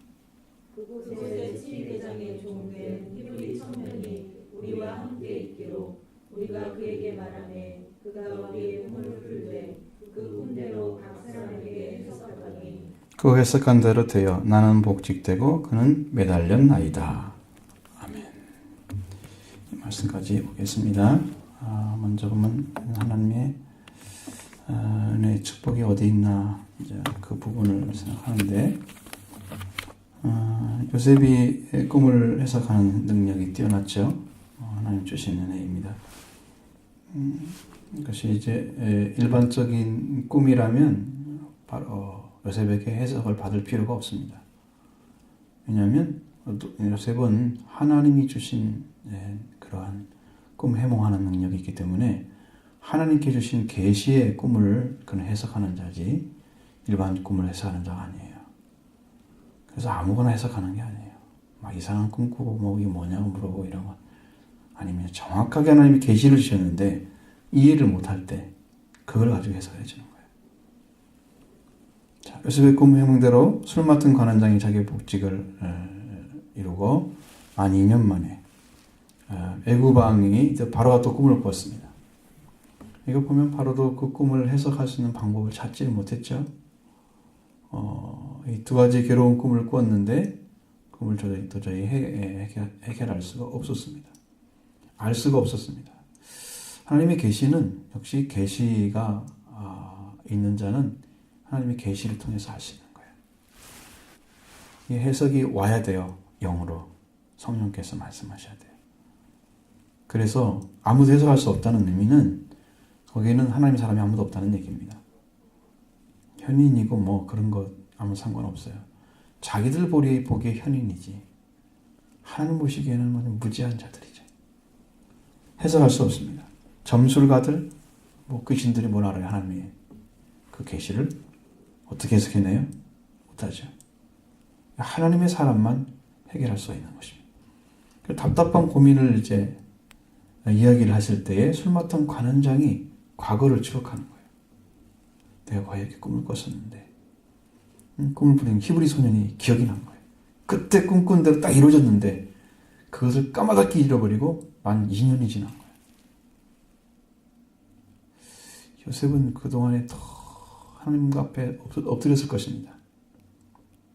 그곳에 치위대장의 종된 히브리 청년이 우리와 함께 있기로 우리가 그에게 말하매 그가 우리의 꿈을 풀되 그 꿈대로 각 사람에게 해석하더니
그 해석한 대로 되어 나는 복직되고 그는 매달렸나이다. 아멘. 이 말씀까지 보겠습니다. 먼저 보면 하나님의 은혜의 축복이 어디 있나 이제 그 부분을 생각하는데 요셉이 꿈을 해석하는 능력이 뛰어났죠. 하나님 주신 은혜입니다. 이것이 이제 일반적인 꿈이라면 바로 요셉에게 해석을 받을 필요가 없습니다. 왜냐하면 요셉은 하나님이 주신 그러한 꿈 해몽하는 능력이 있기 때문에 하나님께 주신 계시의 꿈을 그는 해석하는 자지 일반 꿈을 해석하는 자가 아니에요. 그래서 아무거나 해석하는 게 아니에요. 막 이상한 꿈 꾸고 뭐 이게 뭐냐고 물어보고 이런 건 아니면 정확하게 하나님이 계시를 주셨는데 이해를 못할 때 그걸 가지고 해석해 주는 거예요. 자, 요셉의 꿈 해몽대로 술 맡은 관원장이 자기 복직을 이루고 만 2년 만에 애굽 왕이 바로가 또 꿈을 꾸었습니다. 이거 보면 바로도 그 꿈을 해석할 수 있는 방법을 찾지를 못했죠. 이 2가지 괴로운 꿈을 꾸었는데 꿈을 도저히 해결할 수가 없었습니다. 알 수가 없었습니다. 하나님의 계시는 역시 계시가 있는 자는 하나님의 계시를 통해서 할 수 있는 거예요. 이 해석이 와야 돼요. 영으로 성령께서 말씀하셔야 돼요. 그래서 아무도 해석할 수 없다는 의미는 거기에는 하나님의 사람이 아무도 없다는 얘기입니다. 현인이고 뭐 그런 거 아무 상관없어요. 자기들 보기에 현인이지 하나님 보시기에는 무지한 자들이죠. 해석할 수 없습니다. 점술가들, 귀신들이 뭘 알아요? 하나님의 그 계시를 어떻게 해석해내요? 못하죠. 하나님의 사람만 해결할 수 있는 것입니다. 답답한 고민을 이제 이야기를 하실 때에 술 맡은 관원장이 과거를 추억하는 거예요. 내가 과연 이렇게 꿈을 꿨었는데 꿈을 꾸는 히브리 소년이 기억이 난 거예요. 그때 꿈꾼 대로 딱 이루어졌는데 그것을 까마득히 잃어버리고 만 2년이 지난 거예요. 요셉은 그동안에 더 하나님 앞에 엎드렸을 것입니다.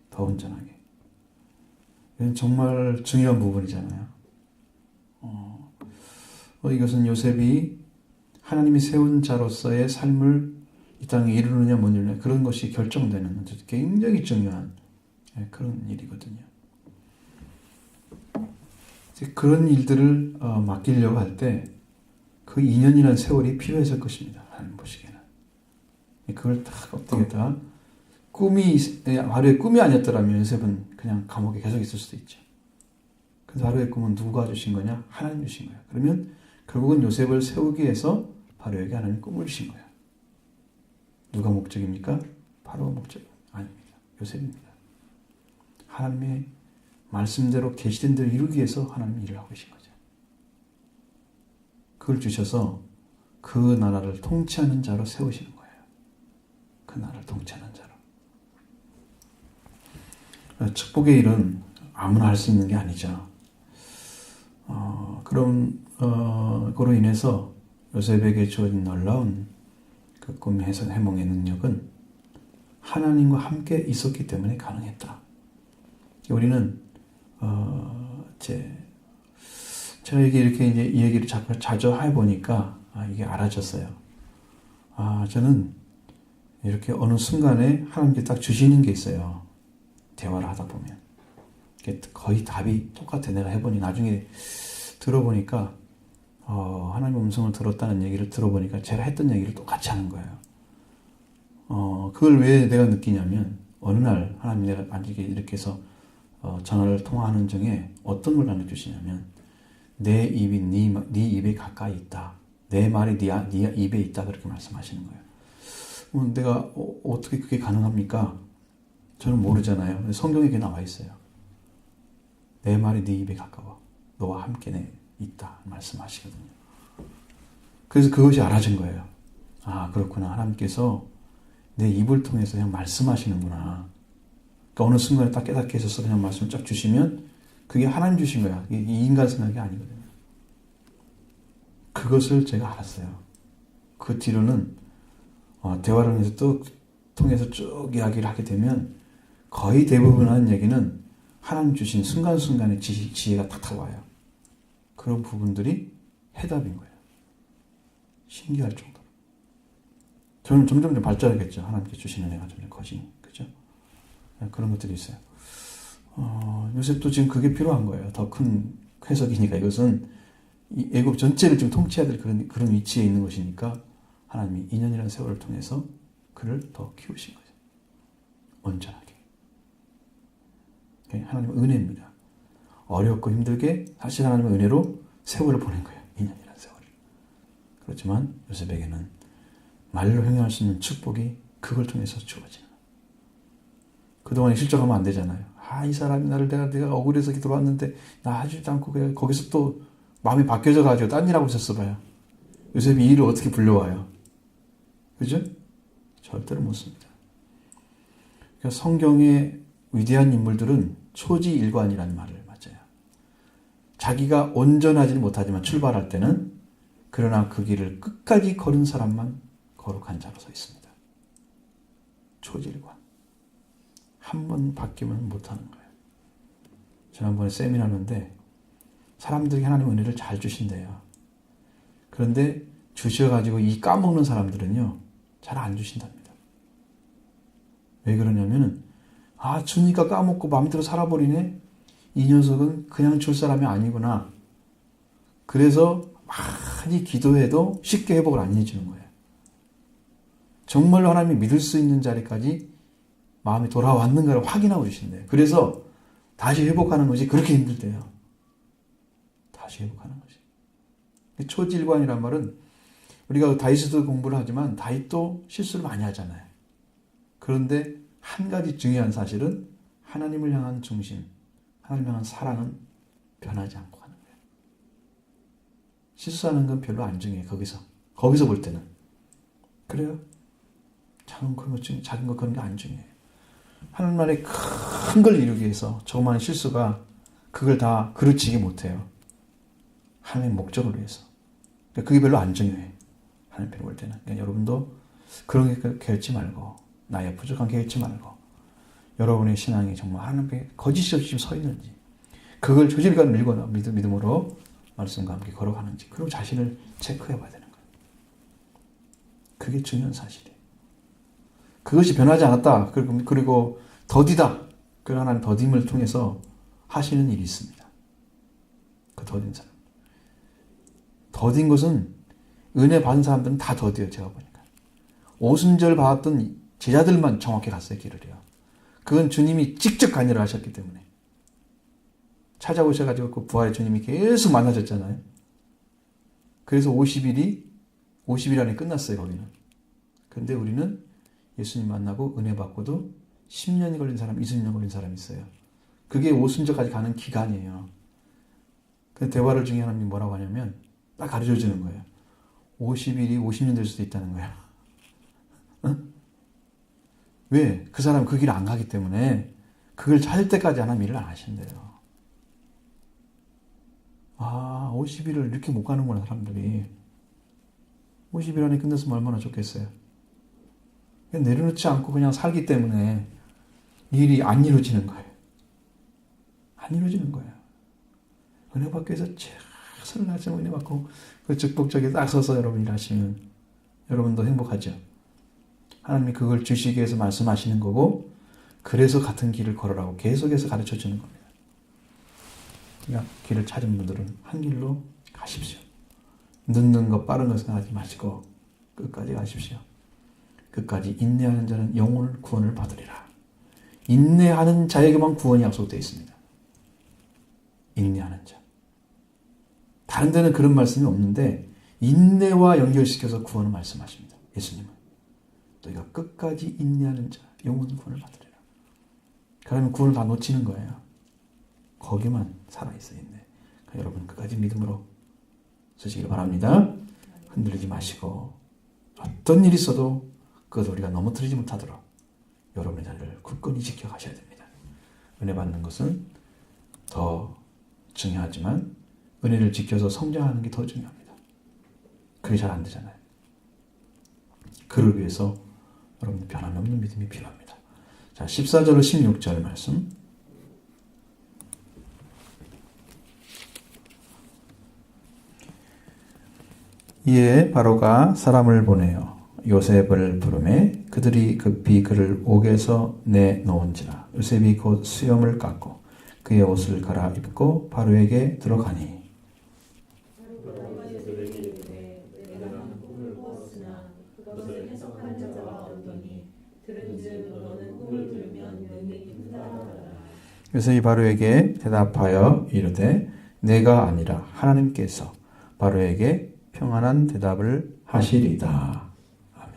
더 온전하게. 이건 정말 중요한 부분이잖아요. 이것은 요셉이 하나님이 세운 자로서의 삶을 이 땅에 이루느냐 못 이루느냐 그런 것이 결정되는 굉장히 중요한 그런 일이거든요. 그런 일들을 맡기려고 할 때 그 2년이라는 세월이 필요했을 것입니다. 하나님 보시기에는. 그걸 딱 어떻게 다 하루의 꿈이 아니었더라면 요셉은 그냥 감옥에 계속 있을 수도 있죠. 그래서 하루의 꿈은 누가 주신 거냐? 하나님 주신 거예요. 그러면 결국은 요셉을 세우기 위해서 바로에게 하나님 꿈을 주신 거예요. 누가 목적입니까? 바로 목적 아닙니다. 요셉입니다. 하나님의 말씀대로 계시된 대로 이루기 위해서 하나님 일을 하고 계신 거죠. 그걸 주셔서 그 나라를 통치하는 자로 세우시는 거예요. 그 나라를 통치하는 자로. 축복의 일은 아무나 할 수 있는 게 아니죠. 그로 인해서 요셉에게 주어진 놀라운 그 꿈 해석 해몽의 능력은 하나님과 함께 있었기 때문에 가능했다. 우리는 제가 이렇게 이제 이 얘기를 자주 해보니까 이게 알아졌어요. 저는 이렇게 어느 순간에 하나님께 딱 주시는 게 있어요. 대화를 하다 보면. 거의 답이 똑같아. 내가 해보니 나중에 들어보니까 하나님의 음성을 들었다는 얘기를 들어보니까 제가 했던 얘기를 똑같이 하는 거예요. 그걸 왜 내가 느끼냐면 어느 날 하나님 내가 만약에 이렇게 해서 전화를 통화하는 중에 어떤 걸 나눠 주시냐면 내 입이 네 입에 가까이 있다. 내 말이 네 입에 있다. 그렇게 말씀하시는 거예요. 내가 어떻게 그게 가능합니까? 저는 모르잖아요. 성경에 그게 나와 있어요. 내 말이 네 입에 가까워. 너와 함께 있다. 말씀하시거든요. 그래서 그것이 알아진 거예요. 아, 그렇구나. 하나님께서 내 입을 통해서 그냥 말씀하시는구나. 그러니까 어느 순간에 딱 깨닫게 해서 그냥 말씀을 쫙 주시면 그게 하나님 주신 거야. 이게 인간 생각이 아니거든요. 그것을 제가 알았어요. 그 뒤로는 대화를 통해서 쭉 이야기를 하게 되면 거의 대부분 하는 얘기는 하나님 주신 순간순간의 지혜가 탁탁 와요. 그런 부분들이 해답인 거예요. 신기할 정도로. 저는 점점 발전하겠죠. 하나님께 주시는 은혜가 점점 커지니. 그죠? 그런 것들이 있어요. 요셉도 지금 그게 필요한 거예요. 더 큰 해석이니까 이것은 이 애굽 전체를 지금 통치해야 될 그런 위치에 있는 것이니까 하나님이 2년이라는 세월을 통해서 그를 더 키우신 거죠. 온전하게. 하나님의 은혜입니다. 어렵고 힘들게 사실 하나님의 은혜로 세월을 보낸 거예요. 2년이라는 세월을. 그렇지만 요셉에게는 말로 형용할 수 있는 축복이 그걸 통해서 주어지는 거예요. 그동안에 실족하면 안 되잖아요. 이 사람이 내가 억울해서 들어왔는데 나 하지도 않고 그냥 거기서 또 마음이 바뀌어져 가지고 딴 일하고 있었어 봐요. 요셉이 이 일을 어떻게 불러와요? 그죠? 절대로 못 씁니다. 그러니까 성경의 위대한 인물들은 초지일관이라는 말을 맞아요. 자기가 온전하지는 못하지만 출발할 때는 그러나 그 길을 끝까지 걸은 사람만 거룩한 자로 서 있습니다. 초지일관. 한 번 바뀌면 못하는 거예요. 지난번에 세미나 하는데 사람들이 하나님 은혜를 잘 주신대요. 그런데 주셔가지고 이 까먹는 사람들은요 잘 안 주신답니다. 왜 그러냐면은 주니까 까먹고 마음대로 살아버리네. 이 녀석은 그냥 줄 사람이 아니구나. 그래서 많이 기도해도 쉽게 회복을 안 해주는 거예요. 정말로 하나님이 믿을 수 있는 자리까지 마음이 돌아왔는가를 확인하고 주신대요. 그래서 다시 회복하는 것이 그렇게 힘들대요. 다시 회복하는 것이. 초지일관이란 말은 우리가 다윗도 공부를 하지만 다윗도 실수를 많이 하잖아요. 그런데 한 가지 중요한 사실은 하나님을 향한 중심, 하나님을 향한 사랑은 변하지 않고 가는 거예요. 실수하는 건 별로 안 중요해요. 거기서 볼 때는. 그래요? 작은 거 그런 게 안 중요해요. 하나님 나라의 큰 걸 이루기 위해서 조그마한 실수가 그걸 다 그르치지 못해요. 하나님의 목적을 위해서. 그러니까 그게 별로 안 중요해. 하나님 볼 때는. 그러니까 여러분도 그런 게 결지 말고 나의 부족한 게 결지 말고 여러분의 신앙이 정말 하나님께 거짓이 없이 서 있는지 그걸 조질감 밀거나 믿음으로 말씀과 함께 걸어가는지 그리고 자신을 체크해 봐야 되는 거예요. 그게 중요한 사실이에요. 그것이 변하지 않았다. 그리고 더디다. 그 하나님 더딤을 통해서 하시는 일이 있습니다. 그 더딘 사람. 더딘 것은 은혜 받은 사람들은 다 더뎌요. 제가 보니까. 오순절 받았던 제자들만 정확히 갔어요. 길을요. 그건 주님이 직접 관여를 하셨기 때문에. 찾아오셔가지고 그 부활의 주님이 계속 만나셨잖아요. 그래서 50일 안에 끝났어요. 거기는. 그런데 우리는 예수님 만나고 은혜 받고도 10년이 걸린 사람, 20년 걸린 사람이 있어요. 그게 오순절까지 가는 기간이에요. 그 대화를 중에 하나님이 뭐라고 하냐면 딱 가르쳐 주는 거예요. 50일이 50년 될 수도 있다는 거예요. 응? 왜? 그 사람은 그 길을 안 가기 때문에 그걸 찾을 때까지 하나님 일을 안 하신대요. 50일을 이렇게 못 가는구나 사람들이. 50일 안에 끝냈으면 얼마나 좋겠어요. 내려놓지 않고 그냥 살기 때문에 일이 안 이루어지는 거예요. 안 이루어지는 거예요. 은혜 받기 위해서 최선을 다해서 은혜 받고 그 축복적에 딱 서서 여러분 일하시면 여러분도 행복하죠. 하나님이 그걸 주시기 위해서 말씀하시는 거고 그래서 같은 길을 걸으라고 계속해서 가르쳐 주는 겁니다. 그러니까 길을 찾은 분들은 한 길로 가십시오. 늦는 것 빠른 것 생각하지 마시고 끝까지 가십시오. 끝까지 인내하는 자는 영혼을 구원을 받으리라. 인내하는 자에게만 구원이 약속되어 있습니다. 인내하는 자. 다른 데는 그런 말씀이 없는데 인내와 연결시켜서 구원을 말씀하십니다. 예수님은. 너희가 끝까지 인내하는 자, 영혼을 구원을 받으리라. 그러면 구원을 다 놓치는 거예요. 거기만 살아있어야 인내. 그러니까 여러분 끝까지 믿음으로 서시길 바랍니다. 흔들리지 마시고 어떤 일이 있어도 그것을 우리가 넘어뜨리지 못하도록 여러분의 자리를 굳건히 지켜가셔야 됩니다. 은혜 받는 것은 더 중요하지만 은혜를 지켜서 성장하는 게 더 중요합니다. 그게 잘 안 되잖아요. 그를 위해서 여러분 변함없는 믿음이 필요합니다. 자, 14절로 16절 말씀. 이에 바로가 사람을 보내어 요셉을 부르매 그들이 급히 그를 옥에서 내놓은지라. 요셉이 곧 수염을 깎고 그의 옷을 갈아입고 바로에게 들어가니 요셉이 바로에게 대답하여 이르되 내가 아니라 하나님께서 바로에게 평안한 대답을 하시리다. 아멘.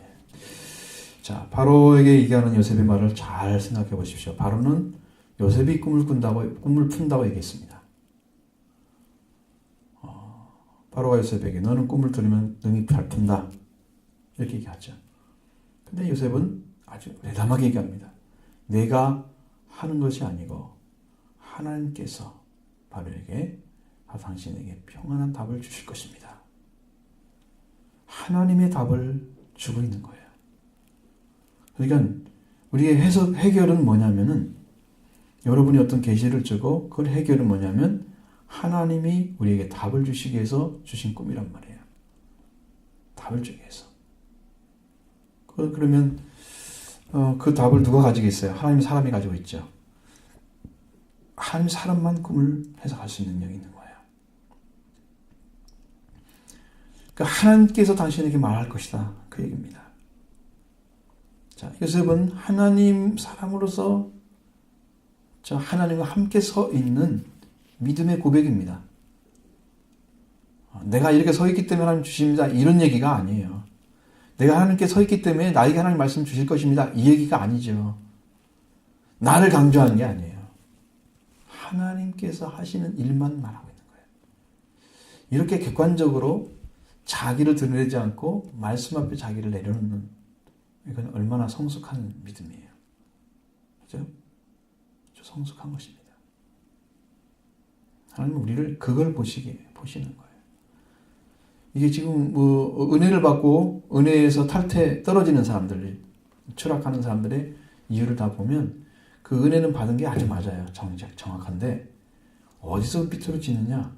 자, 바로에게 얘기하는 요셉의 말을 잘 생각해 보십시오. 바로는 요셉이 꿈을 푼다고 얘기했습니다. 바로가 요셉에게 너는 꿈을 들으면 능히 잘 푼다. 이렇게 얘기하죠. 근데 요셉은 아주 대담하게 얘기합니다. 내가 하는 것이 아니고 하나님께서 바로에게 당신에게 평안한 답을 주실 것입니다. 하나님의 답을 주고 있는 거예요. 그러니까 우리의 해결은 뭐냐면은 여러분이 어떤 계시를 주고 그걸 해결은 뭐냐면 하나님이 우리에게 답을 주시기 위해서 주신 꿈이란 말이에요. 답을 주기 위해서. 그러면 그 답을 누가 가지고 있어요? 하나님 사람이 가지고 있죠. 하나님 사람만 꿈을 해석할 수 있는 능력이 있는 거예요. 그러니까 하나님께서 당신에게 말할 것이다. 그 얘기입니다. 자, 요셉은 하나님 사람으로서 하나님과 함께 서 있는 믿음의 고백입니다. 내가 이렇게 서 있기 때문에 하나님 주십니다. 이런 얘기가 아니에요. 내가 하나님께 서 있기 때문에 나에게 하나님 말씀 주실 것입니다. 이 얘기가 아니죠. 나를 강조하는 게 아니에요. 하나님께서 하시는 일만 말하고 있는 거예요. 이렇게 객관적으로 자기를 드러내지 않고 말씀 앞에 자기를 내려놓는 이건 얼마나 성숙한 믿음이에요. 그죠? 성숙한 것입니다. 하나님은 우리를 그걸 보시는 거예요. 이게 지금 은혜를 받고 은혜에서 떨어지는 사람들, 추락하는 사람들의 이유를 다 보면 그 은혜는 받은 게 아주 맞아요. 정확한데 어디서 삐뚤어지느냐?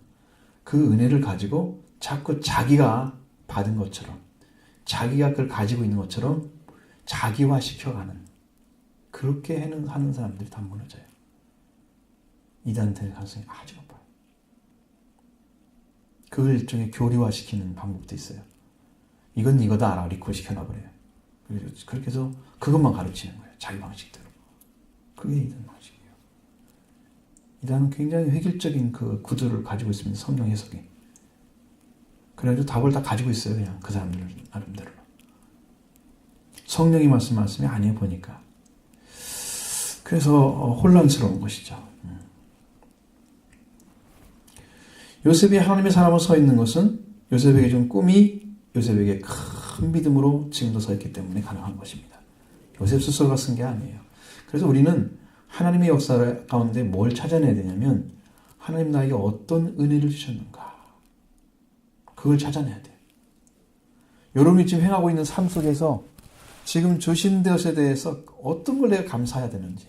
그 은혜를 가지고 자꾸 자기가 받은 것처럼 자기가 그걸 가지고 있는 것처럼 자기화시켜가는 그렇게 하는 사람들이 다 무너져요. 이단 될 가능성이 아주 높아요. 그걸 일종의 교리화시키는 방법도 있어요. 이건 이거다 알아 리콜 시켜놔버려요. 그렇게 해서 그것만 가르치는 거예요. 자기 방식대로. 그게 이단 방식이에요. 이단은 굉장히 획일적인 그 구조를 가지고 있습니다. 성경 해석이. 그래가지고 답을 다 가지고 있어요. 그냥 그 사람들 나름대로. 성령이 말씀이 아니에요. 보니까. 그래서 혼란스러운 것이죠. 요셉이 하나님의 사람으로 서 있는 것은 요셉에게 준 꿈이 요셉에게 큰 믿음으로 지금도 서 있기 때문에 가능한 것입니다. 요셉 스스로가 쓴 게 아니에요. 그래서 우리는 하나님의 역사 가운데 뭘 찾아내야 되냐면 하나님 나에게 어떤 은혜를 주셨는가 그걸 찾아내야 돼요. 여러분이 지금 행하고 있는 삶 속에서 지금 주신 것에 대해서 어떤 걸 내가 감사해야 되는지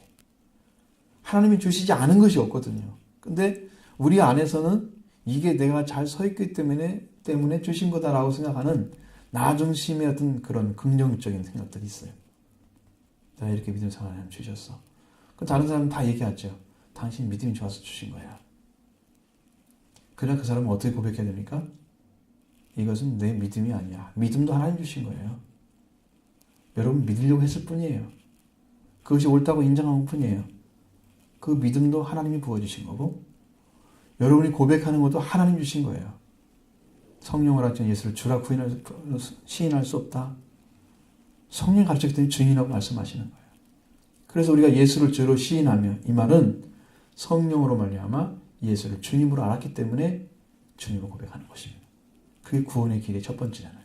하나님이 주시지 않은 것이 없거든요. 근데 우리 안에서는 이게 내가 잘 서 있기 때문에 주신 거다라고 생각하는 나 중심의 어떤 그런 긍정적인 생각들이 있어요. 내가 이렇게 믿음 생활을 하나님 주셨어. 그 다른 사람은 다 얘기하죠. 당신 믿음이 좋아서 주신 거야. 그러나 그 사람은 어떻게 고백해야 됩니까? 이것은 내 믿음이 아니야. 믿음도 하나님 주신 거예요. 여러분 믿으려고 했을 뿐이에요. 그것이 옳다고 인정한 뿐이에요. 그 믿음도 하나님이 부어주신 거고 여러분이 고백하는 것도 하나님 주신 거예요. 성령을 가르치는 예수를 주라 시인할 수 없다. 성령 가르쳤기 때문에 주인이라고 말씀하시는 거예요. 그래서 우리가 예수를 주로 시인하며 이 말은 성령으로 말미암아 예수를 주님으로 알았기 때문에 주님을 고백하는 것입니다. 그게 구원의 길의 첫 번째잖아요.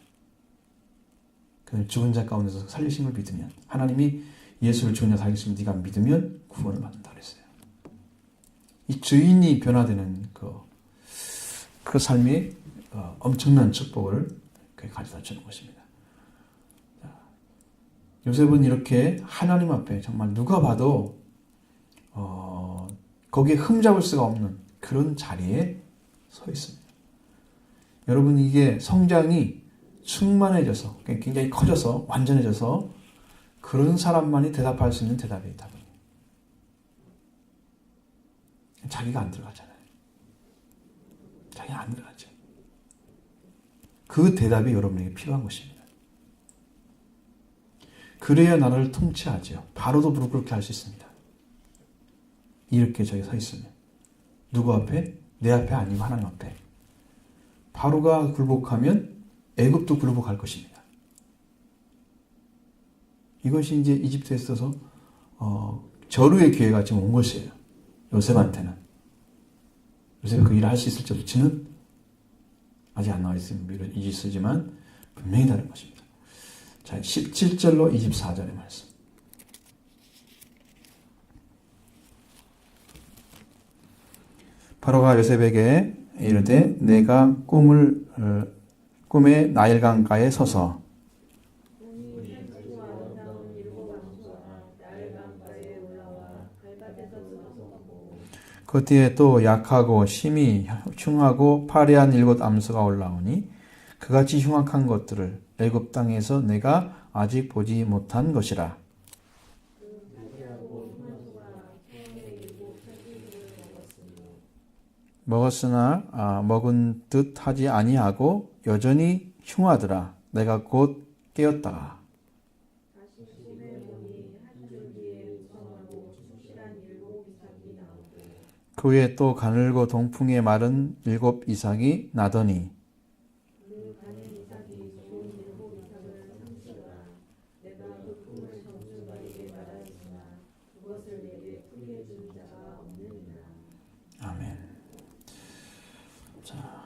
그는 죽은 자 가운데서 살리신 걸 믿으면 하나님이 예수를 주냐 살리심을 네가 믿으면 구원을 받는다 그랬어요. 이 주인이 변화되는 그 삶이 엄청난 축복을 가져다 주는 것입니다. 요셉은 이렇게 하나님 앞에 정말 누가 봐도 거기에 흠잡을 수가 없는 그런 자리에 서 있습니다. 여러분 이게 성장이 충만해져서 굉장히 커져서 완전해져서 그런 사람만이 대답할 수 있는 대답이 답이에요. 자기가 안 들어가잖아요. 자기가 안 들어가죠. 그 대답이 여러분에게 필요한 것입니다. 그래야 나라를 통치하죠. 바로도 무릎 꿇게 할 수 있습니다. 이렇게 저기 서 있으면 누구 앞에? 내 앞에 아니고 하나님 앞에. 바로가 굴복하면 애굽도 굴복할 것입니다. 이것이 이제 이집트에 있어서 절호의 기회가 지금 온 것이에요. 요셉한테는. 요셉이 그 일을 할 수 있을지 없지는 아직 안 나와 있으면 이지쓰지만 분명히 다른 것입니다. 자, 17절로 24절의 말씀. 바로가 요셉에게 이르되 내가 꿈에 나일강가에 서서 그 뒤에 또 약하고 심히 흉하고 파리한 7 암소가 올라오니 그같이 흉악한 것들을 애굽 땅에서 내가 아직 보지 못한 것이라. 먹었으나 먹은 듯 하지 아니하고 여전히 흉하더라. 내가 곧 깨었다. 그 후에 또 가늘고 동풍에 마른 7 이삭이 나더니 아멘. 자,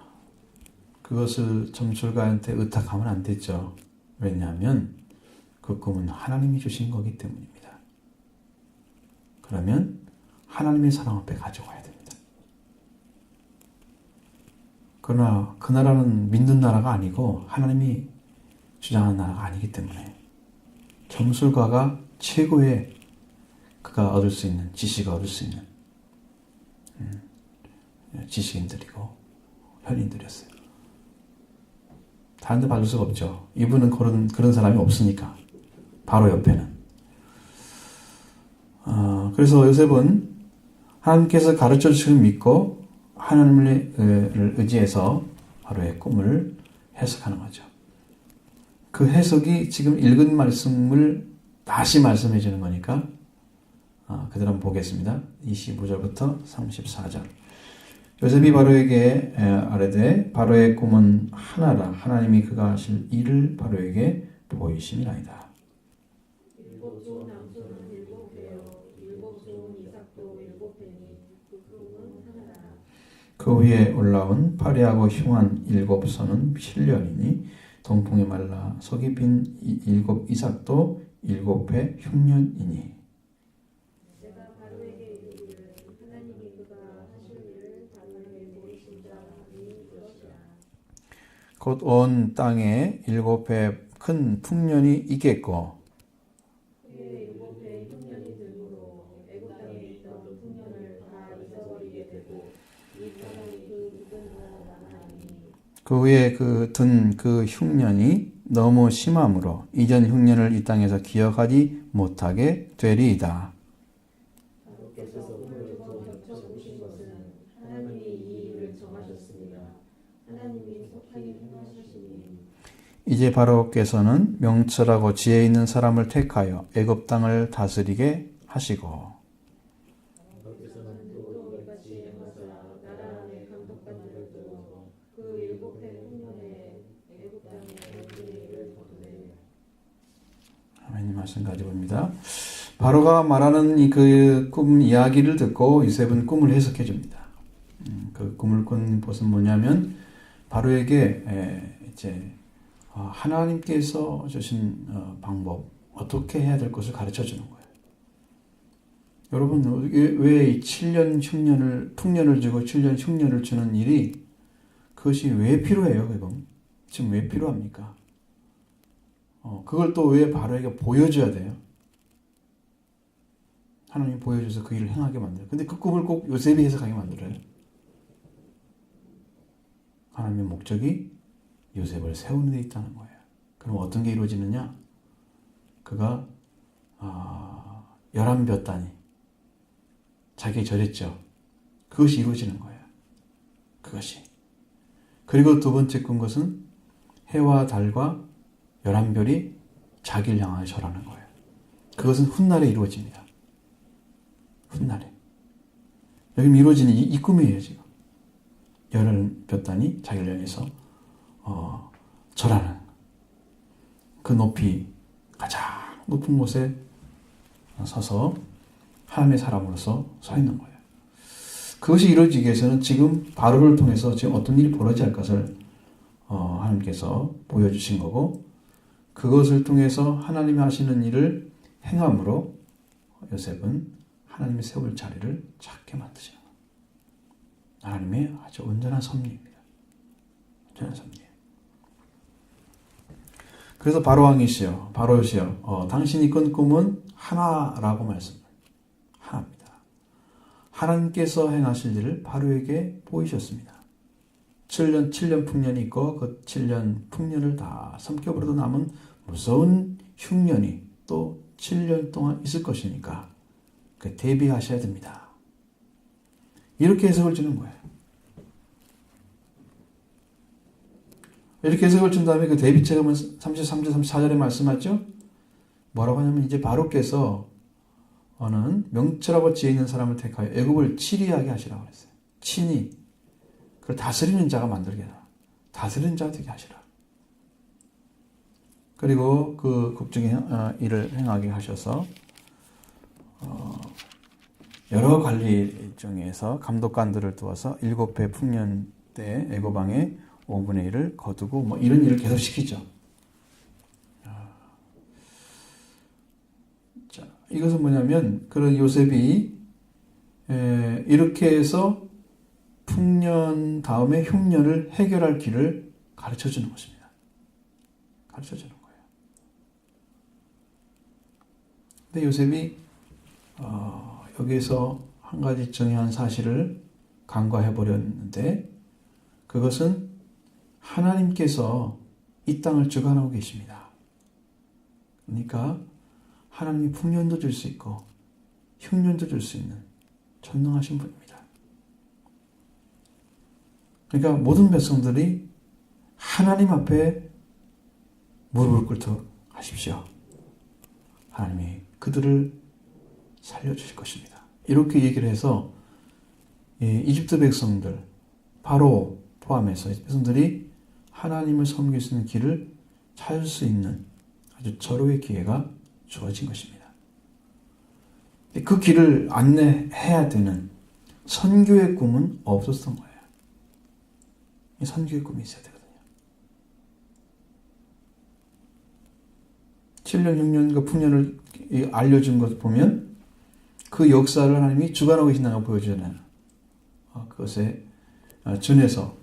그것을 점술가한테 의탁하면 안 되죠. 왜냐하면 그 꿈은 하나님이 주신 거기 때문입니다. 그러면 하나님의 사랑 앞에 가져가야 됩니다. 그러나 그 나라는 믿는 나라가 아니고 하나님이 주장하는 나라가 아니기 때문에 점술가가 최고의 그가 얻을 수 있는 지식을 얻을 수 있는 지식인들이고 현인들이었어요. 다른 데 받을 수가 없죠. 이분은 그런 사람이 없으니까 바로 옆에는. 그래서 요셉은 하나님께서 가르쳐 주시는 믿고 하나님을 의지해서 바로의 꿈을 해석하는 거죠. 그 해석이 지금 읽은 말씀을 다시 말씀해 주는 거니까 그대로 한번 보겠습니다. 25절부터 34절. 요셉이 바로에게 아뢰되 바로의 꿈은 하나라. 하나님이 그가 하실 일을 바로에게 보이심이라이다. 그 위에 올라온 파리하고 흉한 7 선은 필년이니 동풍에 말라 속이 빈 7 이삭도 7회 흉년이니. 곧 온 땅에 7회 큰 풍년이 있겠고 그 후에 든 그 흉년이 너무 심함으로 이전 흉년을 이 땅에서 기억하지 못하게 되리이다.
바로께서 꿈으로부터 겹쳐보신 것은 하나님이 이 일을 정하셨습니다. 하나님이 속하게 행하셨으니
이제 바로께서는 명철하고 지혜 있는 사람을 택하여 애굽 땅을 다스리게 하시고
바로께서는 또 이같이 행하사 나라 안에 감독관들을 두어 그 7해 흉년에 애굽 땅에 모든 일을 거두되
하나님 말씀 가지고 옵니다. 바로가 말하는 이 그 꿈 이야기를 듣고 요셉은 꿈을 해석해 줍니다. 그 꿈을 꾼 것은 뭐냐면 바로에게 이제 하나님께서 주신 방법, 어떻게 해야 될 것을 가르쳐 주는 거예요. 여러분, 왜 이 7년 흉년을, 풍년을 주고 7년 흉년을 주는 일이 그것이 왜 필요해요, 그건? 지금 왜 필요합니까? 그걸 또 왜 바로에게 보여줘야 돼요? 하나님이 보여줘서 그 일을 행하게 만들어요. 근데 그 꿈을 꼭 요셉이 해석하게 만들어요. 하나님의 목적이 요셉을 세우는 데 있다는 거예요. 그럼 어떤 게 이루어지느냐? 그가 11볕단이 자기에 절했죠. 그것이 이루어지는 거예요. 그것이. 그리고 두 번째 꾼 것은 해와 달과 11별이 자기를 향하여 절하는 거예요. 그것은 훗날에 이루어집니다. 훗날에. 여기 이루어지는 이 꿈이에요, 지금. 11볕단이 자기를 향해서 절하는 그 높이 가장 높은 곳에 서서 하나님의 사람으로서 서 있는 거예요. 그것이 이루어지기 위해서는 지금 바로를 통해서 지금 어떤 일이 벌어질 것을 하나님께서 보여주신 거고 그것을 통해서 하나님이 하시는 일을 행함으로 요셉은 하나님이 세울 자리를 찾게 만드시는 거예요. 하나님의 아주 온전한 섭리입니다. 온전한 섭리예요. 그래서 바로왕이시여, 바로시여, 당신이 꾼 꿈은 하나라고 말씀합니다. 하나입니다. 하나님께서 행하실 일을 바로에게 보이셨습니다. 7년 풍년이 있고 그 7년 풍년을 다 삼켜버려도 남은 무서운 흉년이 또 7년 동안 있을 것이니까 대비하셔야 됩니다. 이렇게 해석을 주는 거예요. 이렇게 해석을 준 다음에 그 대비책은 33절, 34절에 말씀하죠. 뭐라고 하냐면 이제 바로께서 어는 명철하고 지혜 있는 사람을 택하여 애굽을 치리하게 하시라고 했어요. 친히 그걸 다스리는 자가 만들게 하라. 다스리는 자가 되게 하시라. 그리고 그 국중의 일을 행하게 하셔서 여러 관리 중에서 감독관들을 두어서 7해 풍년 때 애굽 왕의 5분의 1을 거두고 뭐 이런 일을 계속 시키죠. 자, 이것은 뭐냐면 그런 요셉이 이렇게 해서 풍년 다음에 흉년을 해결할 길을 가르쳐 주는 것입니다. 가르쳐 주는 거예요. 근데 요셉이 여기에서 한 가지 정의한 사실을 간과해 버렸는데 그것은 하나님께서 이 땅을 주관하고 계십니다. 그러니까 하나님이 풍년도 줄 수 있고 흉년도 줄 수 있는 전능하신 분입니다. 그러니까 모든 백성들이 하나님 앞에 무릎을 꿇도록 하십시오. 하나님이 그들을 살려주실 것입니다. 이렇게 얘기를 해서 이집트 백성들, 바로 포함해서 백성들이 하나님을 섬길 수 있는 길을 찾을 수 있는 아주 절호의 기회가 주어진 것입니다. 그 길을 안내해야 되는 선교의 꿈은 없었던 거예요. 이 선교의 꿈이 있어야 되거든요. 7년, 6년 그 풍년을 알려준 것을 보면 그 역사를 하나님이 주관하고 계신다고 보여주잖아요. 그것에 준해서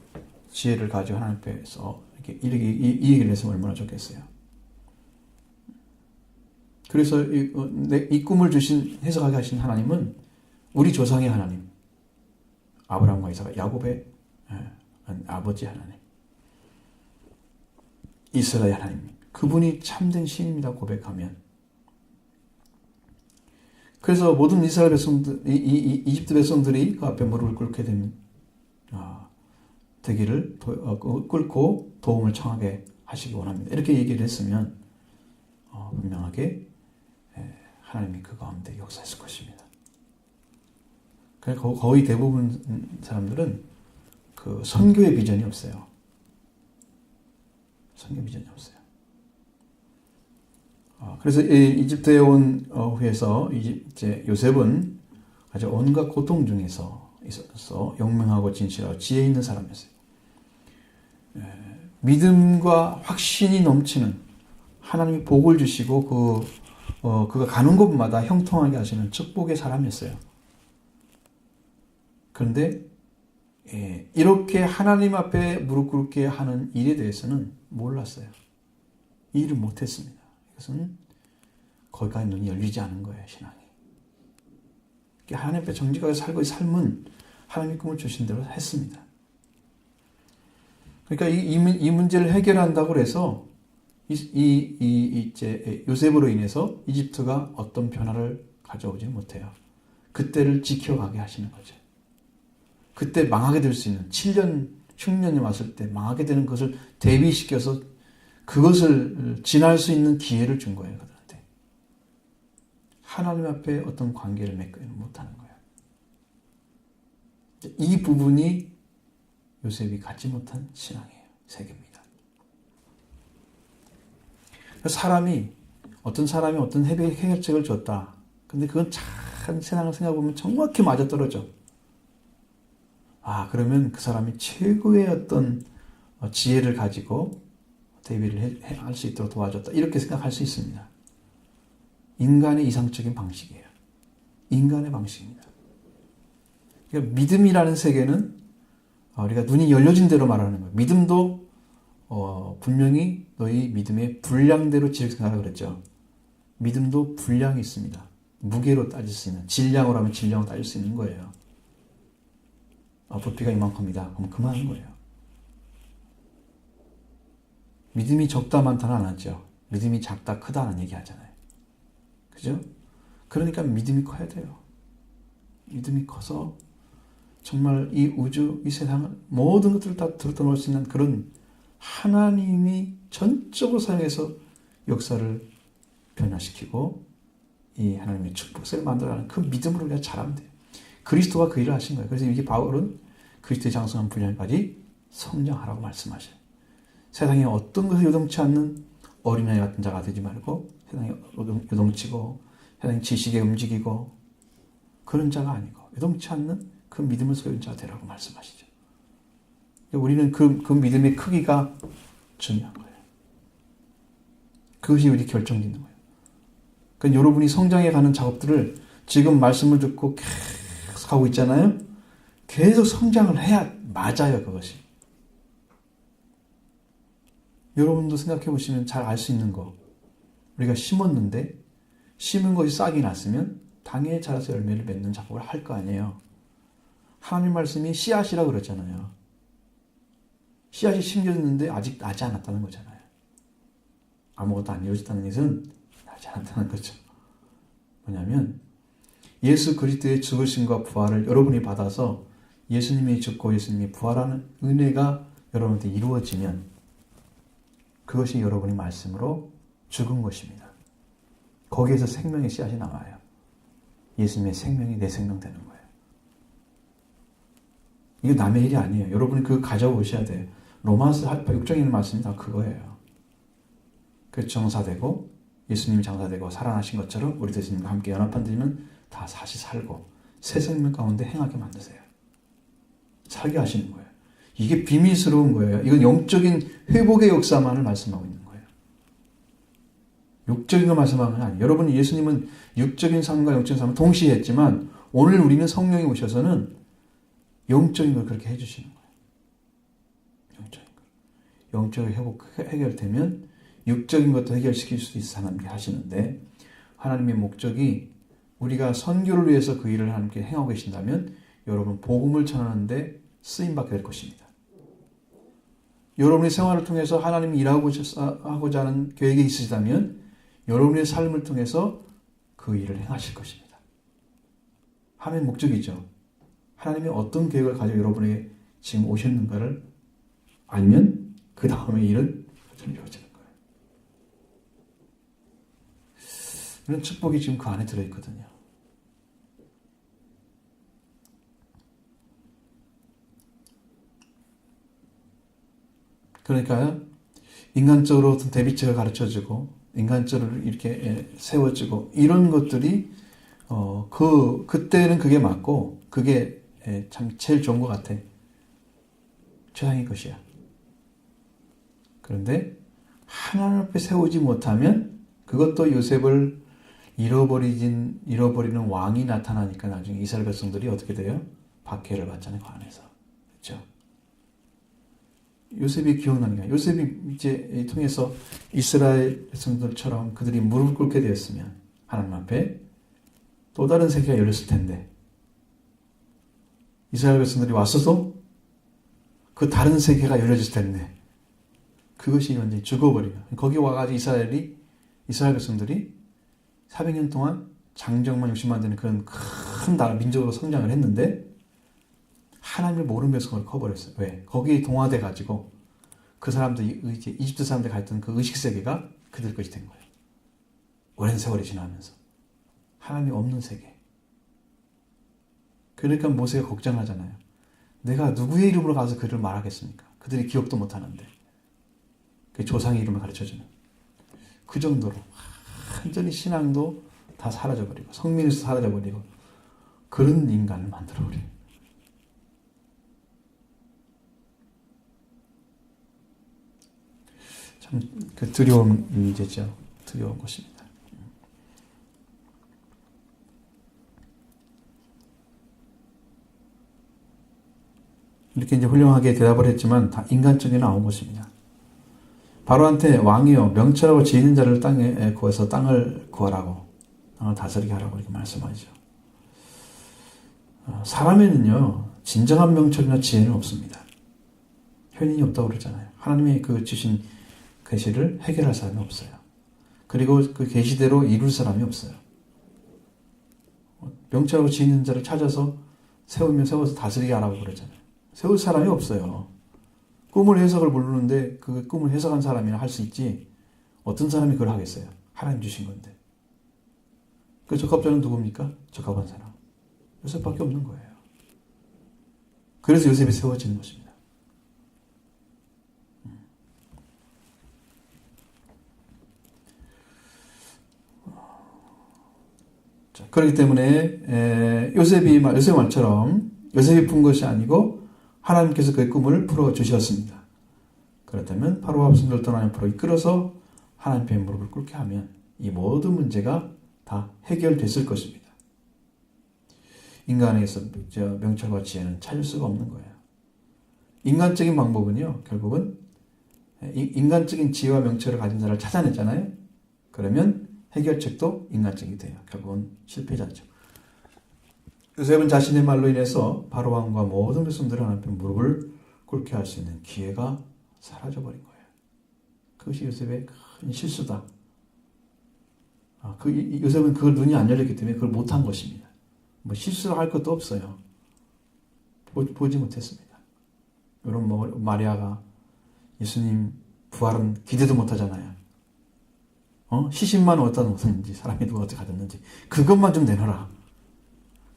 지혜를 가지고 하나님 앞에서 이렇게 이 얘기를 했으면 얼마나 좋겠어요. 그래서 이 꿈을 주신 해석하게 하신 하나님은 우리 조상의 하나님, 아브라함과 이삭, 야곱의 아버지 하나님, 이스라엘 하나님, 그분이 참된 신입니다. 고백하면. 그래서 모든 이스라엘 백성들, 이집트 백성들이 그 앞에 무릎을 꿇게 되면 되기를 꿇고 도움을 청하게 하시기 원합니다. 이렇게 얘기를 했으면 분명하게 하나님이 그 가운데 역사했을 것입니다. 그러니까 거의 대부분 사람들은 그 선교의 비전이 없어요. 선교 비전이 없어요. 그래서 이집트에 온 후에서 이제 요셉은 아주 온갖 고통 중에서 있어서 용맹하고 진실하고 지혜 있는 사람이었어요. 믿음과 확신이 넘치는 하나님이 복을 주시고 그가 가는 곳마다 형통하게 하시는 축복의 사람이었어요. 그런데 이렇게 하나님 앞에 무릎 꿇게 하는 일에 대해서는 몰랐어요. 이 일을 못했습니다. 이것은 거기까지 눈이 열리지 않은 거예요, 신앙이. 하나님 앞에 정직하게 살고 이 삶은 하나님의 꿈을 주신 대로 했습니다. 그러니까 이 문제를 해결한다고 해서 이제 요셉으로 인해서 이집트가 어떤 변화를 가져오지 못해요. 그때를 지켜가게 하시는 거죠. 그때 망하게 될 수 있는 7년, 흉년이 왔을 때 망하게 되는 것을 대비시켜서 그것을 지날 수 있는 기회를 준 거예요. 그들한테. 하나님 앞에 어떤 관계를 맺지는 못하는 거예요. 이 부분이 요셉이 갖지 못한 신앙이에요. 세계입니다. 어떤 사람이 어떤 해결책을 줬다. 근데 그건 참 세상을 생각해보면 정확히 맞아떨어져. 그러면 그 사람이 최고의 어떤 지혜를 가지고 대비를 할 수 있도록 도와줬다. 이렇게 생각할 수 있습니다. 인간의 이상적인 방식이에요. 인간의 방식입니다. 그러니까 믿음이라는 세계는 우리가 눈이 열려진 대로 말하는 거예요. 믿음도 분명히 너희 믿음의 분량대로 생각하라 그랬죠. 믿음도 분량이 있습니다. 무게로 따질 수 있는, 질량으로 하면 질량으로 따질 수 있는 거예요. 부피가 이만큼이다. 그럼 그만한 거예요. 믿음이 적다 많다는 안 하죠. 믿음이 작다 크다는 얘기 하잖아요. 그죠? 그러니까 믿음이 커야 돼요. 믿음이 커서 정말 이 우주, 이 세상을 모든 것들을 다 들어놓을 수 있는 그런 하나님이 전적으로 사용해서 역사를 변화시키고 이 하나님의 축복을 만들어가는 그 믿음으로 우리가 잘하면 돼요. 그리스도가 그 일을 하신 거예요. 그래서 여기 바울은 그리스도의 장성한 분량까지 성장하라고 말씀하셔요. 세상에 어떤 것을 요동치 않는 어린아이 같은 자가 되지 말고 세상에 요동치고 세상에 지식에 움직이고 그런 자가 아니고 요동치 않는 그 믿음을 소유한 자가 되라고 말씀하시죠. 우리는 그 믿음의 크기가 중요한 거예요. 그것이 우리 결정짓는 거예요. 그러니까 여러분이 성장해 가는 작업들을 지금 말씀을 듣고 계속 하고 있잖아요. 계속 성장을 해야 맞아요, 그것이. 여러분도 생각해 보시면 잘 알 수 있는 거. 우리가 심었는데 심은 것이 싹이 났으면 당연히 자라서 열매를 맺는 작업을 할 거 아니에요. 하나님 말씀이 씨앗이라고 그랬잖아요. 씨앗이 심겨졌는데 아직 나지 않았다는 거잖아요. 아무것도 안 이루어졌다는 것은 나지 않았다는 거죠. 뭐냐면 예수 그리스도의 죽으심과 부활을 여러분이 받아서 예수님이 죽고 예수님이 부활하는 은혜가 여러분한테 이루어지면 그것이 여러분의 말씀으로 죽은 것입니다. 거기에서 생명의 씨앗이 나와요. 예수님의 생명이 내 생명 되는 거예요. 이게 남의 일이 아니에요. 여러분이 그거 가져오셔야 돼요. 로마서 6장에 있는 말씀이 다 그거예요. 그 정사되고 예수님이 장사되고 살아나신 것처럼 우리도 예수님과 함께 연합한 되면 다 다시 살고 새 생명 가운데 행하게 만드세요. 살게 하시는 거예요. 이게 비밀스러운 거예요. 이건 영적인 회복의 역사만을 말씀하고 있는 거예요. 육적인 거 말씀하는 건 아니에요. 여러분 예수님은 육적인 삶과 영적인 삶을 동시에 했지만 오늘 우리는 성령이 오셔서는 영적인 걸 그렇게 해주시는 거예요. 영적인 걸. 영적인 회복 해결되면 육적인 것도 해결시킬 수 있어 하나님께 하시는데 하나님의 목적이 우리가 선교를 위해서 그 일을 하나님께 행하고 계신다면 여러분 복음을 전하는데 쓰임받게 될 것입니다. 여러분의 생활을 통해서 하나님이 일하고자 하는 계획이 있으시다면 여러분의 삶을 통해서 그 일을 행하실 것입니다. 하나님의 목적이죠. 하나님이 어떤 계획을 가지고 여러분에게 지금 오셨는가를 알면 그 다음의 일은 이루어지는 거예요. 이런 축복이 지금 그 안에 들어있거든요. 그러니까 인간적으로 어떤 대비책을 가르쳐주고 인간적으로 이렇게 세워주고 이런 것들이 그때는 그게 맞고 그게 참 제일 좋은 것 같아. 최상의 것이야. 그런데 하나님 앞에 세우지 못하면 그것도 요셉을 잃어버리는 왕이 나타나니까 나중에 이스라엘 백성들이 어떻게 돼요? 박해를 받잖아요. 그 안에서. 그렇죠? 요셉이 기억나는 거야. 요셉이 이제 통해서 이스라엘 백성들처럼 그들이 무릎을 꿇게 되었으면 하나님 앞에 또 다른 세계가 열렸을 텐데 이스라엘 백성들이 왔어도 그 다른 세계가 열려질 텐데 그것이 완전히 죽어버리면 거기 와가지고 이스라엘 백성들이 400년 동안 장정만 60만 되는 그런 큰 나라 민족으로 성장을 했는데 하나님을 모르는 백성을 커버렸어요. 왜? 거기에 동화돼 가지고 그 사람들 이제 이집트 사람들 가 있던 그 의식 세계가 그들 것이 된 거예요. 오랜 세월이 지나면서 하나님이 없는 세계. 그러니까 모세가 걱정하잖아요. 내가 누구의 이름으로 가서 그를 말하겠습니까? 그들이 기억도 못하는데 그 조상의 이름을 가르쳐주는 그 정도로 완전히 신앙도 다 사라져버리고 성민에서 사라져버리고 그런 인간을 만들어버려요. 참 그 두려운 문제죠. 두려운 것입니다. 이렇게 이제 훌륭하게 대답을 했지만 다 인간적이 나온 것입니다. 바로한테 왕이여 명철하고 지혜 있는 자를 땅에 구해서 땅을 구하라고 땅을 다스리게 하라고 이렇게 말씀하죠. 사람에는요 진정한 명철이나 지혜는 없습니다. 현인이 없다고 그러잖아요. 하나님의 그 주신 계시를 해결할 사람이 없어요. 그리고 그 계시대로 이룰 사람이 없어요. 명철하고 지혜 있는 자를 찾아서 세워서 다스리게 하라고 그러잖아요. 세울 사람이 없어요. 꿈을 해석을 모르는데 그 꿈을 해석한 사람이나 할 수 있지 어떤 사람이 그걸 하겠어요. 하나님 주신 건데. 그 적합자는 누굽니까? 적합한 사람. 요셉밖에 없는 거예요. 그래서 요셉이 세워지는 것입니다. 자, 그렇기 때문에 요셉의 말처럼 요셉이 푼 것이 아니고 하나님께서 그의 꿈을 풀어주셨습니다. 그렇다면 바로와 백성들을 떠나는 앞으로 이끌어서 하나님께 무릎을 꿇게 하면 이 모든 문제가 다 해결됐을 것입니다. 인간에서 명철과 지혜는 찾을 수가 없는 거예요. 인간적인 방법은요, 결국은 인간적인 지혜와 명철을 가진 자를 찾아냈잖아요. 그러면 해결책도 인간적이 돼요. 결국은 실패자죠. 요셉은 자신의 말로 인해서 바로왕과 모든 백성들이 하나님께 무릎을 꿇게 할 수 있는 기회가 사라져버린 거예요. 그것이 요셉의 큰 실수다. 요셉은 그걸 눈이 안 열렸기 때문에 그걸 못한 것입니다. 뭐 실수를 할 것도 없어요. 보지 못했습니다. 여러분 마리아가 예수님 부활은 기대도 못하잖아요. 시신만 어디다 놓았는지 사람이 누가 어떻게 가졌는지 그것만 좀 내놔라.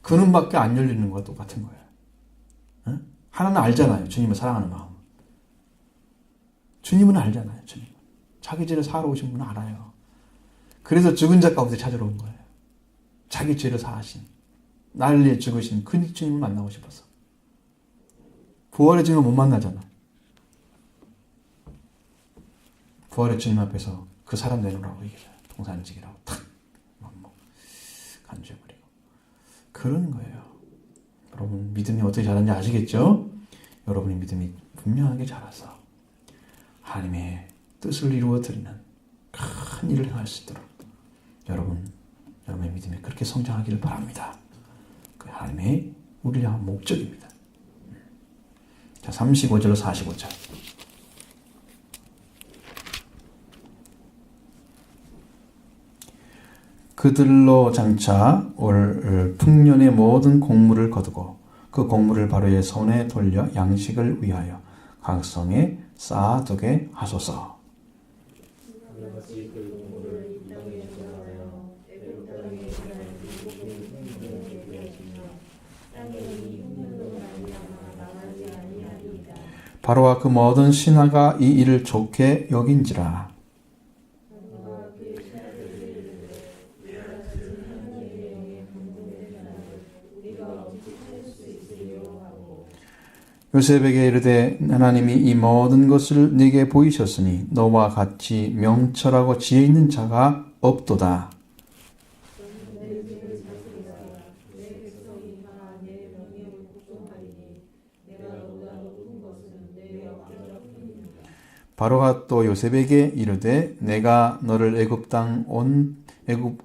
그 눈밖에 안 열리는 것과 똑같은 거예요. 하나는 알잖아요. 주님을 사랑하는 마음. 주님은 알잖아요. 주님은. 자기 죄를 사하러 오신 분은 알아요. 그래서 죽은 자 가운데 찾으러 온 거예요. 자기 죄를 사하신 나를 위해 죽으신 그 주님을 만나고 싶어서. 부활의 주님을 못 만나잖아. 부활의 주님 앞에서 그 사람 내놓으라고 얘기해요. 동산직이라고 탁 간주해버리고. 그런 거예요. 여러분 믿음이 어떻게 자랐는지 아시겠죠? 여러분의 믿음이 분명하게 자라서 하나님의 뜻을 이루어 드리는 큰 일을 행할 수 있도록 여러분의 믿음이 그렇게 성장하기를 바랍니다. 그 하나님의 우리를 향한 목적입니다. 자, 35절로 45절 그들로 장차 올 풍년의 모든 곡물을 거두고 그 곡물을 바로의 손에 돌려 양식을 위하여 각성에 쌓아두게 하소서. 바로와 그 모든 신하가 이 일을 좋게 여긴지라. 요셉에게 이르되 하나님이 이 모든 것을 네게 보이셨으니 너와 같이 명철하고 지혜 있는 자가 없도다. 바로가 또 요셉에게 이르되 내가 너를 애굽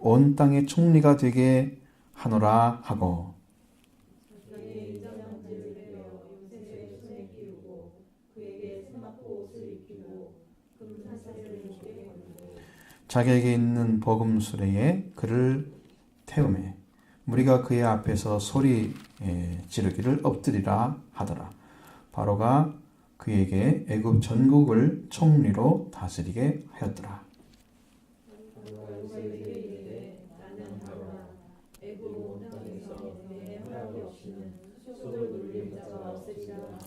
온 땅의 총리가 되게 하노라 하고 자기에게 있는 버금 수레에 그를 태우매 무리가 그의 앞에서 소리 지르기를 엎드리라 하더라. 바로가 그에게 애굽 전국을 총리로 다스리게 하였더라.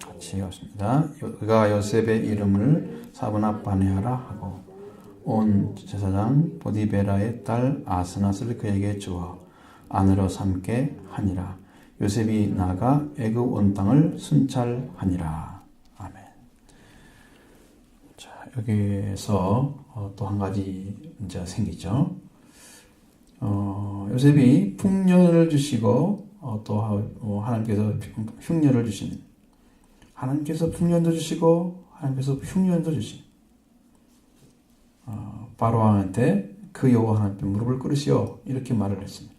같이 읽었습니다. 그가 요셉의 이름을 사브낫바네하라 하고 온 제사장 보디베라의 딸 아스낫을 그에게 주어 아내로 삼게 하니라. 요셉이 나가 애굽 온 땅을 순찰하니라. 아멘. 자, 여기에서 또 한 가지 문제가 생기죠. 요셉이 풍년을 주시고 또 하나님께서 흉년을 주시는, 하나님께서 풍년도 주시고 하나님께서 흉년도 주신 바로 왕한테 그 여호와 하나님께 무릎을 꿇으시오 이렇게 말을 했습니다.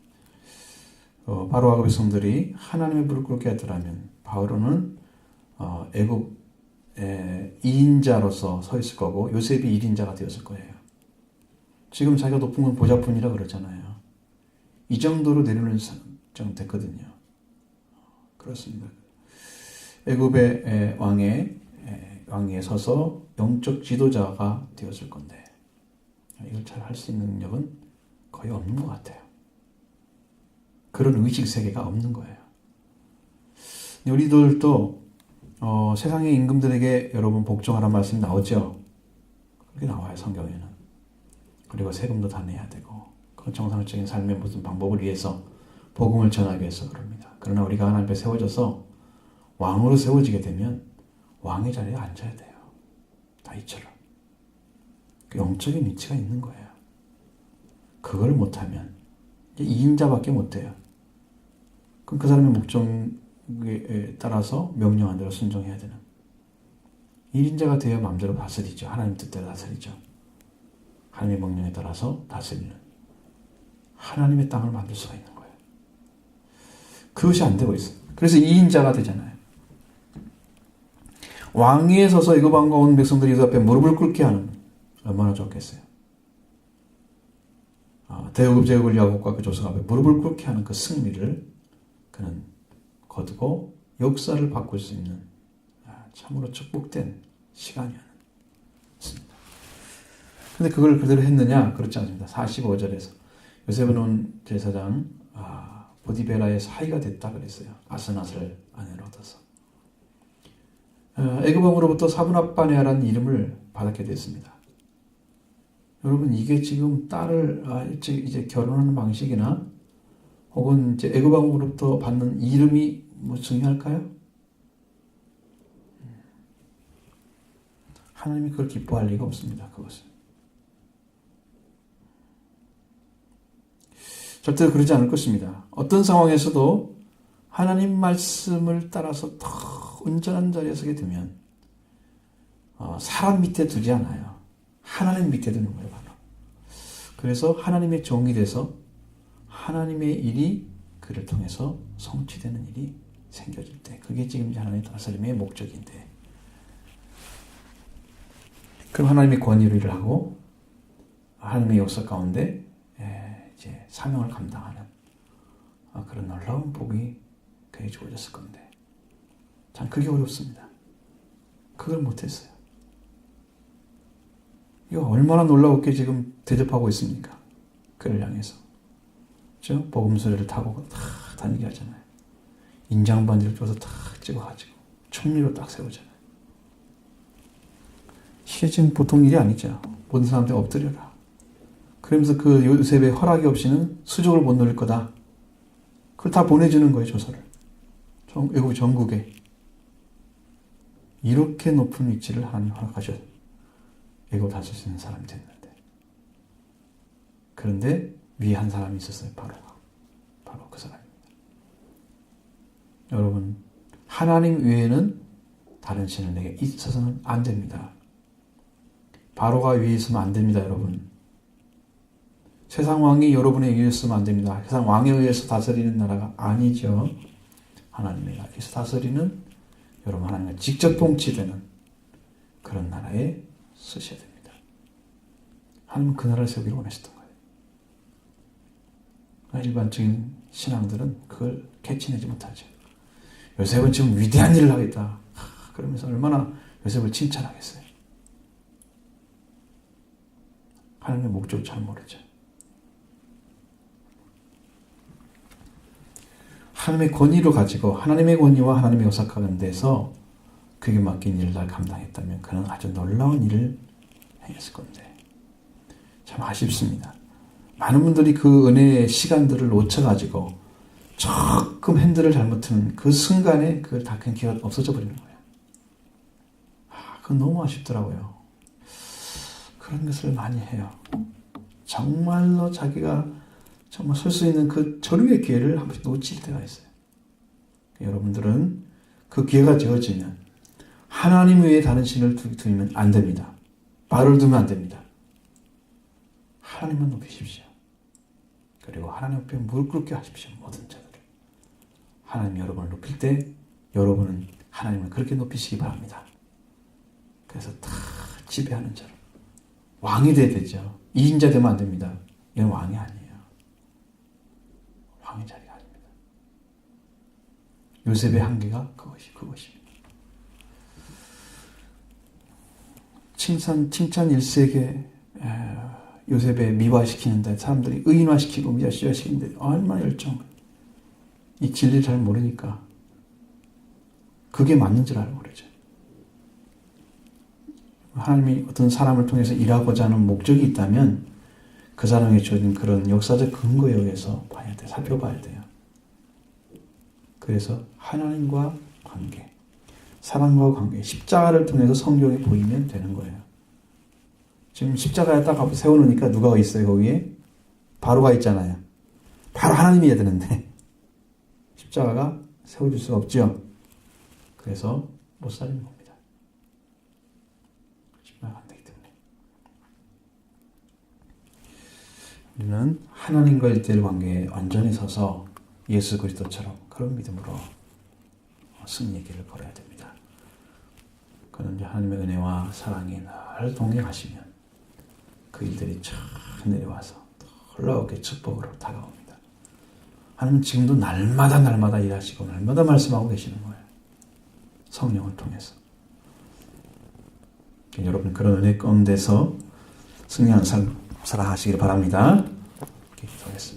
바로와 그 백성들이 하나님의 무릎을 꿇게 하더라면 바로는 애굽의 2인자로서 서 있을 거고 요셉이 1인자가 되었을 거예요. 지금 자기가 높은 건 보좌뿐이라 그러잖아요. 이 정도로 내려오는 정 됐거든요. 그렇습니다. 애굽의 왕위에 서서 영적 지도자가 되었을 건데 이걸 잘 할 수 있는 능력은 거의 없는 것 같아요. 그런 의식 세계가 없는 거예요. 우리들도 세상의 임금들에게 여러분 복종하라는 말씀이 나오죠. 그렇게 나와요, 성경에는. 그리고 세금도 다 내야 되고 그런 정상적인 삶의 무슨 방법을 위해서 복음을 전하기 위해서 그럽니다. 그러나 우리가 하나님 앞에 세워져서 왕으로 세워지게 되면 왕의 자리에 앉아야 돼요. 다윗처럼. 그 영적인 위치가 있는 거예요. 그걸 못하면 2인자밖에 못해요. 그럼 그 사람의 목적에 따라서 명령한 대로 순종해야 되는 1인자가 되어 마음대로 다스리죠. 하나님 뜻대로 다스리죠. 하나님의 명령에 따라서 다스리는 하나님의 땅을 만들 수가 있는 거예요. 그것이 안 되고 있어요. 그래서 2인자가 되잖아요. 왕위에 서서 애굽 왕과 온 백성들이 그 앞에 무릎을 꿇게 하는, 얼마나 좋겠어요. 대애굽 제국을 야곱과 그 조상 앞에 무릎을 꿇게 하는 그 승리를 그는 거두고 역사를 바꿀 수 있는 참으로 축복된 시간이었습니다. 근데 그걸 그대로 했느냐? 그렇지 않습니다. 45절에서 요셉은 온 제사장 보디베라의 사이가 됐다 그랬어요. 아스낫을 아내로 얻어서. 애굽 왕으로부터 사브낫바네아라는 이름을 받게 됐습니다. 여러분, 이게 지금 딸을 이제 결혼하는 방식이나 혹은 이제 애굽 왕으로부터 받는 이름이 뭐 중요할까요? 하나님이 그걸 기뻐할 리가 없습니다. 그것은 절대로 그러지 않을 것입니다. 어떤 상황에서도 하나님 말씀을 따라서 더 온전한 자리에 서게 되면 사람 밑에 두지 않아요. 하나님 밑에 두는 거예요. 바로. 그래서 하나님의 종이 돼서 하나님의 일이 그를 통해서 성취되는 일이 생겨질 때, 그게 지금 하나님의 다스림의 목적인데, 그럼 하나님의 권위로 일을 하고 하나님의 역사 가운데 이제 사명을 감당하는 그런 놀라운 복이 그에게 주어졌을 건데 참 그게 어렵습니다. 그걸 못했어요. 이거 얼마나 놀라웠게 지금 대접하고 있습니까? 그를 향해서. 그렇죠? 복음서리를 타고 탁 다니게 하잖아요. 인장반지를 줘서 탁 찍어가지고 총리로 딱 세우잖아요. 이게 지금 보통 일이 아니죠. 모든 사람들이 엎드려라. 그러면서 그 요셉의 허락이 없이는 수족을 못 누릴 거다. 그걸 다 보내주는 거예요, 조서를. 외국 전국에. 이렇게 높은 위치를 하나님 허락하셔. 애굽 다스릴 수 있는 사람이 됐는데. 그런데 위에 한 사람이 있었어요, 바로가. 바로 그 사람입니다. 여러분, 하나님 외에는 다른 신을 내게 있어서는 안 됩니다. 바로가 위에 있으면 안 됩니다, 여러분. 세상 왕이 여러분에 의해 있으면 안 됩니다. 세상 왕에 의해서 다스리는 나라가 아니죠. 하나님의 나라에서 다스리는 여러분 하나님과 직접 통치되는 그런 나라에 쓰셔야 됩니다. 하나님은 그 나라를 세우기를 원하셨던 거예요. 일반적인 신앙들은 그걸 캐치내지 못하죠. 요셉은 지금 위대한 일을 하겠다. 그러면서 얼마나 요셉을 칭찬하겠어요. 하나님의 목적을 잘 모르죠. 하나님의 권위로 가지고 하나님의 권위와 하나님의 요삭하는 데서 그에게 맡긴 일을 잘 감당했다면 그는 아주 놀라운 일을 행했을 건데 참 아쉽습니다. 많은 분들이 그 은혜의 시간들을 놓쳐가지고 조금 핸들을 잘못 트는 그 순간에 그걸 다 그냥 기회가 없어져 버리는 거예요. 그건 너무 아쉽더라고요. 그런 것을 많이 해요. 정말로 자기가 정말 설 수 있는 그 절유의 기회를 한 번씩 놓칠 때가 있어요. 여러분들은 그 기회가 주어지면 하나님 외에 다른 신을 두면 안 됩니다. 바로를 두면 안 됩니다. 하나님만 높이십시오. 그리고 하나님 앞에 무릎 꿇게 하십시오. 모든 자들을. 하나님이 여러분을 높일 때 여러분은 하나님을 그렇게 높이시기 바랍니다. 그래서 다 지배하는 자로 왕이 돼야 되죠. 2인자 되면 안 됩니다. 이건 왕이 아니에요. 왕의 자리가 아닙니다. 요셉의 한계가 그것입니다. 칭찬 일색에 요셉의 미화시키는데 사람들이 의인화시키고 미화시키는데 얼마나 열정. 이 진리를 잘 모르니까 그게 맞는 줄 알고 그러죠. 하나님이 어떤 사람을 통해서 일하고자 하는 목적이 있다면 그 사람에게 주어진 그런 역사적 근거에 의해서 봐야 돼, 살펴봐야 돼요. 그래서 하나님과 관계, 사랑과 관계, 십자가를 통해서 성경이 보이면 되는 거예요. 지금 십자가에 딱 세워놓으니까 누가 있어요, 거기에? 바로가 있잖아요. 바로 하나님이어야 되는데 십자가가 세워질 수가 없죠. 그래서 못 살리는 겁니다. 십자가가 안 되기 때문에. 우리는 하나님과 1:1 관계에 완전히 서서 예수 그리스도처럼 그런 믿음으로 승리의 길을 걸어야 됩니다. 그는 하나님의 은혜와 사랑이 늘 동행하시면 그 일들이 쫙 내려와서 놀라우게 축복으로 다가옵니다. 하나님은 지금도 날마다 일하시고 날마다 말씀하고 계시는 거예요. 성령을 통해서. 여러분 그런 은혜 가운데서 승리하는 삶 살아가시길 바랍니다. 기도하겠습니다.